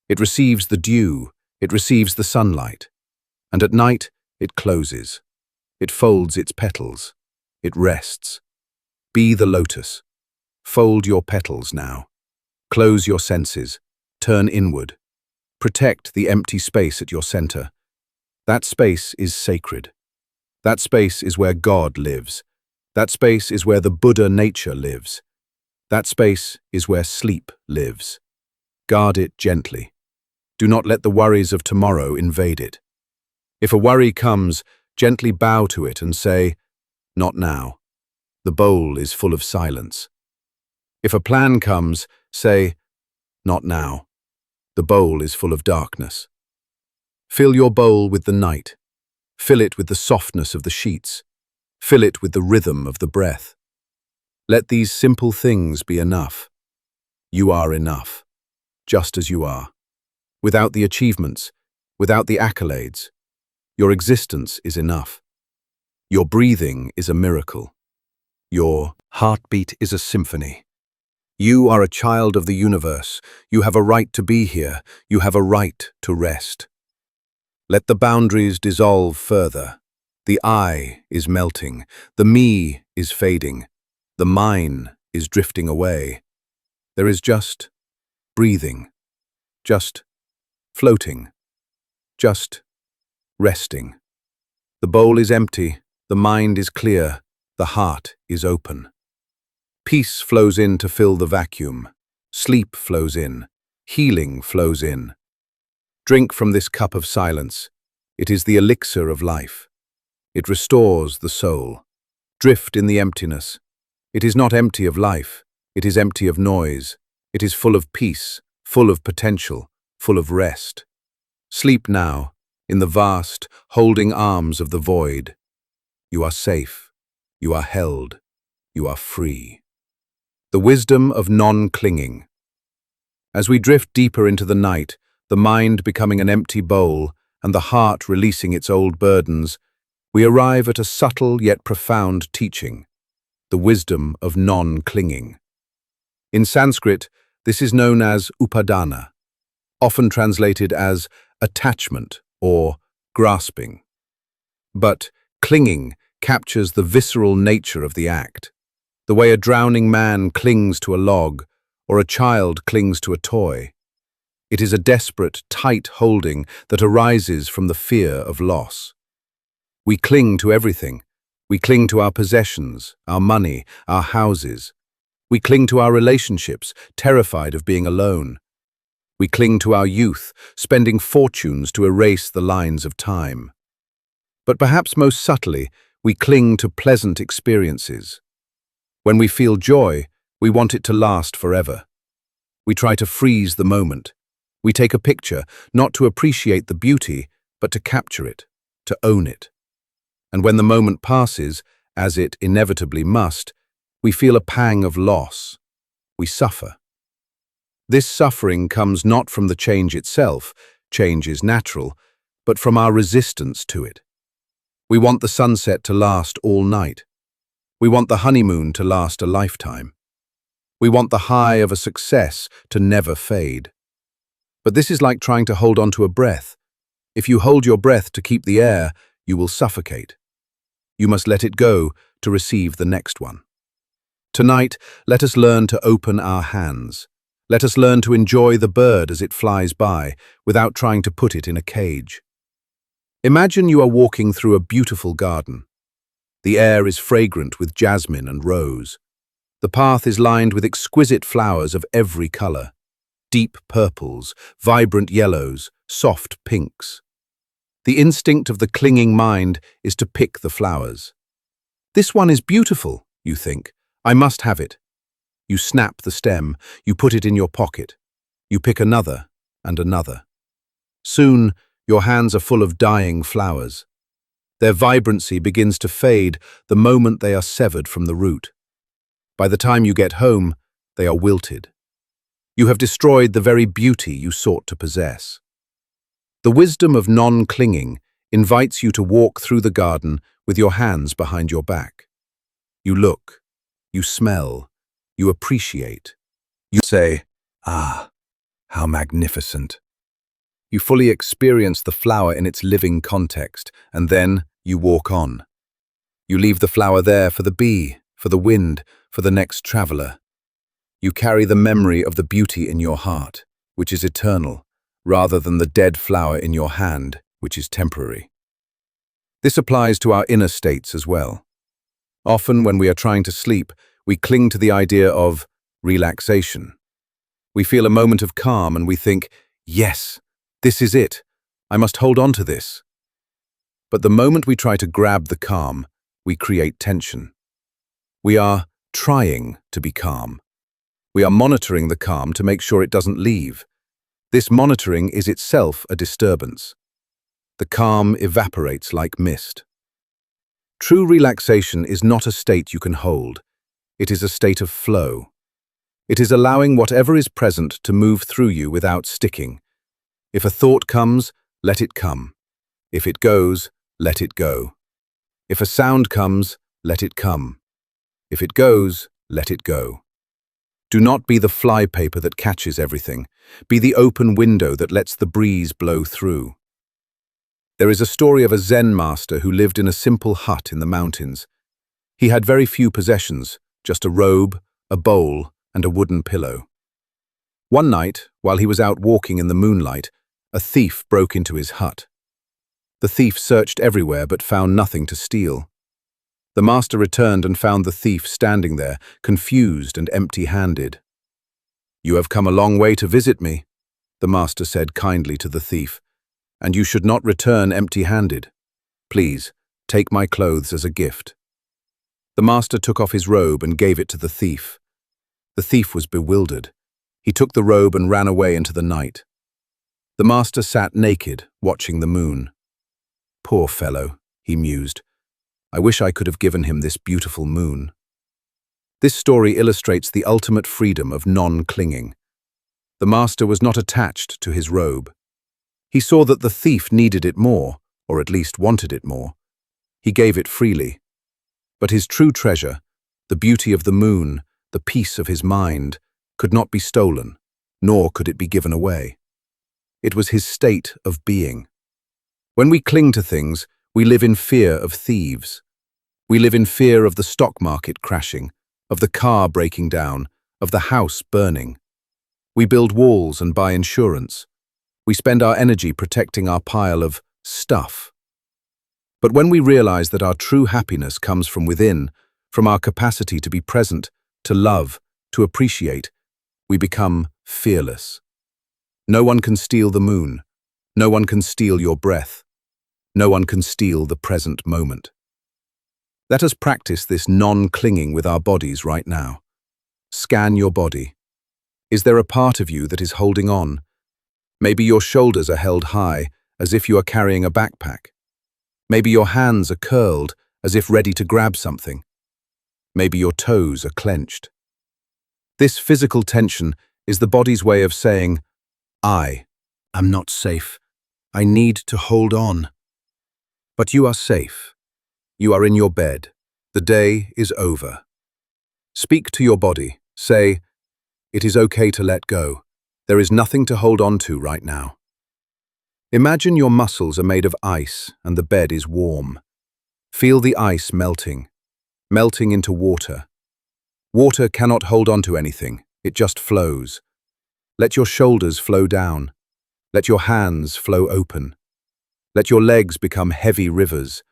It receives the dew. It receives the sunlight. And at night, it closes. It folds its petals. It rests. Be the lotus. Fold your petals now. Close your senses. Turn inward. Protect the empty space at your center. That space is sacred. That space is where God lives. That space is where the Buddha nature lives. That space is where sleep lives. Guard it gently. Do not let the worries of tomorrow invade it. If a worry comes, gently bow to it and say, "Not now. The bowl is full of silence." If a plan comes, say, "Not now. The bowl is full of darkness." Fill your bowl with the night. Fill it with the softness of the sheets. Fill it with the rhythm of the breath. Let these simple things be enough. You are enough, just as you are. Without the achievements, without the accolades, your existence is enough. Your breathing is a miracle. Your heartbeat is a symphony. You are a child of the universe. You have a right to be here. You have a right to rest. Let the boundaries dissolve further. The I is melting. The me is fading. The mine is drifting away. There is just breathing, just floating, just resting. The bowl is empty, the mind is clear, the heart is open. Peace flows in to fill the vacuum. Sleep flows in. Healing flows in. Drink from this cup of silence. It is the elixir of life. It restores the soul. Drift in the emptiness. It is not empty of life. It is empty of noise. It is full of peace, full of potential, full of rest. Sleep now, in the vast, holding arms of the void. You are safe. You are held. You are free. The wisdom of non-clinging. As we drift deeper into the night, the mind becoming an empty bowl and the heart releasing its old burdens, we arrive at a subtle yet profound teaching, the wisdom of non-clinging. In Sanskrit, this is known as upadana, often translated as attachment or grasping. But clinging captures the visceral nature of the act, the way a drowning man clings to a log or a child clings to a toy. It is a desperate, tight holding that arises from the fear of loss. We cling to everything. We cling to our possessions, our money, our houses. We cling to our relationships, terrified of being alone. We cling to our youth, spending fortunes to erase the lines of time. But perhaps most subtly, we cling to pleasant experiences. When we feel joy, we want it to last forever. We try to freeze the moment. We take a picture, not to appreciate the beauty, but to capture it, to own it. And when the moment passes, as it inevitably must, we feel a pang of loss. We suffer. This suffering comes not from the change itself, change is natural, but from our resistance to it. We want the sunset to last all night. We want the honeymoon to last a lifetime. We want the high of a success to never fade. But this is like trying to hold on to a breath. If you hold your breath to keep the air, you will suffocate. You must let it go to receive the next one. Tonight, let us learn to open our hands. Let us learn to enjoy the bird as it flies by, without trying to put it in a cage. Imagine you are walking through a beautiful garden. The air is fragrant with jasmine and rose. The path is lined with exquisite flowers of every color. Deep purples, vibrant yellows, soft pinks. The instinct of the clinging mind is to pick the flowers. This one is beautiful, you think. I must have it. You snap the stem, you put it in your pocket. You pick another and another. Soon, your hands are full of dying flowers. Their vibrancy begins to fade the moment they are severed from the root. By the time you get home, they are wilted. You have destroyed the very beauty you sought to possess. The wisdom of non-clinging invites you to walk through the garden with your hands behind your back. You look, you smell, you appreciate. You say, "Ah, how magnificent." You fully experience the flower in its living context, and then you walk on. You leave the flower there for the bee, for the wind, for the next traveler. You carry the memory of the beauty in your heart, which is eternal, rather than the dead flower in your hand, which is temporary. This applies to our inner states as well. Often when we are trying to sleep, we cling to the idea of relaxation. We feel a moment of calm and we think, "Yes, this is it. I must hold on to this." But the moment we try to grab the calm, we create tension. We are trying to be calm. We are monitoring the calm to make sure it doesn't leave. This monitoring is itself a disturbance. The calm evaporates like mist. True relaxation is not a state you can hold. It is a state of flow. It is allowing whatever is present to move through you without sticking. If a thought comes, let it come. If it goes, let it go. If a sound comes, let it come. If it goes, let it go. Do not be the flypaper that catches everything. Be the open window that lets the breeze blow through. There is a story of a Zen master who lived in a simple hut in the mountains. He had very few possessions, just a robe, a bowl, and a wooden pillow. One night, while he was out walking in the moonlight, a thief broke into his hut. The thief searched everywhere but found nothing to steal. The master returned and found the thief standing there, confused and empty-handed. "You have come a long way to visit me," the master said kindly to the thief, "and you should not return empty-handed. Please, take my clothes as a gift." The master took off his robe and gave it to the thief. The thief was bewildered. He took the robe and ran away into the night. The master sat naked, watching the moon. "Poor fellow," he mused. "I wish I could have given him this beautiful moon." This story illustrates the ultimate freedom of non-clinging. The master was not attached to his robe. He saw that the thief needed it more, or at least wanted it more. He gave it freely. But his true treasure, the beauty of the moon, the peace of his mind, could not be stolen, nor could it be given away. It was his state of being. When we cling to things, we live in fear of thieves. We live in fear of the stock market crashing, of the car breaking down, of the house burning. We build walls and buy insurance. We spend our energy protecting our pile of stuff. But when we realize that our true happiness comes from within, from our capacity to be present, to love, to appreciate, we become fearless. No one can steal the moon. No one can steal your breath. No one can steal the present moment. Let us practice this non-clinging with our bodies right now. Scan your body. Is there a part of you that is holding on? Maybe your shoulders are held high, as if you are carrying a backpack. Maybe your hands are curled, as if ready to grab something. Maybe your toes are clenched. This physical tension is the body's way of saying, "I am not safe. I need to hold on." But you are safe. You are in your bed. The day is over. Speak to your body. Say, "It is okay to let go. There is nothing to hold on to right now." Imagine your muscles are made of ice and the bed is warm. Feel the ice melting into water. Water cannot hold on to anything. It just flows. Let your shoulders flow down. Let your hands flow open. Let your legs become heavy rivers.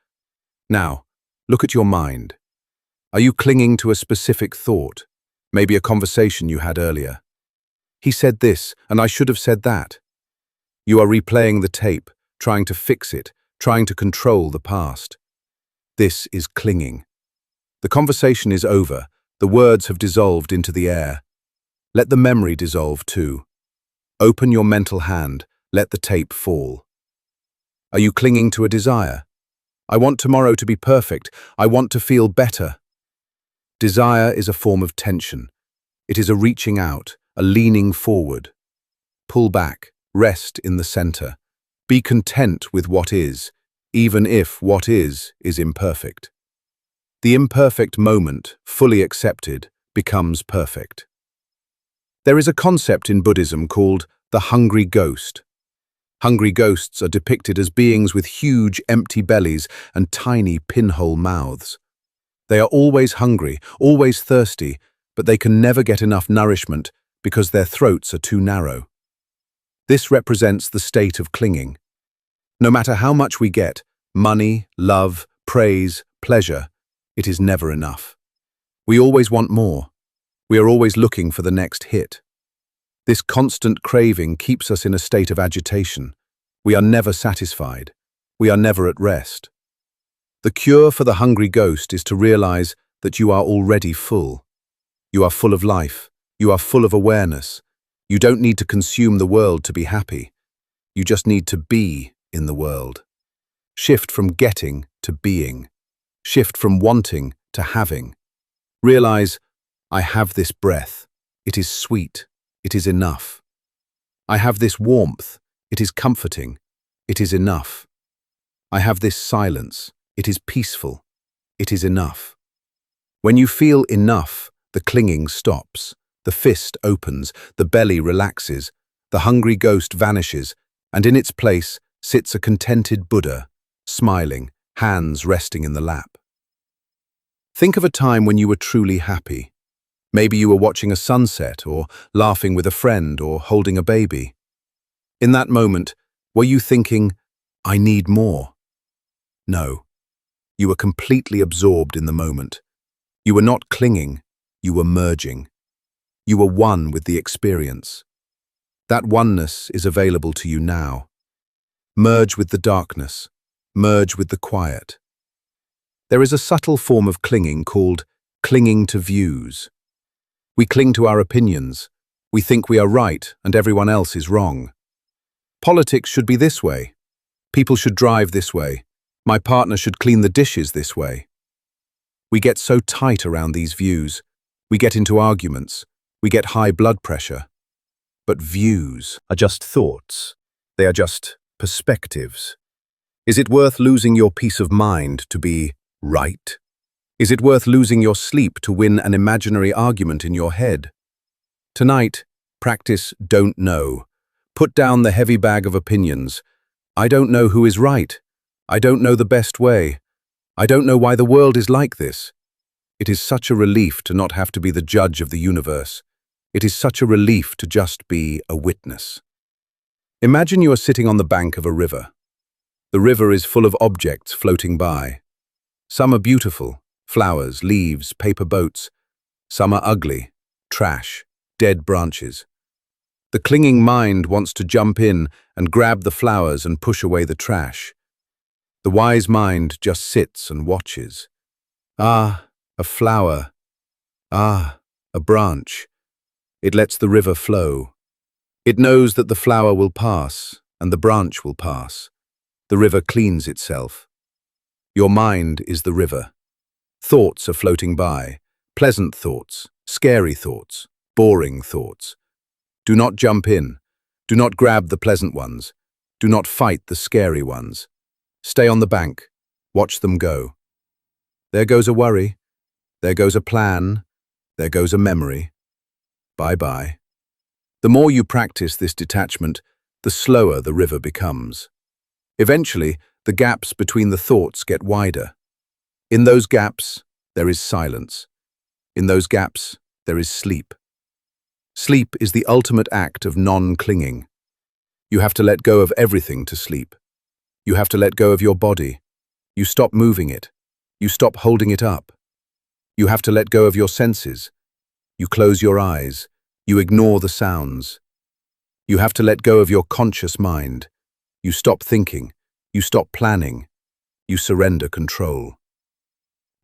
Now, look at your mind. Are you clinging to a specific thought? Maybe a conversation you had earlier. "He said this, and I should have said that." You are replaying the tape, trying to fix it, trying to control the past. This is clinging. The conversation is over. The words have dissolved into the air. Let the memory dissolve too. Open your mental hand. Let the tape fall. Are you clinging to a desire? "I want tomorrow to be perfect. I want to feel better." Desire is a form of tension. It is a reaching out, a leaning forward. Pull back, rest in the center. Be content with what is, even if what is imperfect. The imperfect moment, fully accepted, becomes perfect. There is a concept in Buddhism called the hungry ghost. Hungry ghosts are depicted as beings with huge, empty bellies and tiny pinhole mouths. They are always hungry, always thirsty, but they can never get enough nourishment because their throats are too narrow. This represents the state of clinging. No matter how much we get, money, love, praise, pleasure, it is never enough. We always want more. We are always looking for the next hit. This constant craving keeps us in a state of agitation. We are never satisfied. We are never at rest. The cure for the hungry ghost is to realize that you are already full. You are full of life. You are full of awareness. You don't need to consume the world to be happy. You just need to be in the world. Shift from getting to being. Shift from wanting to having. Realize, I have this breath. It is sweet. It is enough. I have this warmth. It is comforting. It is enough. I have this silence. It is peaceful. It is enough. When you feel enough, the clinging stops. The fist opens. The belly relaxes. The hungry ghost vanishes, and in its place sits a contented Buddha, smiling, hands resting in the lap. Think of a time when you were truly happy. Maybe you were watching a sunset or laughing with a friend or holding a baby. In that moment, were you thinking, I need more? No. You were completely absorbed in the moment. You were not clinging, you were merging. You were one with the experience. That oneness is available to you now. Merge with the darkness. Merge with the quiet. There is a subtle form of clinging called clinging to views. We cling to our opinions. We think we are right and everyone else is wrong. Politics should be this way. People should drive this way. My partner should clean the dishes this way. We get so tight around these views. We get into arguments. We get high blood pressure. But views are just thoughts. They are just perspectives. Is it worth losing your peace of mind to be right? Is it worth losing your sleep to win an imaginary argument in your head? Tonight, practice don't know. Put down the heavy bag of opinions. I don't know who is right. I don't know the best way. I don't know why the world is like this. It is such a relief to not have to be the judge of the universe. It is such a relief to just be a witness. Imagine you are sitting on the bank of a river. The river is full of objects floating by. Some are beautiful. Flowers, leaves, paper boats. Some are ugly, trash, dead branches. The clinging mind wants to jump in and grab the flowers and push away the trash. The wise mind just sits and watches. Ah, a flower. Ah, a branch. It lets the river flow. It knows that the flower will pass and the branch will pass. The river cleans itself. Your mind is the river. Thoughts are floating by, pleasant thoughts, scary thoughts, boring thoughts. Do not jump in. Do not grab the pleasant ones. Do not fight the scary ones. Stay on the bank. Watch them go. There goes a worry. There goes a plan. There goes a memory. Bye-bye. The more you practice this detachment, the slower the river becomes. Eventually, the gaps between the thoughts get wider. In those gaps, there is silence. In those gaps, there is sleep. Sleep is the ultimate act of non-clinging. You have to let go of everything to sleep. You have to let go of your body. You stop moving it. You stop holding it up. You have to let go of your senses. You close your eyes. You ignore the sounds. You have to let go of your conscious mind. You stop thinking. You stop planning. You surrender control.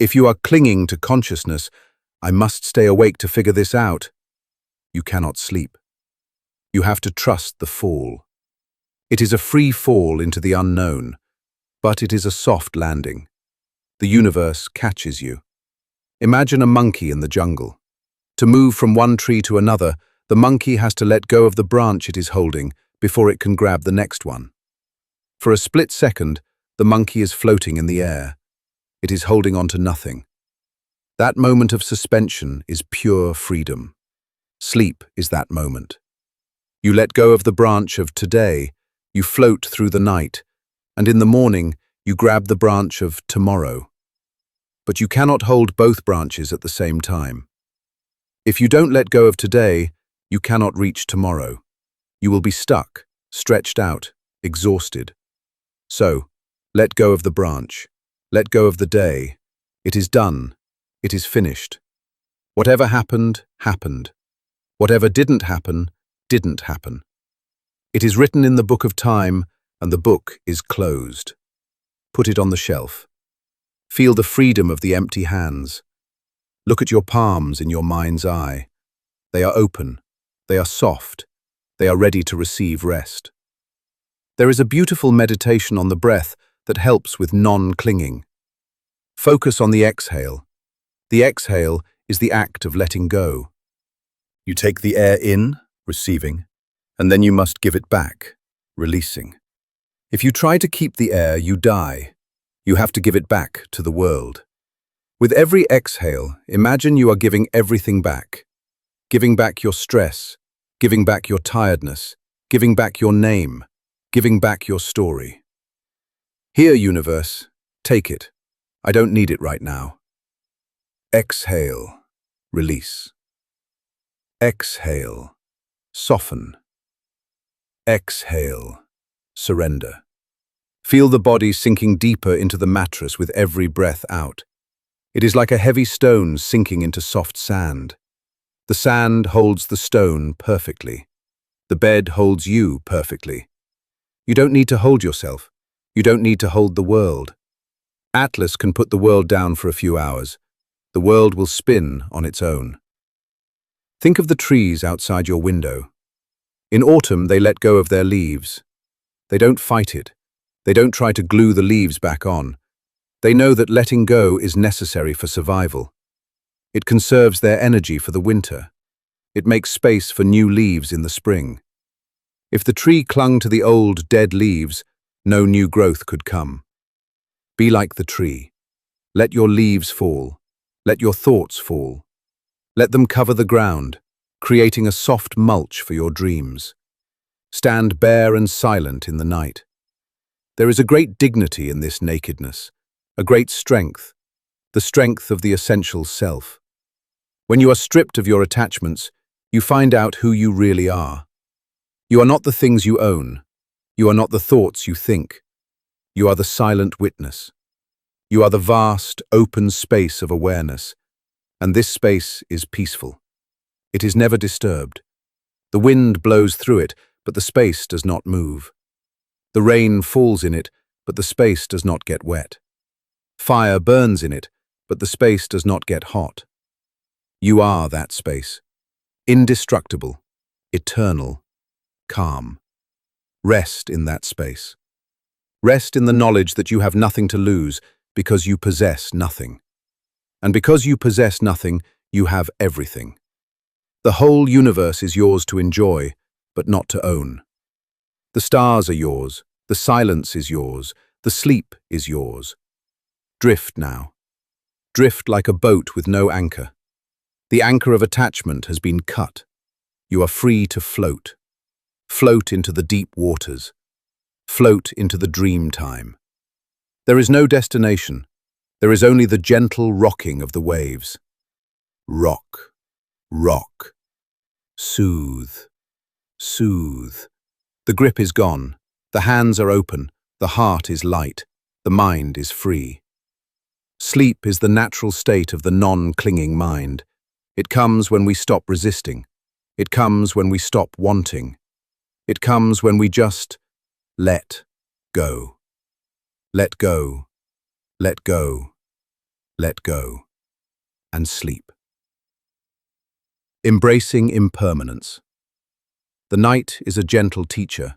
If you are clinging to consciousness, I must stay awake to figure this out. You cannot sleep. You have to trust the fall. It is a free fall into the unknown, but it is a soft landing. The universe catches you. Imagine a monkey in the jungle. To move from one tree to another, the monkey has to let go of the branch it is holding before it can grab the next one. For a split second, the monkey is floating in the air. It is holding on to nothing. That moment of suspension is pure freedom. Sleep is that moment. You let go of the branch of today, you float through the night, and in the morning you grab the branch of tomorrow. But you cannot hold both branches at the same time. If you don't let go of today, you cannot reach tomorrow. You will be stuck, stretched out, exhausted. So, let go of the branch. Let go of the day. It is done. It is finished. Whatever happened, happened. Whatever didn't happen, didn't happen. It is written in the book of time, and the book is closed. Put it on the shelf. Feel the freedom of the empty hands. Look at your palms in your mind's eye. They are open. They are soft. They are ready to receive rest. There is a beautiful meditation on the breath that helps with non-clinging. Focus on the exhale. The exhale is the act of letting go. You take the air in, receiving, and then you must give it back, releasing. If you try to keep the air, you die. You have to give it back to the world. With every exhale, imagine you are giving everything back. Giving back your stress, giving back your tiredness, giving back your name, giving back your story. Here, universe, take it. I don't need it right now. Exhale, release. Exhale, soften. Exhale, surrender. Feel the body sinking deeper into the mattress with every breath out. It is like a heavy stone sinking into soft sand. The sand holds the stone perfectly. The bed holds you perfectly. You don't need to hold yourself. You don't need to hold the world. Atlas can put the world down for a few hours. The world will spin on its own. Think of the trees outside your window. In autumn, they let go of their leaves. They don't fight it. They don't try to glue the leaves back on. They know that letting go is necessary for survival. It conserves their energy for the winter. It makes space for new leaves in the spring. If the tree clung to the old, dead leaves, no new growth could come. Be like the tree. Let your leaves fall. Let your thoughts fall. Let them cover the ground, creating a soft mulch for your dreams. Stand bare and silent in the night. There is a great dignity in this nakedness, a great strength, the strength of the essential self. When you are stripped of your attachments, you find out who you really are. You are not the things you own. You are not the thoughts you think. You are the silent witness. You are the vast, open space of awareness, and this space is peaceful. It is never disturbed. The wind blows through it, but the space does not move. The rain falls in it, but the space does not get wet. Fire burns in it, but the space does not get hot. You are that space. Indestructible, eternal, calm. Rest in that space. Rest in the knowledge that you have nothing to lose because you possess nothing. And because you possess nothing, you have everything. The whole universe is yours to enjoy, but not to own. The stars are yours, the silence is yours, the sleep is yours. Drift now. Drift like a boat with no anchor. The anchor of attachment has been cut. You are free to float. Float into the deep waters. Float into the dream time. There is no destination. There is only the gentle rocking of the waves. Rock, rock. Soothe, soothe. The grip is gone. The hands are open. The heart is light. The mind is free. Sleep is the natural state of the non-clinging mind. It comes when we stop resisting. It comes when we stop wanting. It comes when we just let go. Let go, let go, let go, and sleep. Embracing impermanence. The night is a gentle teacher.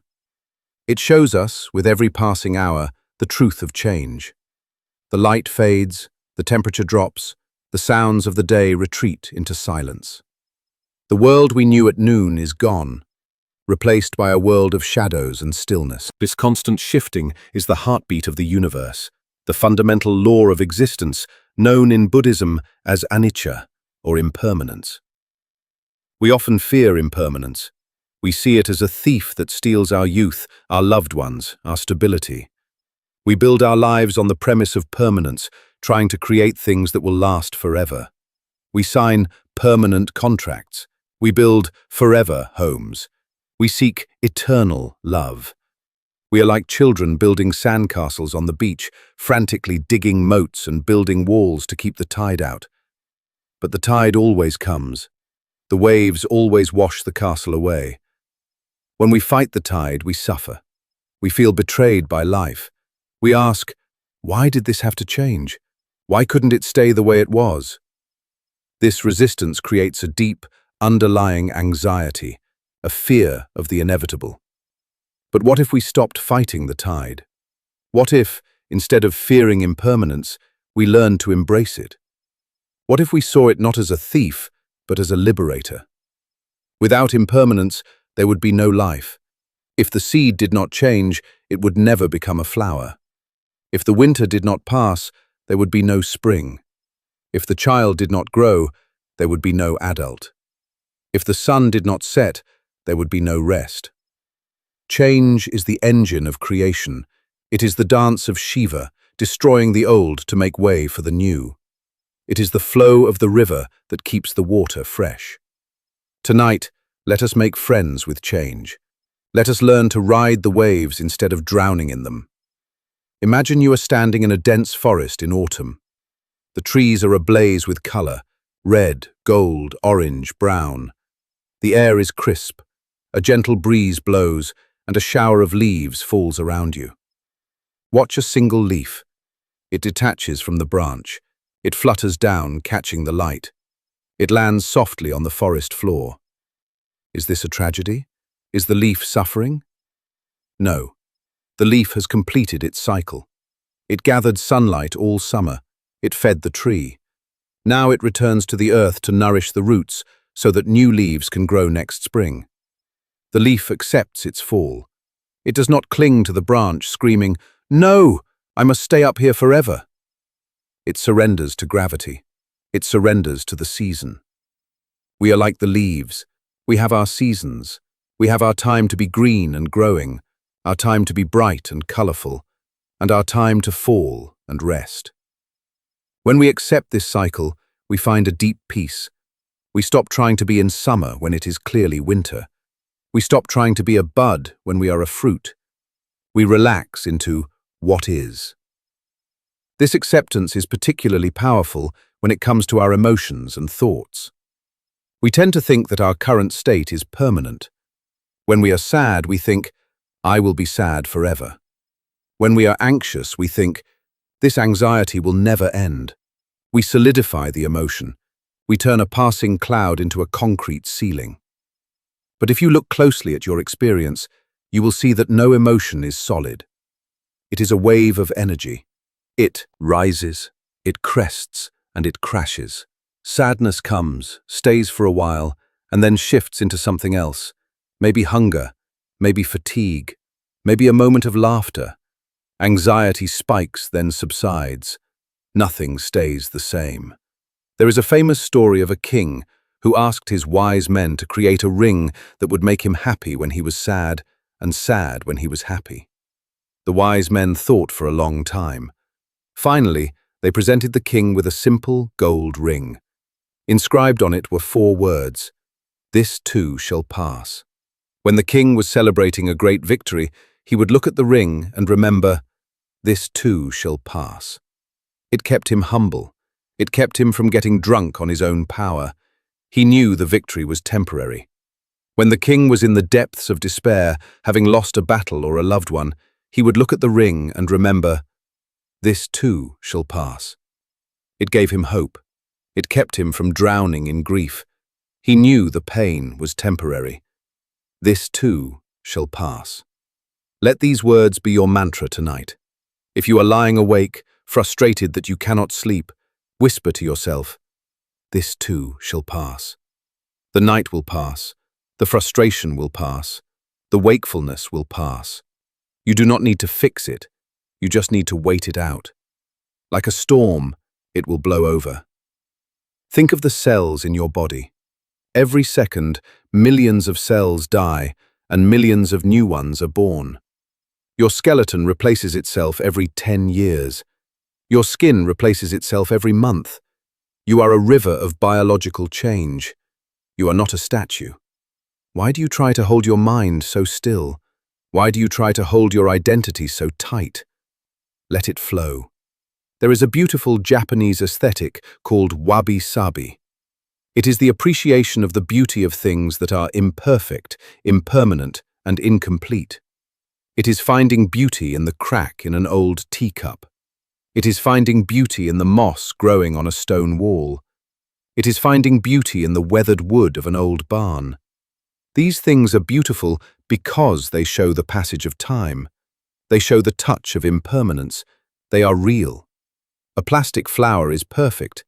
It shows us, with every passing hour, the truth of change. The light fades, the temperature drops, the sounds of the day retreat into silence. The world we knew at noon is gone, replaced by a world of shadows and stillness. This constant shifting is the heartbeat of the universe, the fundamental law of existence, known in Buddhism as anicca, or impermanence. We often fear impermanence. We see it as a thief that steals our youth, our loved ones, our stability. We build our lives on the premise of permanence, trying to create things that will last forever. We sign permanent contracts. We build forever homes. We seek eternal love. We are like children building sandcastles on the beach, frantically digging moats and building walls to keep the tide out. But the tide always comes. The waves always wash the castle away. When we fight the tide, we suffer. We feel betrayed by life. We ask, why did this have to change? Why couldn't it stay the way it was? This resistance creates a deep, underlying anxiety, a fear of the inevitable. But what if we stopped fighting the tide? What if, instead of fearing impermanence, we learned to embrace it? What if we saw it not as a thief, but as a liberator? Without impermanence, there would be no life. If the seed did not change, it would never become a flower. If the winter did not pass, there would be no spring. If the child did not grow, there would be no adult. If the sun did not set, there would be no rest. Change is the engine of creation. It is the dance of Shiva, destroying the old to make way for the new. It is the flow of the river that keeps the water fresh. Tonight, let us make friends with change. Let us learn to ride the waves instead of drowning in them. Imagine you are standing in a dense forest in autumn. The trees are ablaze with color, red, gold, orange, brown. The air is crisp, a gentle breeze blows, and a shower of leaves falls around you. Watch a single leaf. It detaches from the branch. It flutters down, catching the light. It lands softly on the forest floor. Is this a tragedy? Is the leaf suffering? No. The leaf has completed its cycle. It gathered sunlight all summer. It fed the tree. Now it returns to the earth to nourish the roots so that new leaves can grow next spring. The leaf accepts its fall. It does not cling to the branch, screaming, "No, I must stay up here forever." It surrenders to gravity. It surrenders to the season. We are like the leaves. We have our seasons. We have our time to be green and growing, our time to be bright and colorful, and our time to fall and rest. When we accept this cycle, we find a deep peace. We stop trying to be in summer when it is clearly winter. We stop trying to be a bud when we are a fruit. We relax into what is. This acceptance is particularly powerful when it comes to our emotions and thoughts. We tend to think that our current state is permanent. When we are sad, we think, "I will be sad forever." When we are anxious, we think, "This anxiety will never end." We solidify the emotion. We turn a passing cloud into a concrete ceiling. But if you look closely at your experience, you will see that no emotion is solid. It is a wave of energy. It rises, it crests, and it crashes. Sadness comes, stays for a while, and then shifts into something else. Maybe hunger, maybe fatigue, maybe a moment of laughter. Anxiety spikes, then subsides. Nothing stays the same. There is a famous story of a king who asked his wise men to create a ring that would make him happy when he was sad and sad when he was happy. The wise men thought for a long time. Finally, they presented the king with a simple gold ring. Inscribed on it were 4 words, "This too shall pass." When the king was celebrating a great victory, he would look at the ring and remember, "This too shall pass." It kept him humble. It kept him from getting drunk on his own power. He knew the victory was temporary. When the king was in the depths of despair, having lost a battle or a loved one, he would look at the ring and remember, "This too shall pass." It gave him hope. It kept him from drowning in grief. He knew the pain was temporary. This too shall pass. Let these words be your mantra tonight. If you are lying awake, frustrated that you cannot sleep, whisper to yourself, "This too shall pass." The night will pass. The frustration will pass. The wakefulness will pass. You do not need to fix it. You just need to wait it out. Like a storm, it will blow over. Think of the cells in your body. Every second, millions of cells die, and millions of new ones are born. Your skeleton replaces itself every 10 years. Your skin replaces itself every month. You are a river of biological change. You are not a statue. Why do you try to hold your mind so still? Why do you try to hold your identity so tight? Let it flow. There is a beautiful Japanese aesthetic called wabi-sabi. It is the appreciation of the beauty of things that are imperfect, impermanent, and incomplete. It is finding beauty in the crack in an old teacup. It is finding beauty in the moss growing on a stone wall. It is finding beauty in the weathered wood of an old barn. These things are beautiful because they show the passage of time. They show the touch of impermanence. They are real. A plastic flower is perfect.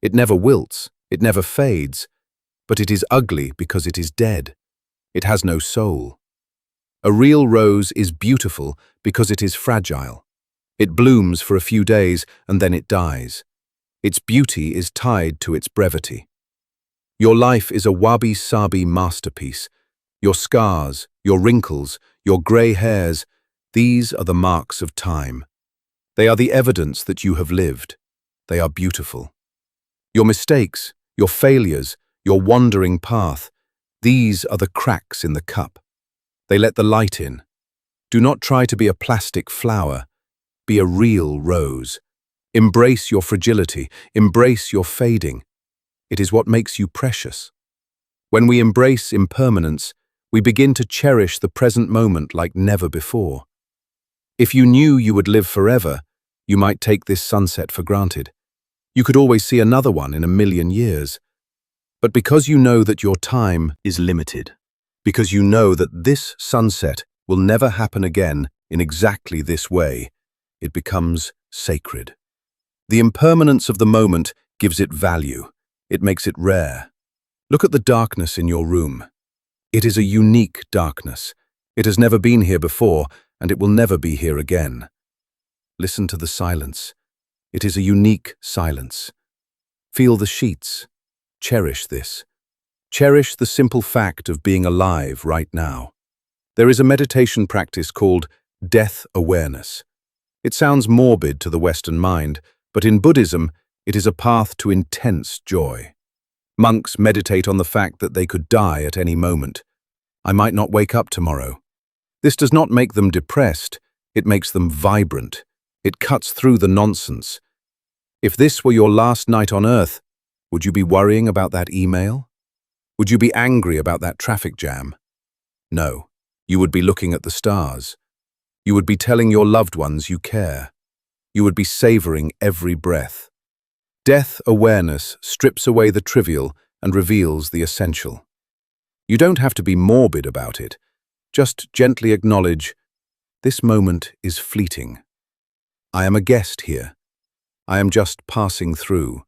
It never wilts. It never fades. But it is ugly because it is dead. It has no soul. A real rose is beautiful because it is fragile. It blooms for a few days and then it dies. Its beauty is tied to its brevity. Your life is a wabi-sabi masterpiece. Your scars, your wrinkles, your grey hairs, these are the marks of time. They are the evidence that you have lived. They are beautiful. Your mistakes, your failures, your wandering path, These are the cracks in the cup. They let the light in. Do not try to be a plastic flower. Be a real rose. Embrace your fragility. Embrace your fading. It is what makes you precious. When we embrace impermanence, we begin to cherish the present moment like never before. If you knew you would live forever, you might take this sunset for granted. You could always see another one in a million years. But because you know that your time is limited, because you know that this sunset will never happen again in exactly this way, it becomes sacred. The impermanence of the moment gives it value. It makes it rare. Look at the darkness in your room. It is a unique darkness. It has never been here before, and it will never be here again. Listen to the silence. It is a unique silence. Feel the sheets. Cherish this. Cherish the simple fact of being alive right now. There is a meditation practice called death awareness. It sounds morbid to the Western mind, but in Buddhism, it is a path to intense joy. Monks meditate on the fact that they could die at any moment. I might not wake up tomorrow. This does not make them depressed, it makes them vibrant. It cuts through the nonsense. If this were your last night on earth, would you be worrying about that email? Would you be angry about that traffic jam? No, you would be looking at the stars. You would be telling your loved ones you care. You would be savoring every breath. Death awareness strips away the trivial and reveals the essential. You don't have to be morbid about it. Just gently acknowledge, this moment is fleeting. I am a guest here. I am just passing through.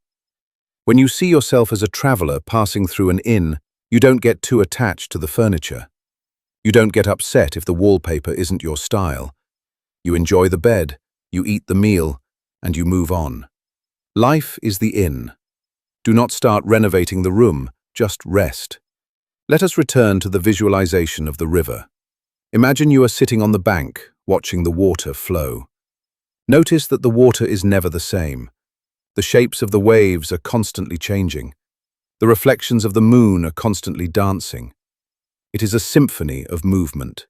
When you see yourself as a traveler passing through an inn, you don't get too attached to the furniture. You don't get upset if the wallpaper isn't your style. You enjoy the bed, you eat the meal, and you move on. Life is the inn. Do not start renovating the room, just rest. Let us return to the visualization of the river. Imagine you are sitting on the bank, watching the water flow. Notice that the water is never the same. The shapes of the waves are constantly changing. The reflections of the moon are constantly dancing. It is a symphony of movement.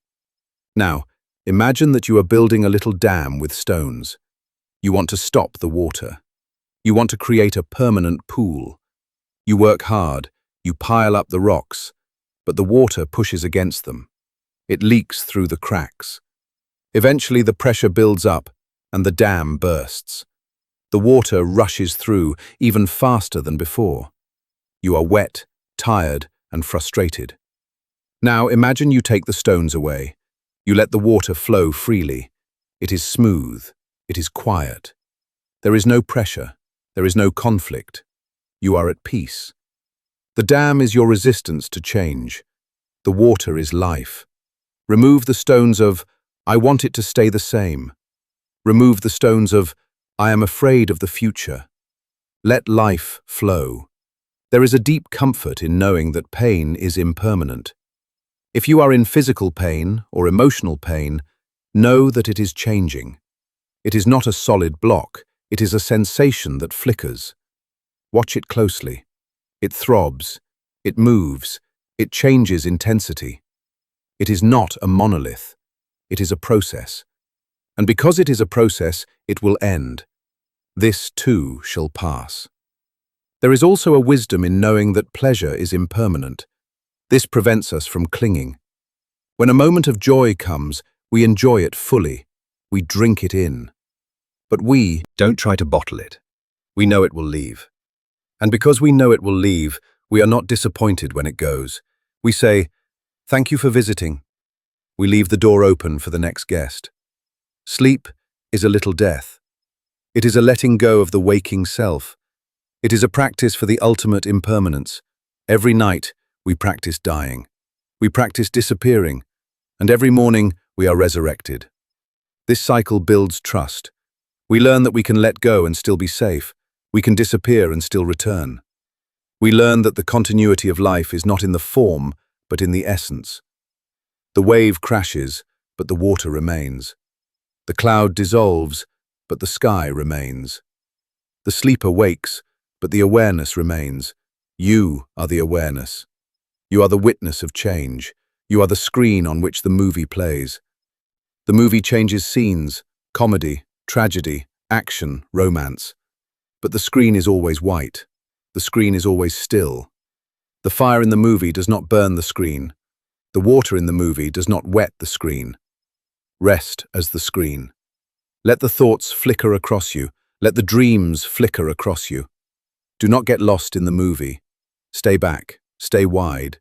Now, imagine that you are building a little dam with stones. You want to stop the water. You want to create a permanent pool. You work hard, you pile up the rocks, but the water pushes against them. It leaks through the cracks. Eventually the pressure builds up and the dam bursts. The water rushes through even faster than before. You are wet, tired, and frustrated. Now imagine you take the stones away. You let the water flow freely. It is smooth. It is quiet. There is no pressure. There is no conflict. You are at peace. The dam is your resistance to change. The water is life. Remove the stones of, I want it to stay the same. Remove the stones of, I am afraid of the future. Let life flow. There is a deep comfort in knowing that pain is impermanent. If you are in physical pain or emotional pain, know that it is changing. It is not a solid block. It is a sensation that flickers. Watch it closely. It throbs. It moves. It changes intensity. It is not a monolith. It is a process. And because it is a process, it will end. This too shall pass. There is also a wisdom in knowing that pleasure is impermanent. This prevents us from clinging. When a moment of joy comes, we enjoy it fully. We drink it in. But we don't try to bottle it. We know it will leave. And because we know it will leave, we are not disappointed when it goes. We say, thank you for visiting. We leave the door open for the next guest. Sleep is a little death. It is a letting go of the waking self. It is a practice for the ultimate impermanence. Every night, we practice dying. We practice disappearing. And every morning, we are resurrected. This cycle builds trust. We learn that we can let go and still be safe. We can disappear and still return. We learn that the continuity of life is not in the form, but in the essence. The wave crashes, but the water remains. The cloud dissolves, but the sky remains. The sleeper wakes, but the awareness remains. You are the awareness. You are the witness of change. You are the screen on which the movie plays. The movie changes scenes, comedy, tragedy, action, romance. But the screen is always white. The screen is always still. The fire in the movie does not burn the screen. The water in the movie does not wet the screen. Rest as the screen. Let the thoughts flicker across you. Let the dreams flicker across you. Do not get lost in the movie. Stay back. Stay wide.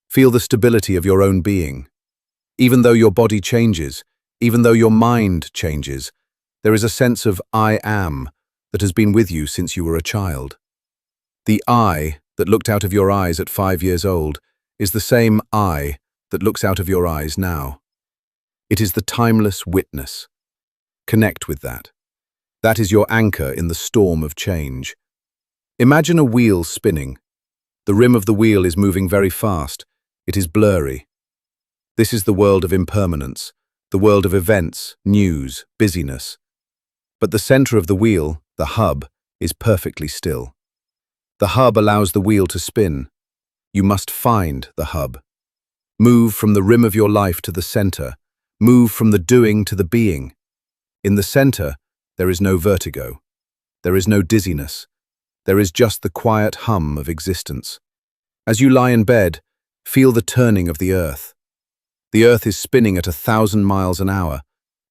Feel the stability of your own being. Even though your body changes, even though your mind changes, there is a sense of I am that has been with you since you were a child. The I that looked out of your eyes at 5 years old is the same I that looks out of your eyes now. It is the timeless witness. Connect with that. That is your anchor in the storm of change. Imagine a wheel spinning. The rim of the wheel is moving very fast. It is blurry. This is the world of impermanence, the world of events, news, busyness. But the center of the wheel, the hub, is perfectly still. The hub allows the wheel to spin. You must find the hub. Move from the rim of your life to the center. Move from the doing to the being. In the center, there is no vertigo. There is no dizziness. There is just the quiet hum of existence. As you lie in bed, feel the turning of the earth. The earth is spinning at 1,000 miles an hour.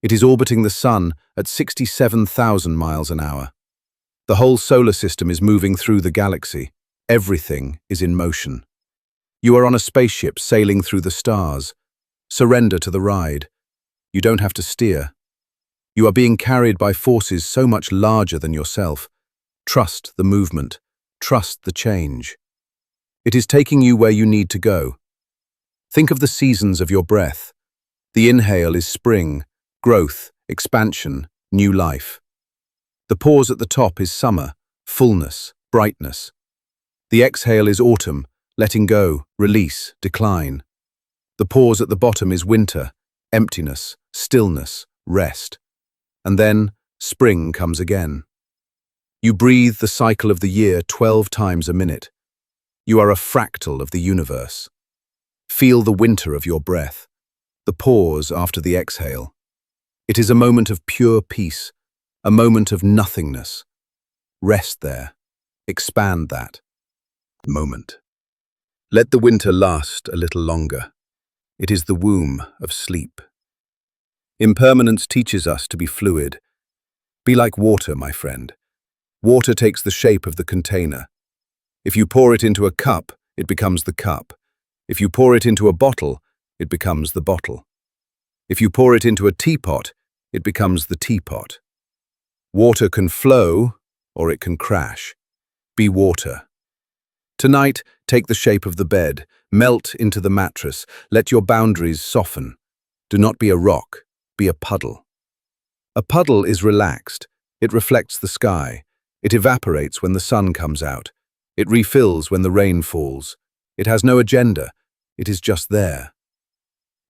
It is orbiting the sun at 67,000 miles an hour. The whole solar system is moving through the galaxy. Everything is in motion. You are on a spaceship sailing through the stars. Surrender to the ride. You don't have to steer. You are being carried by forces so much larger than yourself. Trust the movement. Trust the change. It is taking you where you need to go. Think of the seasons of your breath. The inhale is spring, growth, expansion, new life. The pause at the top is summer, fullness, brightness. The exhale is autumn, letting go, release, decline. The pause at the bottom is winter, emptiness, stillness, rest. And then, spring comes again. You breathe the cycle of the year 12 times a minute. You are a fractal of the universe. Feel the winter of your breath, the pause after the exhale. It is a moment of pure peace, a moment of nothingness. Rest there. Expand that moment. Let the winter last a little longer. It is the womb of sleep. Impermanence teaches us to be fluid. Be like water, my friend. Water takes the shape of the container. If you pour it into a cup, it becomes the cup. If you pour it into a bottle, it becomes the bottle. If you pour it into a teapot, it becomes the teapot. Water can flow, or it can crash. Be water. Tonight, take the shape of the bed, melt into the mattress, let your boundaries soften. Do not be a rock, be a puddle. A puddle is relaxed. It reflects the sky. It evaporates when the sun comes out. It refills when the rain falls. It has no agenda. It is just there.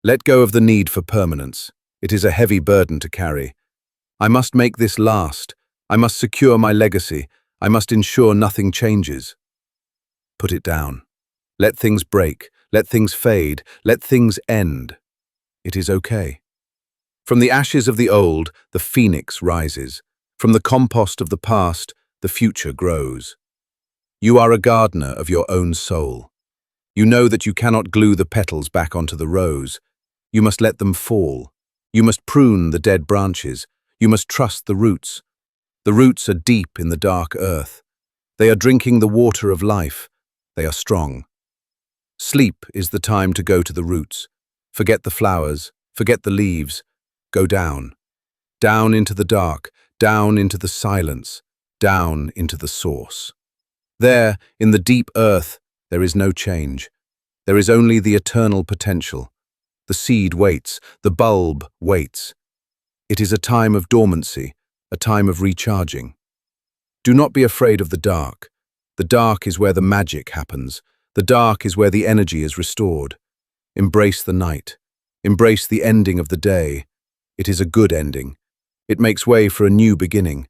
Let go of the need for permanence. It is a heavy burden to carry. I must make this last. I must secure my legacy. I must ensure nothing changes. Put it down. Let things break. Let things fade. Let things end. It is okay. From the ashes of the old, the phoenix rises. From the compost of the past, the future grows. You are a gardener of your own soul. You know that you cannot glue the petals back onto the rose. You must let them fall. You must prune the dead branches. You must trust the roots. The roots are deep in the dark earth. They are drinking the water of life. They are strong. Sleep is the time to go to the roots. Forget the flowers. Forget the leaves. Go down. Down into the dark. Down into the silence. Down into the source. There, in the deep earth, there is no change. There is only the eternal potential. The seed waits. The bulb waits. It is a time of dormancy, a time of recharging. Do not be afraid of the dark. The dark is where the magic happens. The dark is where the energy is restored. Embrace the night. Embrace the ending of the day. It is a good ending. It makes way for a new beginning.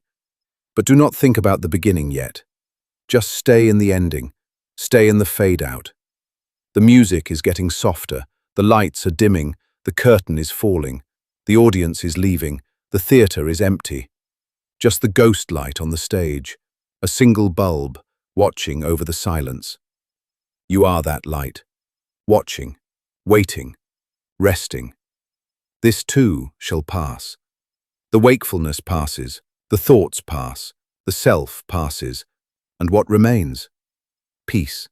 But do not think about the beginning yet. Just stay in the ending. Stay in the fade out. The music is getting softer, the lights are dimming, the curtain is falling, the audience is leaving, the theatre is empty. Just the ghost light on the stage, a single bulb, watching over the silence. You are that light, watching, waiting, resting. This too shall pass. The wakefulness passes, the thoughts pass, the self passes, and what remains? Peace,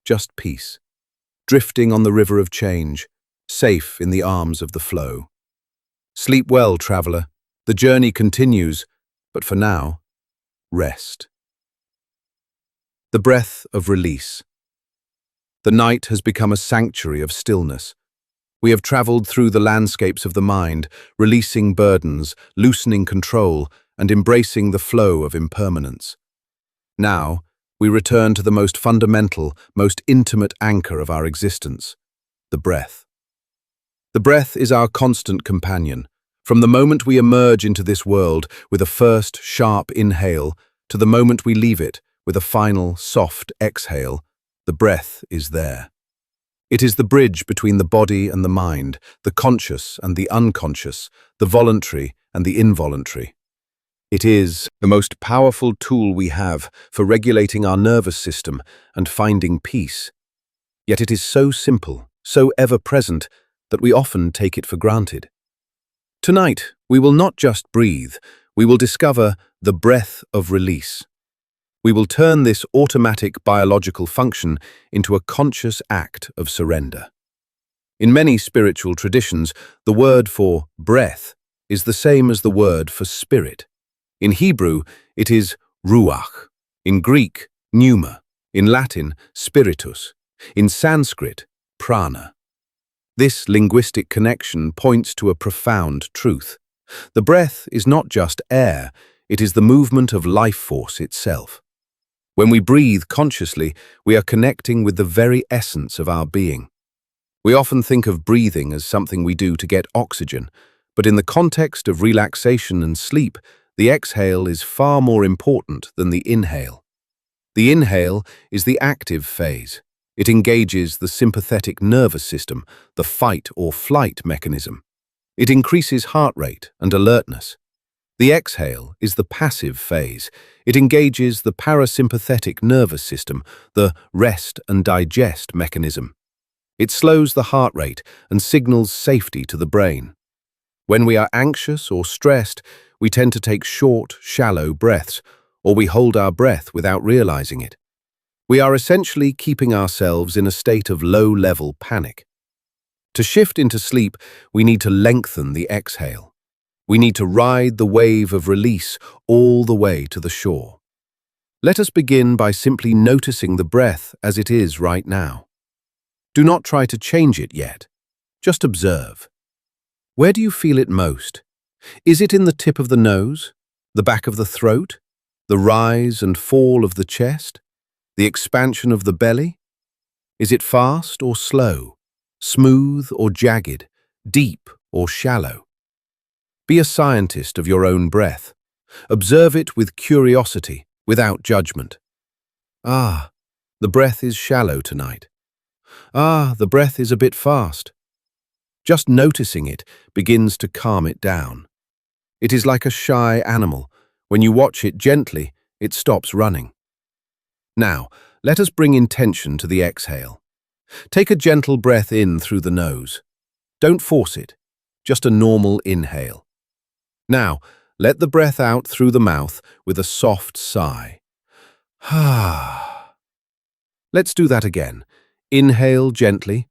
just peace, drifting on the river of change, safe in the arms of the flow. Sleep well, traveller, the journey continues, but for now, rest. The breath of release. The night has become a sanctuary of stillness. We have travelled through the landscapes of the mind, releasing burdens, loosening control, and embracing the flow of impermanence. Now, we return to the most fundamental, most intimate anchor of our existence, the breath. The breath is our constant companion. From the moment we emerge into this world with a first sharp inhale to the moment we leave it with a final soft exhale, the breath is there. It is the bridge between the body and the mind, the conscious and the unconscious, the voluntary and the involuntary. It is the most powerful tool we have for regulating our nervous system and finding peace. Yet it is so simple, so ever-present, that we often take it for granted. Tonight, we will not just breathe, we will discover the breath of release. We will turn this automatic biological function into a conscious act of surrender. In many spiritual traditions, the word for breath is the same as the word for spirit. In Hebrew, it is ruach. In Greek, pneuma. In Latin, spiritus. In Sanskrit, prana. This linguistic connection points to a profound truth. The breath is not just air, it is the movement of life force itself. When we breathe consciously, we are connecting with the very essence of our being. We often think of breathing as something we do to get oxygen, but in the context of relaxation and sleep, the exhale is far more important than the inhale. The inhale is the active phase. It engages the sympathetic nervous system, the fight or flight mechanism. It increases heart rate and alertness. The exhale is the passive phase. It engages the parasympathetic nervous system, the rest and digest mechanism. It slows the heart rate and signals safety to the brain. When we are anxious or stressed, we tend to take short, shallow breaths, or we hold our breath without realizing it. We are essentially keeping ourselves in a state of low-level panic. To shift into sleep, we need to lengthen the exhale. We need to ride the wave of release all the way to the shore. Let us begin by simply noticing the breath as it is right now. Do not try to change it yet. Just observe. Where do you feel it most? Is it in the tip of the nose, the back of the throat, the rise and fall of the chest, the expansion of the belly? Is it fast or slow, smooth or jagged, deep or shallow? Be a scientist of your own breath. Observe it with curiosity, without judgment. Ah, the breath is shallow tonight. Ah, the breath is a bit fast. Just noticing it begins to calm it down. It is like a shy animal. When you watch it gently, it stops running. Now, let us bring intention to the exhale. Take a gentle breath in through the nose. Don't force it, just a normal inhale. Now, let the breath out through the mouth with a soft sigh. Let's do that again. Inhale gently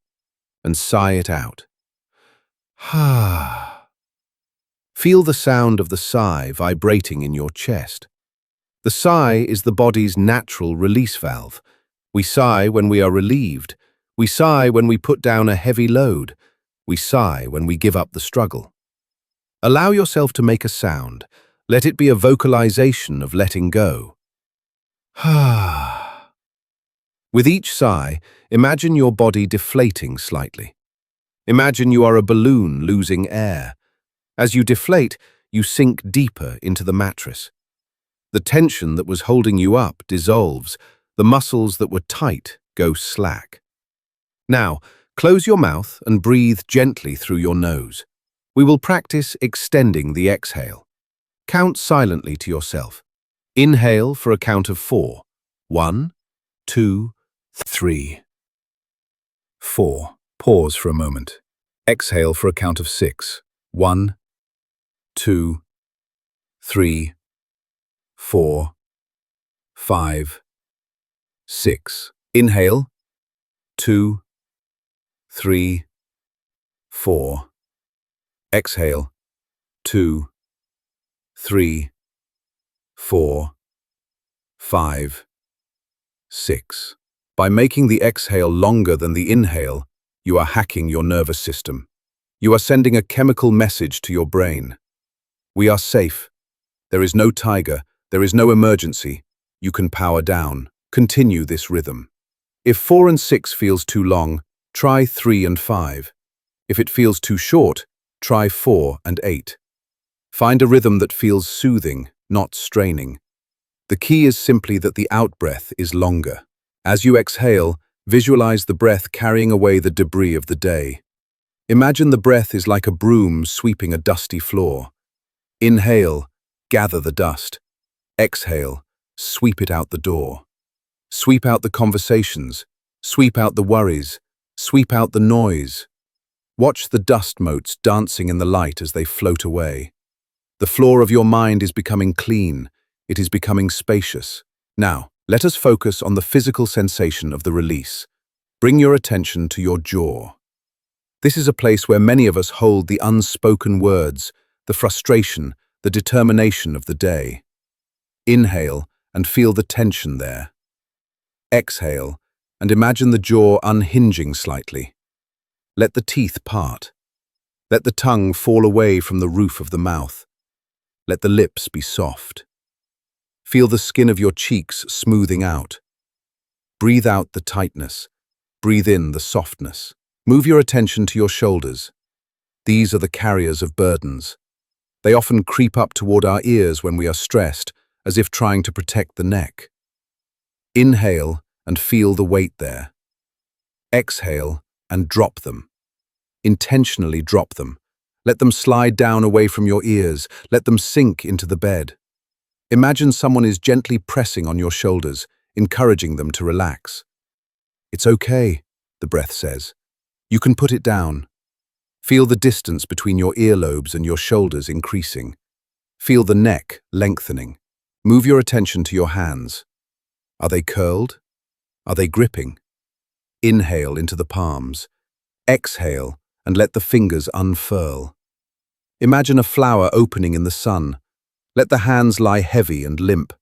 and sigh it out. Feel the sound of the sigh vibrating in your chest. The sigh is the body's natural release valve. We sigh when we are relieved. We sigh when we put down a heavy load. We sigh when we give up the struggle. Allow yourself to make a sound. Let it be a vocalization of letting go. With each sigh, imagine your body deflating slightly. Imagine you are a balloon losing air. As you deflate, you sink deeper into the mattress. The tension that was holding you up dissolves. The muscles that were tight go slack. Now, close your mouth and breathe gently through your nose. We will practice extending the exhale. Count silently to yourself. Inhale for a count of 4. 1, 2, 3, 4. Pause for a moment. Exhale for a count of 6. 1, 2, 3, 4, 5, 6. Inhale. 2, 3, 4. Exhale. 2, 3, 4, 5, 6. By making the exhale longer than the inhale, you are hacking your nervous system. You are sending a chemical message to your brain. We are safe. There is no tiger. There is no emergency. You can power down. Continue this rhythm. If 4 and 6 feels too long, try 3 and 5. If it feels too short, try 4 and 8. Find a rhythm that feels soothing, not straining. The key is simply that the out-breath is longer. As you exhale, visualize the breath carrying away the debris of the day. Imagine the breath is like a broom sweeping a dusty floor. Inhale, gather the dust. Exhale, sweep it out the door. Sweep out the conversations, sweep out the worries, sweep out the noise. Watch the dust motes dancing in the light as they float away. The floor of your mind is becoming clean. It is becoming spacious. Now, let us focus on the physical sensation of the release. Bring your attention to your jaw. This is a place where many of us hold the unspoken words, the frustration, the determination of the day. Inhale and feel the tension there. Exhale and imagine the jaw unhinging slightly. Let the teeth part. Let the tongue fall away from the roof of the mouth. Let the lips be soft. Feel the skin of your cheeks smoothing out. Breathe out the tightness. Breathe in the softness. Move your attention to your shoulders. These are the carriers of burdens. They often creep up toward our ears when we are stressed, as if trying to protect the neck. Inhale and feel the weight there. Exhale and drop them. Intentionally drop them. Let them slide down away from your ears. Let them sink into the bed. Imagine someone is gently pressing on your shoulders, encouraging them to relax. It's okay, the breath says. You can put it down. Feel the distance between your earlobes and your shoulders increasing. Feel the neck lengthening. Move your attention to your hands. Are they curled? Are they gripping? Inhale into the palms. Exhale and let the fingers unfurl. Imagine a flower opening in the sun. Let the hands lie heavy and limp.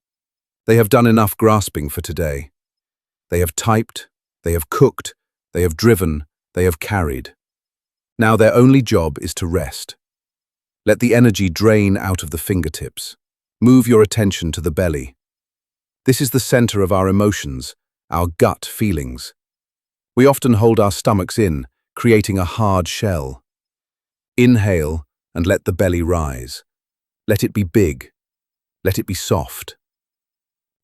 They have done enough grasping for today. They have typed, they have cooked, they have driven, they have carried. Now their only job is to rest. Let the energy drain out of the fingertips. Move your attention to the belly. This is the center of our emotions, our gut feelings. We often hold our stomachs in, creating a hard shell. Inhale and let the belly rise. Let it be big. Let it be soft.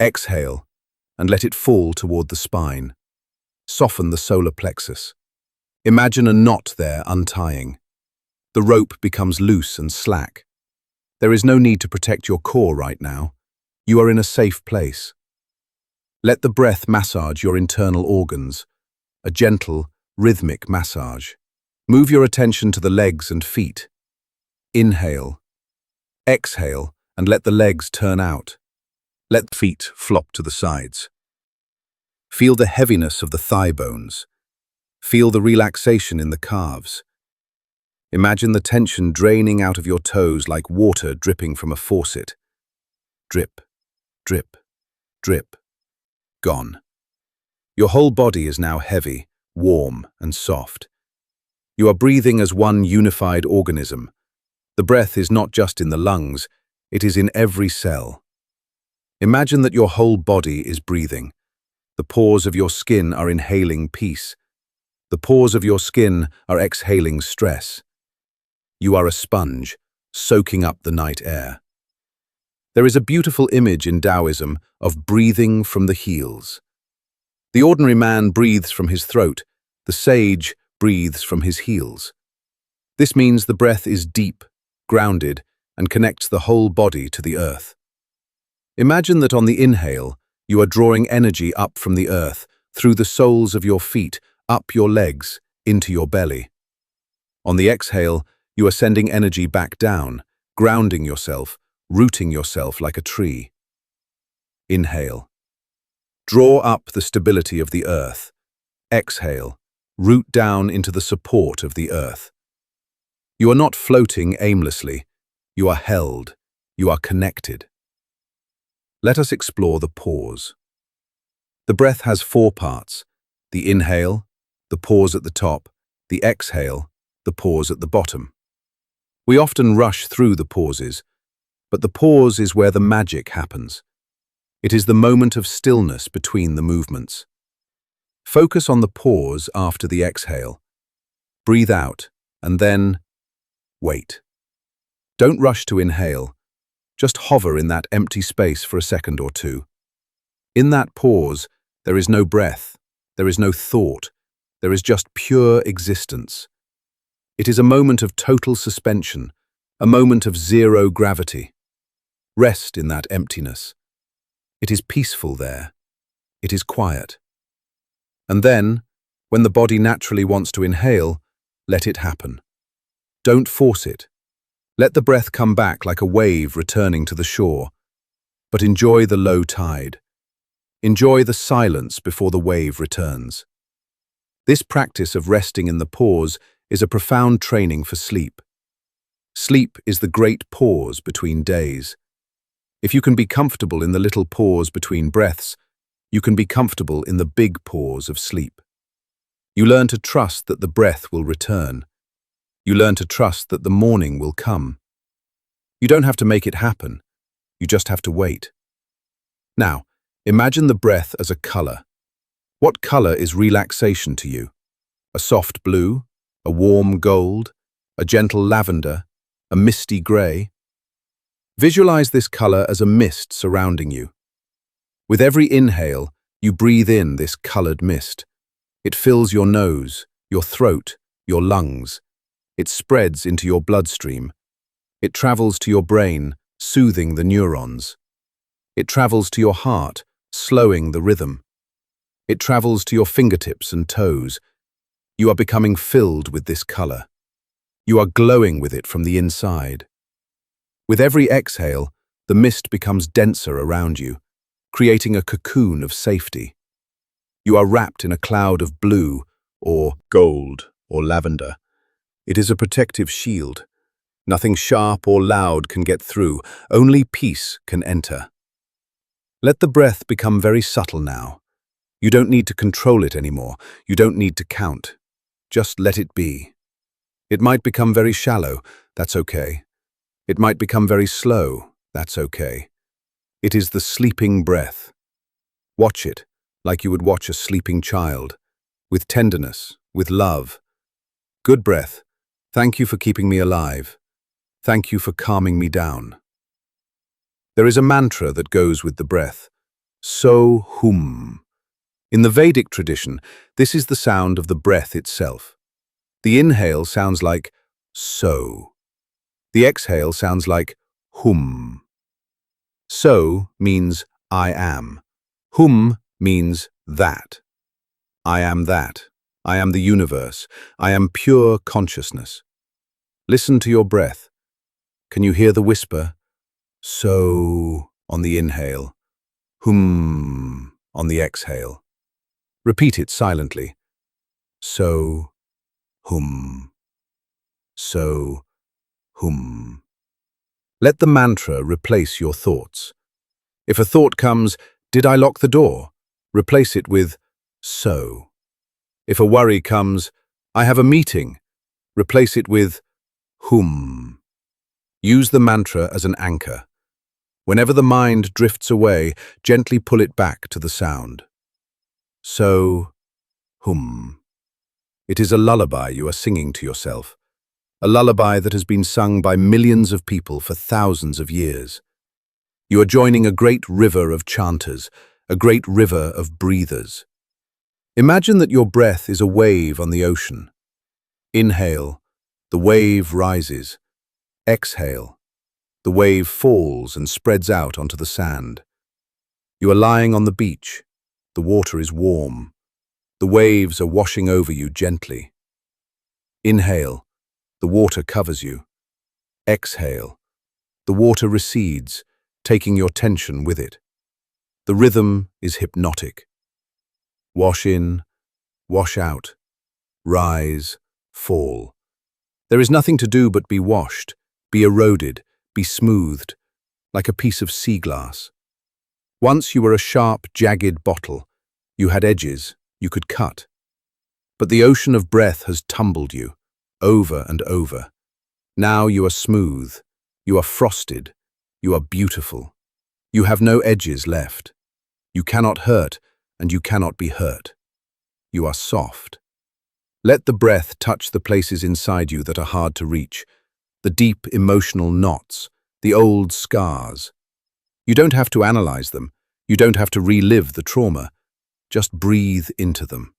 Exhale and let it fall toward the spine. Soften the solar plexus. Imagine a knot there untying. The rope becomes loose and slack. There is no need to protect your core right now. You are in a safe place. Let the breath massage your internal organs. A gentle, rhythmic massage. Move your attention to the legs and feet. Inhale. Exhale and let the legs turn out. Let the feet flop to the sides. Feel the heaviness of the thigh bones. Feel the relaxation in the calves. Imagine the tension draining out of your toes like water dripping from a faucet. Drip, drip, drip. Gone. Your whole body is now heavy, warm, and soft. You are breathing as one unified organism. The breath is not just in the lungs, it is in every cell. Imagine that your whole body is breathing. The pores of your skin are inhaling peace. The pores of your skin are exhaling stress. You are a sponge, soaking up the night air. There is a beautiful image in Taoism of breathing from the heels. The ordinary man breathes from his throat, The sage breathes from his heels. This means the breath is deep, grounded, and connects the whole body to the earth. Imagine that on the inhale, you are drawing energy up from the earth, through the soles of your feet, up your legs, into your belly. On the exhale, you are sending energy back down, grounding yourself, rooting yourself like a tree. Inhale. Draw up the stability of the earth. Exhale. Root down into the support of the earth. You are not floating aimlessly. You are held. You are connected. Let us explore the pause. The breath has 4 parts: the inhale, the pause at the top, the exhale, the pause at the bottom. We often rush through the pauses, but the pause is where the magic happens. It is the moment of stillness between the movements. Focus on the pause after the exhale. Breathe out, and then wait. Don't rush to inhale. Just hover in that empty space for a second or two. In that pause, there is no breath, there is no thought, there is just pure existence. It is a moment of total suspension, a moment of zero gravity. Rest in that emptiness. It is peaceful there. It is quiet. And then, when the body naturally wants to inhale, let it happen. Don't force it. Let the breath come back like a wave returning to the shore. But enjoy the low tide. Enjoy the silence before the wave returns. This practice of resting in the pause is a profound training for sleep. Sleep is the great pause between days. If you can be comfortable in the little pause between breaths, you can be comfortable in the big pause of sleep. You learn to trust that the breath will return. You learn to trust that the morning will come. You don't have to make it happen. You just have to wait. Now, imagine the breath as a color. What color is relaxation to you? A soft blue, a warm gold, a gentle lavender, a misty gray? Visualize this color as a mist surrounding you. With every inhale, you breathe in this colored mist. It fills your nose, your throat, your lungs. It spreads into your bloodstream. It travels to your brain, soothing the neurons. It travels to your heart, slowing the rhythm. It travels to your fingertips and toes. You are becoming filled with this color. You are glowing with it from the inside. With every exhale, the mist becomes denser around you, creating a cocoon of safety. You are wrapped in a cloud of blue, or gold, or lavender. It is a protective shield. Nothing sharp or loud can get through, only peace can enter. Let the breath become very subtle now. You don't need to control it anymore. You don't need to count. Just let it be. It might become very shallow, that's okay. It might become very slow, that's okay. It is the sleeping breath. Watch it, like you would watch a sleeping child, with tenderness, with love. Good breath. Thank you for keeping me alive. Thank you for calming me down. There is a mantra that goes with the breath. So hum. In the Vedic tradition, this is the sound of the breath itself. The inhale sounds like so. The exhale sounds like hum. So means I am. Hum means that. I am that. I am the universe. I am pure consciousness. Listen to your breath. Can you hear the whisper? So on the inhale. Hum on the exhale. Repeat it silently. So, hum. So, hum. Let the mantra replace your thoughts. If a thought comes, did I lock the door? Replace it with so. If a worry comes, I have a meeting. Replace it with hum. Use the mantra as an anchor. Whenever the mind drifts away, gently pull it back to the sound. So, hum. It is a lullaby you are singing to yourself. A lullaby that has been sung by millions of people for thousands of years. You are joining a great river of chanters, a great river of breathers. Imagine that your breath is a wave on the ocean. Inhale, the wave rises. Exhale, the wave falls and spreads out onto the sand. You are lying on the beach. The water is warm. The waves are washing over you gently. Inhale, the water covers you. Exhale, the water recedes, taking your tension with it. The rhythm is hypnotic. Wash in, wash out, rise, fall. There is nothing to do but be washed, be eroded, be smoothed, like a piece of sea glass. Once you were a sharp, jagged bottle. You had edges, you could cut. But the ocean of breath has tumbled you, over and over. Now you are smooth, you are frosted, you are beautiful. You have no edges left. You cannot hurt, and you cannot be hurt. You are soft. Let the breath touch the places inside you that are hard to reach, the deep emotional knots, the old scars. You don't have to analyze them. You don't have to relive the trauma. Just breathe into them.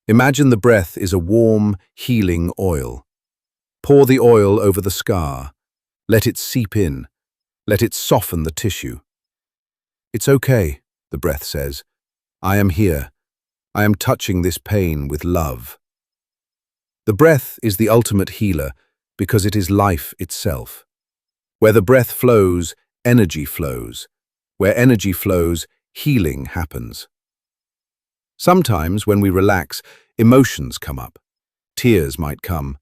Imagine the breath is a warm, healing oil. Pour the oil over the scar. Let it seep in. Let it soften the tissue. It's okay, the breath says. I am here. I am touching this pain with love. The breath is the ultimate healer because it is life itself. Where the breath flows, energy flows. Where energy flows, healing happens. Sometimes, when we relax, emotions come up. Tears might come.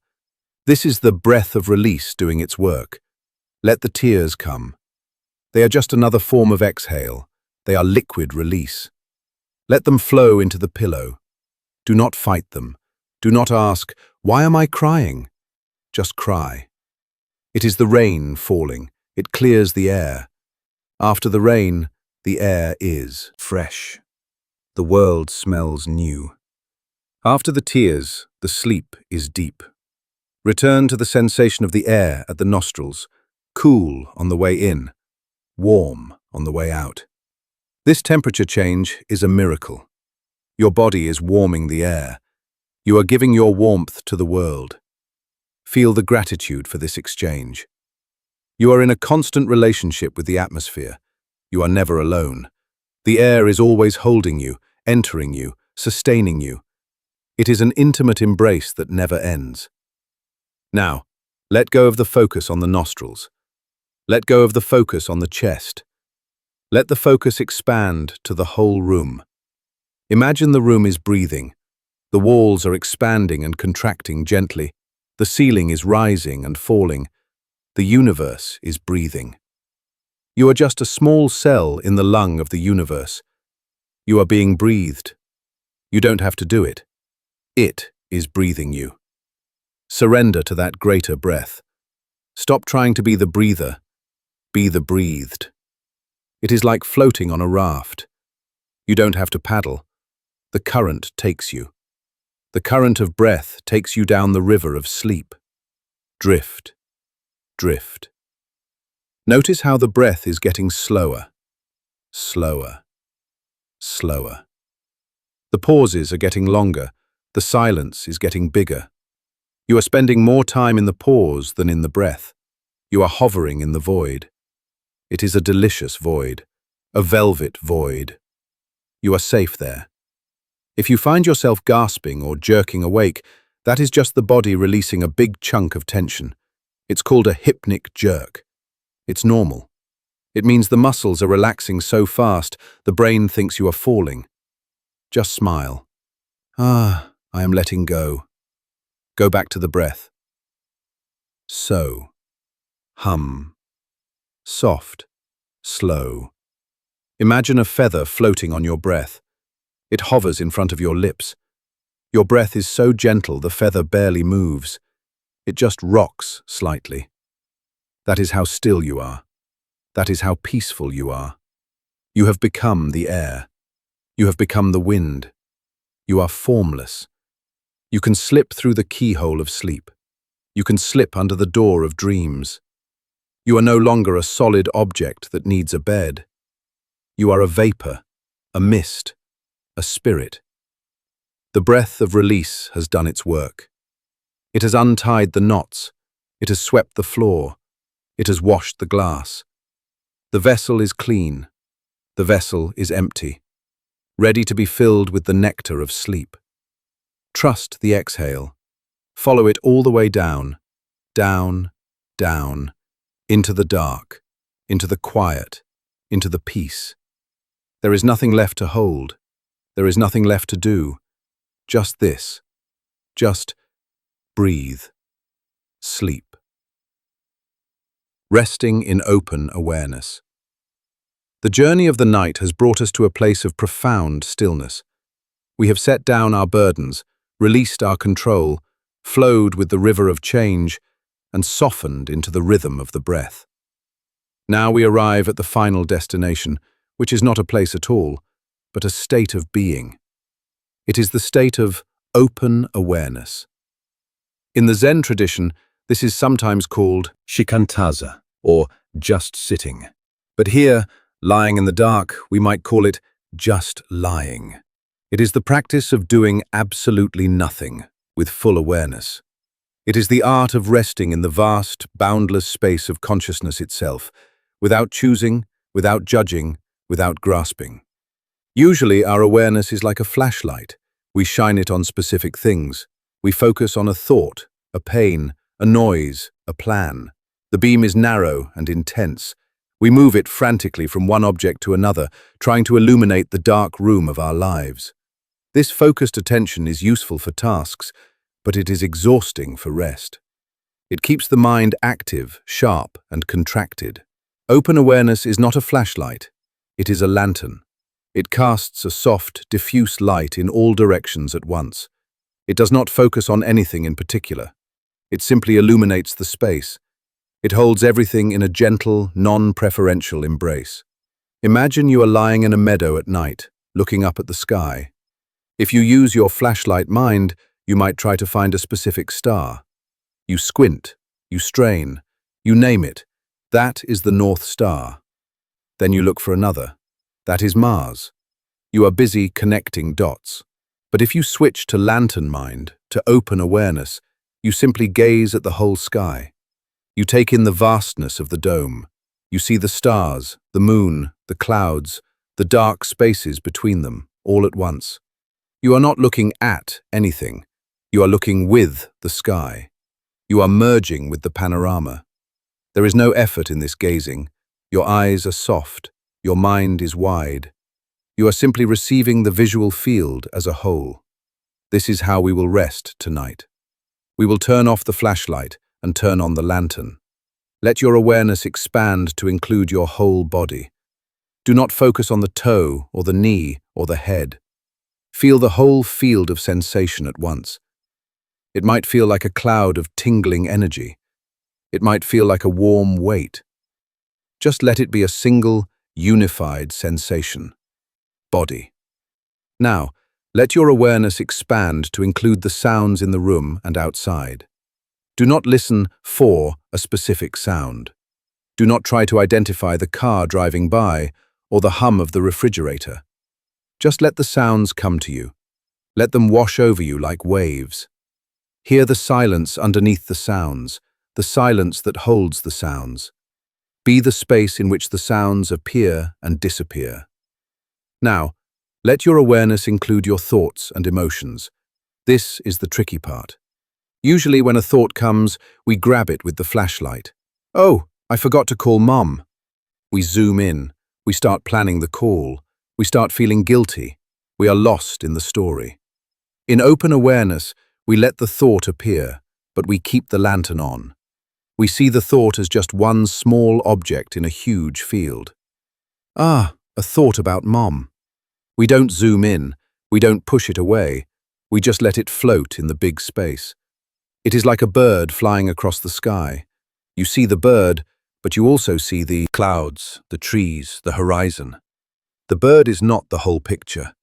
This is the breath of release doing its work. Let the tears come. They are just another form of exhale. They are liquid release. Let them flow into the pillow. Do not fight them. Do not ask, why am I crying? Just cry. It is the rain falling. It clears the air. After the rain, the air is fresh. The world smells new. After the tears, the sleep is deep. Return to the sensation of the air at the nostrils, cool on the way in, warm on the way out. This temperature change is a miracle. Your body is warming the air. You are giving your warmth to the world. Feel the gratitude for this exchange. You are in a constant relationship with the atmosphere. You are never alone. The air is always holding you, entering you, sustaining you. It is an intimate embrace that never ends. Now, let go of the focus on the nostrils. Let go of the focus on the chest. Let the focus expand to the whole room. Imagine the room is breathing. The walls are expanding and contracting gently. The ceiling is rising and falling. The universe is breathing. You are just a small cell in the lung of the universe. You are being breathed. You don't have to do it. It is breathing you. Surrender to that greater breath. Stop trying to be the breather. Be the breathed. It is like floating on a raft. You don't have to paddle. The current takes you. The current of breath takes you down the river of sleep. Drift. Drift. Notice how the breath is getting slower. Slower. Slower. The pauses are getting longer. The silence is getting bigger. You are spending more time in the pause than in the breath. You are hovering in the void. It is a delicious void, a velvet void. You are safe there. If you find yourself gasping or jerking awake, that is just the body releasing a big chunk of tension. It's called a hypnic jerk. It's normal. It means the muscles are relaxing so fast, the brain thinks you are falling. Just smile. I am letting go. Go back to the breath. So. Hum. Soft. Slow. Imagine a feather floating on your breath. It hovers in front of your lips. Your breath is so gentle the feather barely moves. It just rocks slightly. That is how still you are. That is how peaceful you are. You have become the air. You have become the wind. You are formless. You can slip through the keyhole of sleep. You can slip under the door of dreams. You are no longer a solid object that needs a bed. You are a vapor, a mist, a spirit. The breath of release has done its work. It has untied the knots. It has swept the floor. It has washed the glass. The vessel is clean. The vessel is empty, ready to be filled with the nectar of sleep. Trust the exhale. Follow it all the way down, down, down, into the dark, into the quiet, into the peace. There is nothing left to hold. There is nothing left to do. Just this. Just breathe. Sleep. Resting in open awareness. The journey of the night has brought us to a place of profound stillness. We have set down our burdens, released our control, flowed with the river of change, and softened into the rhythm of the breath. Now we arrive at the final destination, which is not a place at all, but a state of being. It is the state of open awareness. In the Zen tradition, this is sometimes called shikantaza, or just sitting. But here, lying in the dark, we might call it just lying. It is the practice of doing absolutely nothing with full awareness. It is the art of resting in the vast, boundless space of consciousness itself, without choosing, without judging, without grasping. Usually our awareness is like a flashlight. We shine it on specific things. We focus on a thought, a pain, a noise, a plan. The beam is narrow and intense. We move it frantically from one object to another, trying to illuminate the dark room of our lives. This focused attention is useful for tasks, but it is exhausting for rest. It keeps the mind active, sharp, and contracted. Open awareness is not a flashlight. It is a lantern. It casts a soft, diffuse light in all directions at once. It does not focus on anything in particular. It simply illuminates the space. It holds everything in a gentle, non-preferential embrace. Imagine you are lying in a meadow at night, looking up at the sky. If you use your flashlight mind, you might try to find a specific star. You squint, you strain, you name it. That is the North Star. Then you look for another. That is Mars. You are busy connecting dots. But if you switch to lantern mind, to open awareness, you simply gaze at the whole sky. You take in the vastness of the dome. You see the stars, the moon, the clouds, the dark spaces between them, all at once. You are not looking at anything. You are looking with the sky. You are merging with the panorama. There is no effort in this gazing. Your eyes are soft. Your mind is wide. You are simply receiving the visual field as a whole. This is how we will rest tonight. We will turn off the flashlight and turn on the lantern. Let your awareness expand to include your whole body. Do not focus on the toe or the knee or the head. Feel the whole field of sensation at once. It might feel like a cloud of tingling energy. It might feel like a warm weight. Just let it be a single, unified sensation. Body. Now, let your awareness expand to include the sounds in the room and outside. Do not listen for a specific sound. Do not try to identify the car driving by or the hum of the refrigerator. Just let the sounds come to you. Let them wash over you like waves. Hear the silence underneath the sounds, the silence that holds the sounds. Be the space in which the sounds appear and disappear. Now, let your awareness include your thoughts and emotions. This is the tricky part. Usually when a thought comes, we grab it with the flashlight. Oh, I forgot to call Mom. We zoom in. We start planning the call. We start feeling guilty. We are lost in the story. In open awareness, we let the thought appear, but we keep the lantern on. We see the thought as just one small object in a huge field. Ah, a thought about Mom. We don't zoom in. We don't push it away. We just let it float in the big space. It is like a bird flying across the sky. You see the bird, but you also see the clouds, the trees, the horizon. The bird is not the whole picture.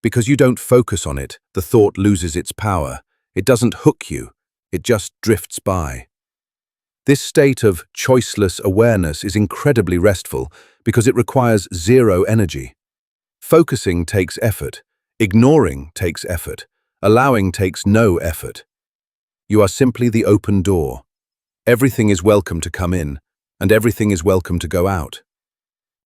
Because you don't focus on it, the thought loses its power. It doesn't hook you. It just drifts by. This state of choiceless awareness is incredibly restful because it requires zero energy. Focusing takes effort. Ignoring takes effort. Allowing takes no effort. You are simply the open door. Everything is welcome to come in, and everything is welcome to go out.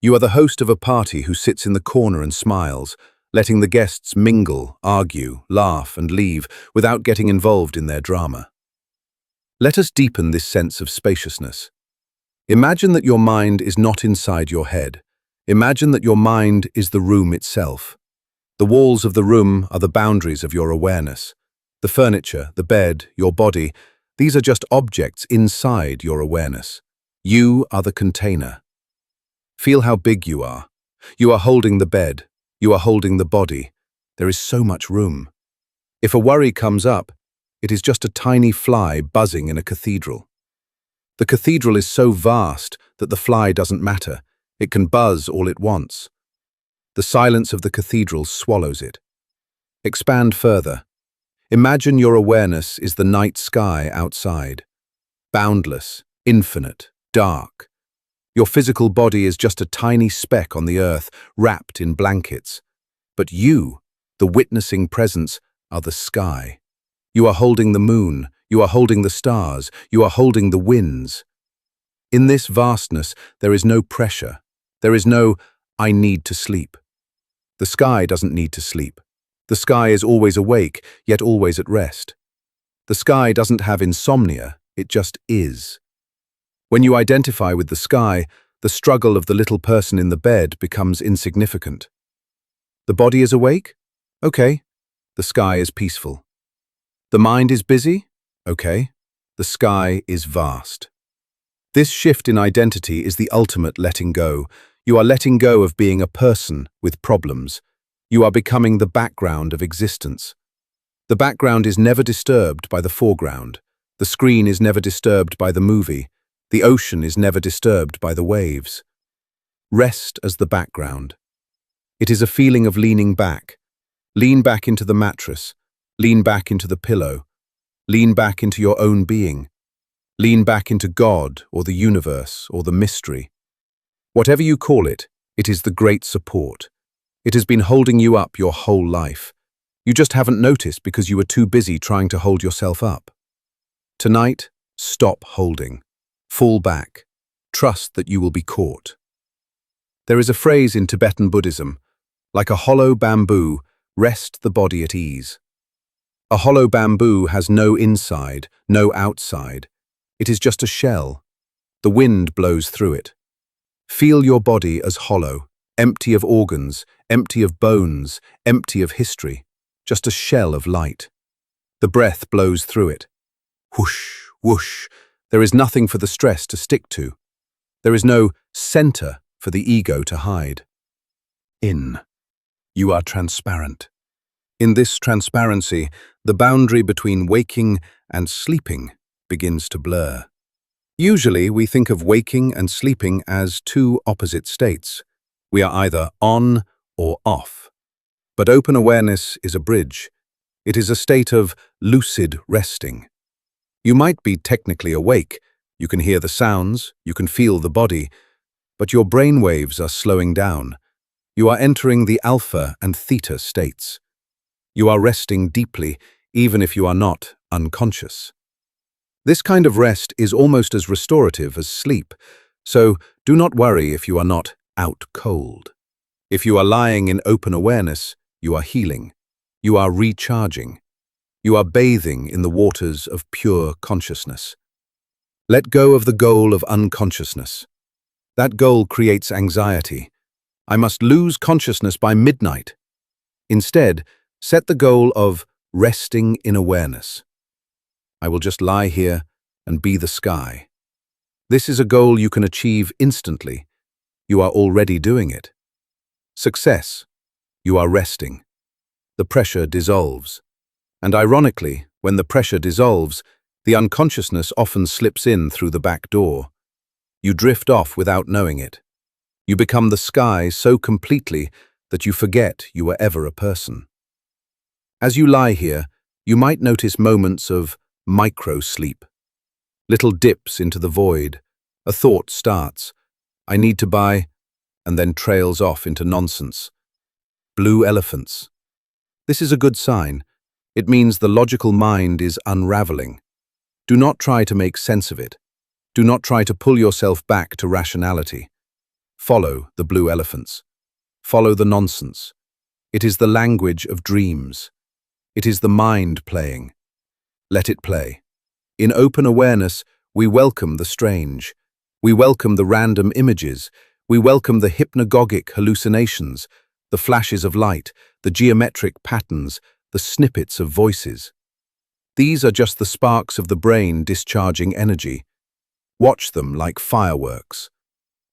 You are the host of a party who sits in the corner and smiles, letting the guests mingle, argue, laugh, and leave without getting involved in their drama. Let us deepen this sense of spaciousness. Imagine that your mind is not inside your head. Imagine that your mind is the room itself. The walls of the room are the boundaries of your awareness. The furniture, the bed, your body, these are just objects inside your awareness. You are the container. Feel how big you are. You are holding the bed. You are holding the body. There is so much room. If a worry comes up, it is just a tiny fly buzzing in a cathedral. The cathedral is so vast that the fly doesn't matter. It can buzz all it wants. The silence of the cathedral swallows it. Expand further. Imagine your awareness is the night sky outside. Boundless, infinite, dark. Your physical body is just a tiny speck on the earth, wrapped in blankets. But you, the witnessing presence, are the sky. You are holding the moon, you are holding the stars, you are holding the winds. In this vastness, there is no pressure. There is no, I need to sleep. The sky doesn't need to sleep. The sky is always awake, yet always at rest. The sky doesn't have insomnia, it just is. When you identify with the sky, the struggle of the little person in the bed becomes insignificant. The body is awake? Okay. The sky is peaceful. The mind is busy? Okay. The sky is vast. This shift in identity is the ultimate letting go. You are letting go of being a person with problems. You are becoming the background of existence. The background is never disturbed by the foreground. The screen is never disturbed by the movie. The ocean is never disturbed by the waves. Rest as the background. It is a feeling of leaning back. Lean back into the mattress. Lean back into the pillow. Lean back into your own being. Lean back into God or the universe or the mystery. Whatever you call it, it is the great support. It has been holding you up your whole life. You just haven't noticed because you were too busy trying to hold yourself up. Tonight, stop holding. Fall back. Trust that you will be caught. There is a phrase in Tibetan Buddhism, like a hollow bamboo, rest the body at ease. A hollow bamboo has no inside, no outside. It is just a shell. The wind blows through it. Feel your body as hollow, empty of organs, empty of bones, empty of history, just a shell of light. The breath blows through it. Whoosh, whoosh. There is nothing for the stress to stick to. There is no center for the ego to hide. In. You are transparent. In this transparency, the boundary between waking and sleeping begins to blur. Usually, we think of waking and sleeping as two opposite states. We are either on or off. But open awareness is a bridge. It is a state of lucid resting. You might be technically awake, you can hear the sounds, you can feel the body, but your brain waves are slowing down. You are entering the alpha and theta states. You are resting deeply, even if you are not unconscious. This kind of rest is almost as restorative as sleep, so do not worry if you are not out cold. If you are lying in open awareness, you are healing. You are recharging. You are bathing in the waters of pure consciousness. Let go of the goal of unconsciousness. That goal creates anxiety. I must lose consciousness by midnight. Instead, set the goal of resting in awareness. I will just lie here and be the sky. This is a goal you can achieve instantly. You are already doing it. Success. You are resting. The pressure dissolves. And ironically, when the pressure dissolves, the unconsciousness often slips in through the back door. You drift off without knowing it. You become the sky so completely that you forget you were ever a person. As you lie here, you might notice moments of micro-sleep. Little dips into the void. A thought starts, I need to buy, and then trails off into nonsense. Blue elephants. This is a good sign. It means the logical mind is unraveling. Do not try to make sense of it. Do not try to pull yourself back to rationality. Follow the blue elephants. Follow the nonsense. It is the language of dreams. It is the mind playing. Let it play. In open awareness, we welcome the strange. We welcome the random images. We welcome the hypnagogic hallucinations, the flashes of light, the geometric patterns, the snippets of voices. These are just the sparks of the brain discharging energy. Watch them like fireworks.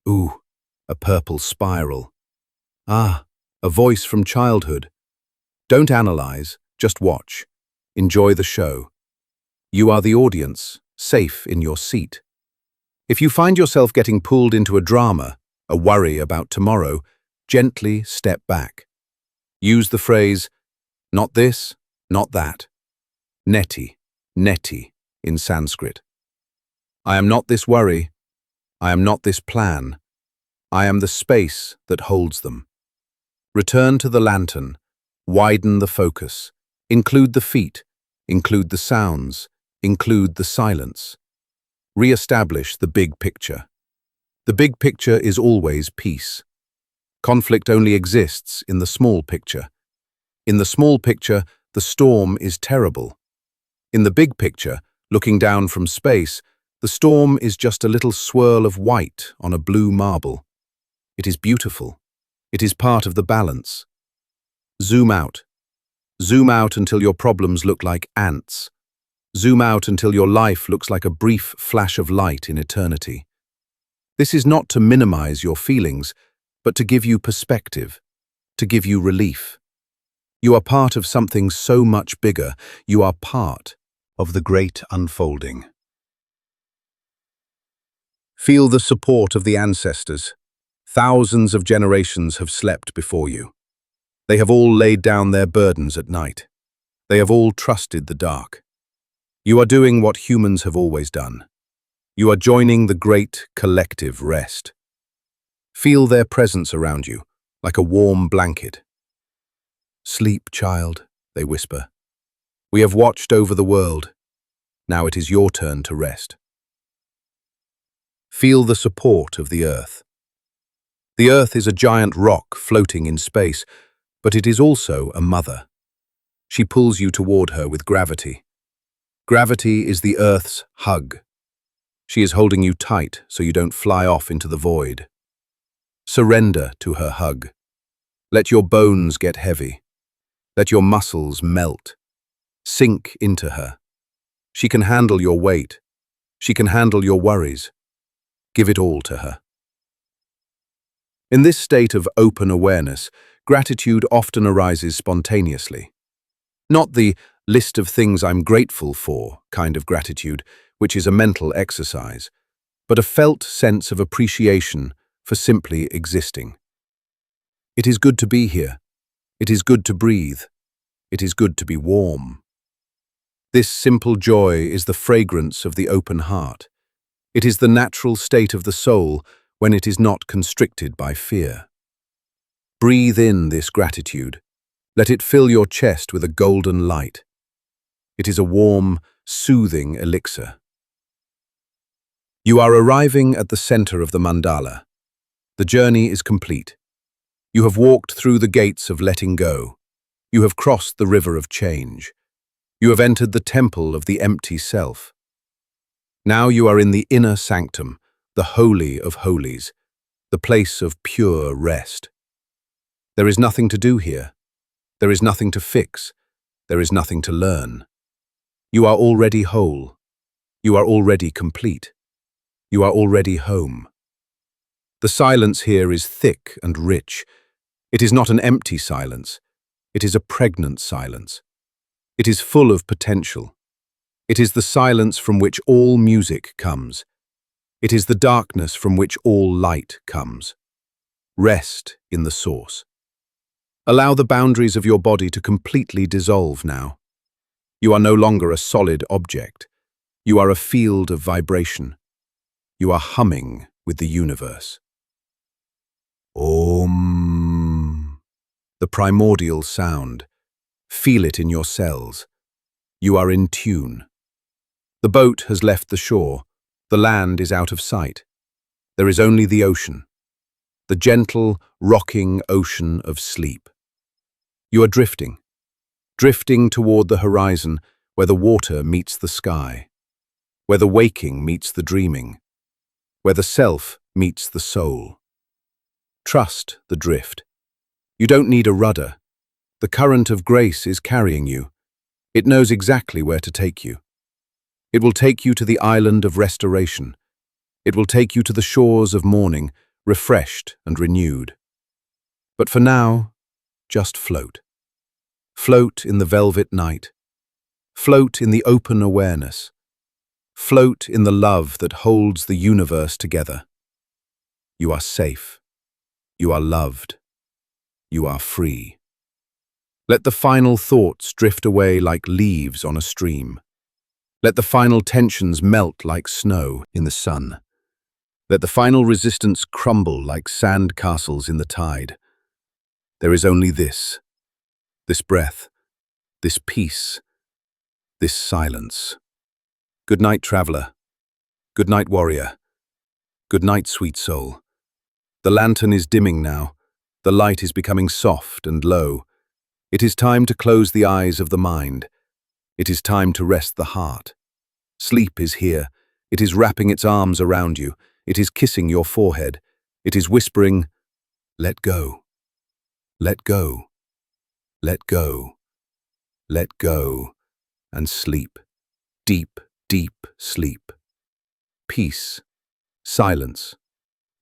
Ooh, a purple spiral. Ah, a voice from childhood. Don't analyze, just watch. Enjoy the show. You are the audience, safe in your seat. If you find yourself getting pulled into a drama, a worry about tomorrow, gently step back. Use the phrase, not this, not that. Neti, neti in Sanskrit. I am not this worry. I am not this plan. I am the space that holds them. Return to the lantern. Widen the focus. Include the feet. Include the sounds. Include the silence. Re-establish the big picture. The big picture is always peace. Conflict only exists in the small picture. In the small picture, the storm is terrible. In the big picture, looking down from space, the storm is just a little swirl of white on a blue marble. It is beautiful. It is part of the balance. Zoom out. Zoom out until your problems look like ants. Zoom out until your life looks like a brief flash of light in eternity. This is not to minimize your feelings, but to give you perspective, to give you relief. You are part of something so much bigger. You are part of the great unfolding. Feel the support of the ancestors. Thousands of generations have slept before you. They have all laid down their burdens at night. They have all trusted the dark. You are doing what humans have always done. You are joining the great collective rest. Feel their presence around you, like a warm blanket. Sleep, child, they whisper. We have watched over the world. Now it is your turn to rest. Feel the support of the earth. The earth is a giant rock floating in space, but it is also a mother. She pulls you toward her with gravity. Gravity is the earth's hug. She is holding you tight so you don't fly off into the void. Surrender to her hug. Let your bones get heavy. Let your muscles melt. Sink into her. She can handle your weight. She can handle your worries. Give it all to her. In this state of open awareness, gratitude often arises spontaneously. Not the list of things I'm grateful for kind of gratitude, which is a mental exercise, but a felt sense of appreciation for simply existing. It is good to be here. It is good to breathe. It is good to be warm. This simple joy is the fragrance of the open heart. It is the natural state of the soul when it is not constricted by fear. Breathe in this gratitude. Let it fill your chest with a golden light. It is a warm, soothing elixir. You are arriving at the center of the mandala. The journey is complete. You have walked through the gates of letting go. You have crossed the river of change. You have entered the temple of the empty self. Now you are in the inner sanctum, the holy of holies, the place of pure rest. There is nothing to do here. There is nothing to fix. There is nothing to learn. You are already whole. You are already complete. You are already home. The silence here is thick and rich. It is not an empty silence. It is a pregnant silence. It is full of potential. It is the silence from which all music comes. It is the darkness from which all light comes. Rest in the source. Allow the boundaries of your body to completely dissolve now. You are no longer a solid object. You are a field of vibration. You are humming with the universe. Om. The primordial sound. Feel it in your cells. You are in tune. The boat has left the shore. The land is out of sight. There is only the ocean. The gentle, rocking ocean of sleep. You are drifting. Drifting toward the horizon where the water meets the sky. Where the waking meets the dreaming. Where the self meets the soul. Trust the drift. You don't need a rudder. The current of grace is carrying you. It knows exactly where to take you. It will take you to the island of restoration. It will take you to the shores of morning, refreshed and renewed. But for now, just float. Float in the velvet night. Float in the open awareness. Float in the love that holds the universe together. You are safe. You are loved. You are free. Let the final thoughts drift away like leaves on a stream. Let the final tensions melt like snow in the sun. Let the final resistance crumble like sand castles in the tide. There is only this breath, this peace, this silence. Good night, traveler. Good night, warrior. Good night, sweet soul. The lantern is dimming now. The light is becoming soft and low. It is time to close the eyes of the mind. It is time to rest the heart. Sleep is here. It is wrapping its arms around you. It is kissing your forehead. It is whispering, let go. Let go. Let go. Let go. And sleep. Deep, deep sleep. Peace. Silence.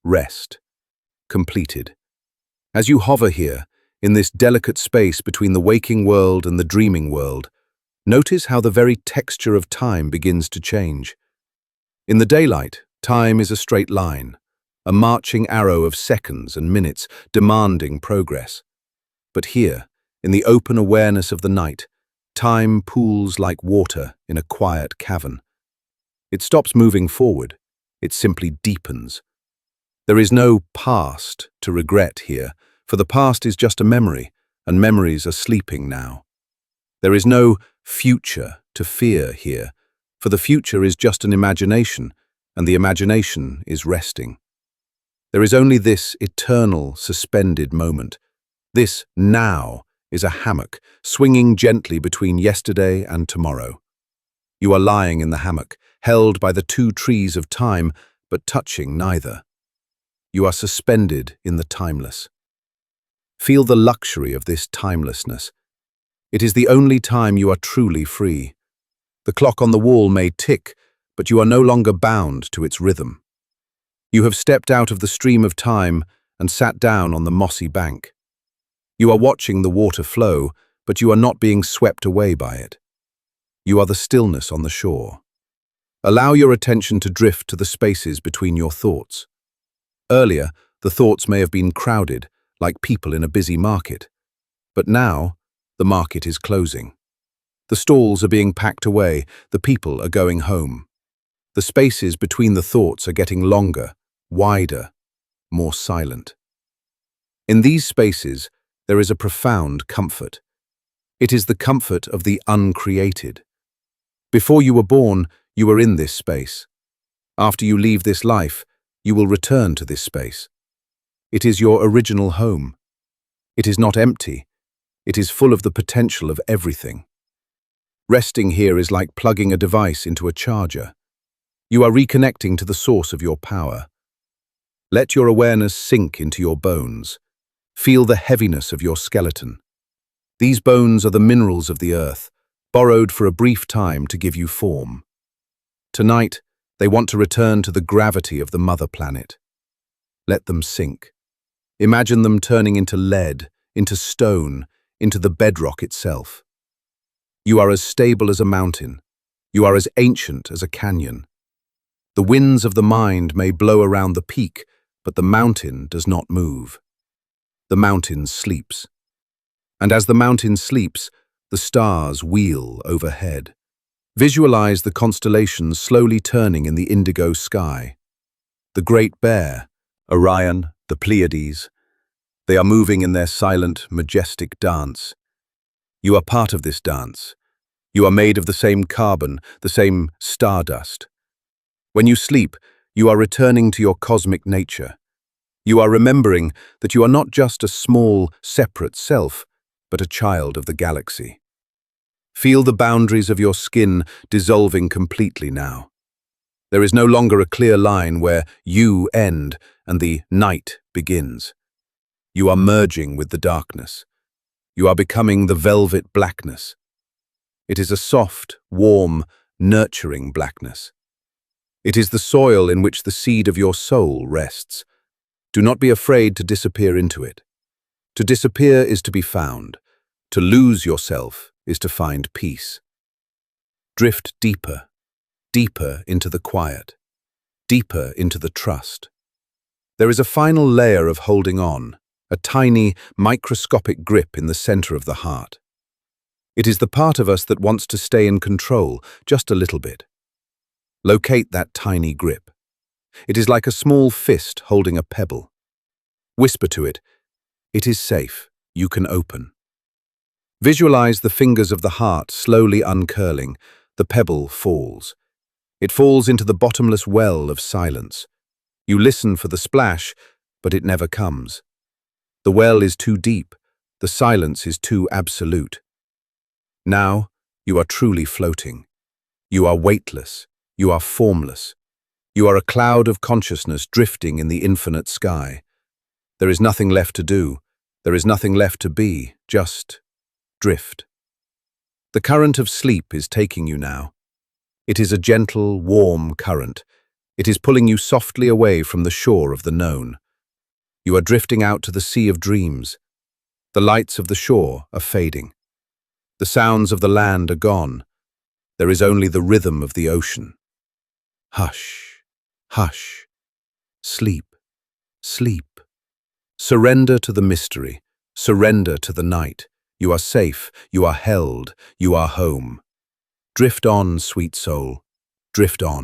Rest. Completed. As you hover here, in this delicate space between the waking world and the dreaming world, notice how the very texture of time begins to change. In the daylight, time is a straight line, a marching arrow of seconds and minutes demanding progress. But here, in the open awareness of the night, time pools like water in a quiet cavern. It stops moving forward, it simply deepens. There is no past to regret here, for the past is just a memory, and memories are sleeping now. There is no future to fear here, for the future is just an imagination, and the imagination is resting. There is only this eternal, suspended moment. This now is a hammock, swinging gently between yesterday and tomorrow. You are lying in the hammock, held by the two trees of time, but touching neither. You are suspended in the timeless. Feel the luxury of this timelessness. It is the only time you are truly free. The clock on the wall may tick, but you are no longer bound to its rhythm. You have stepped out of the stream of time and sat down on the mossy bank. You are watching the water flow, but you are not being swept away by it. You are the stillness on the shore. Allow your attention to drift to the spaces between your thoughts. Earlier, the thoughts may have been crowded, like people in a busy market. But now, the market is closing. The stalls are being packed away, the people are going home. The spaces between the thoughts are getting longer, wider, more silent. In these spaces, there is a profound comfort. It is the comfort of the uncreated. Before you were born, you were in this space. After you leave this life, you will return to this space. It is your original home. It is not empty. It is full of the potential of everything. Resting here is like plugging a device into a charger. You are reconnecting to the source of your power. Let your awareness sink into your bones. Feel the heaviness of your skeleton. These bones are the minerals of the earth, borrowed for a brief time to give you form. Tonight, they want to return to the gravity of the mother planet. Let them sink. Imagine them turning into lead, into stone, into the bedrock itself. You are as stable as a mountain. You are as ancient as a canyon. The winds of the mind may blow around the peak, but the mountain does not move. The mountain sleeps. And as the mountain sleeps, the stars wheel overhead. Visualize the constellations slowly turning in the indigo sky. The Great Bear, Orion, the Pleiades. They are moving in their silent, majestic dance. You are part of this dance. You are made of the same carbon, the same stardust. When you sleep, you are returning to your cosmic nature. You are remembering that you are not just a small, separate self, but a child of the galaxy. Feel the boundaries of your skin dissolving completely now. There is no longer a clear line where you end and the night begins. You are merging with the darkness. You are becoming the velvet blackness. It is a soft, warm, nurturing blackness. It is the soil in which the seed of your soul rests. Do not be afraid to disappear into it. To disappear is to be found. To lose yourself is to find peace. Drift deeper, deeper into the quiet, deeper into the trust. There is a final layer of holding on, a tiny, microscopic grip in the center of the heart. It is the part of us that wants to stay in control, just a little bit. Locate that tiny grip. It is like a small fist holding a pebble. Whisper to it, "It is safe, you can open." Visualize the fingers of the heart slowly uncurling. The pebble falls. It falls into the bottomless well of silence. You listen for the splash, but it never comes. The well is too deep. The silence is too absolute. Now, you are truly floating. You are weightless. You are formless. You are a cloud of consciousness drifting in the infinite sky. There is nothing left to do. There is nothing left to be. Just drift. The current of sleep is taking you now. It is a gentle, warm current. It is pulling you softly away from the shore of the known. You are drifting out to the sea of dreams. The lights of the shore are fading. The sounds of the land are gone. There is only the rhythm of the ocean. Hush, hush. Sleep, sleep. Surrender to the mystery. Surrender to the night. You are safe. You are held. You are home. Drift on, sweet soul. Drift on.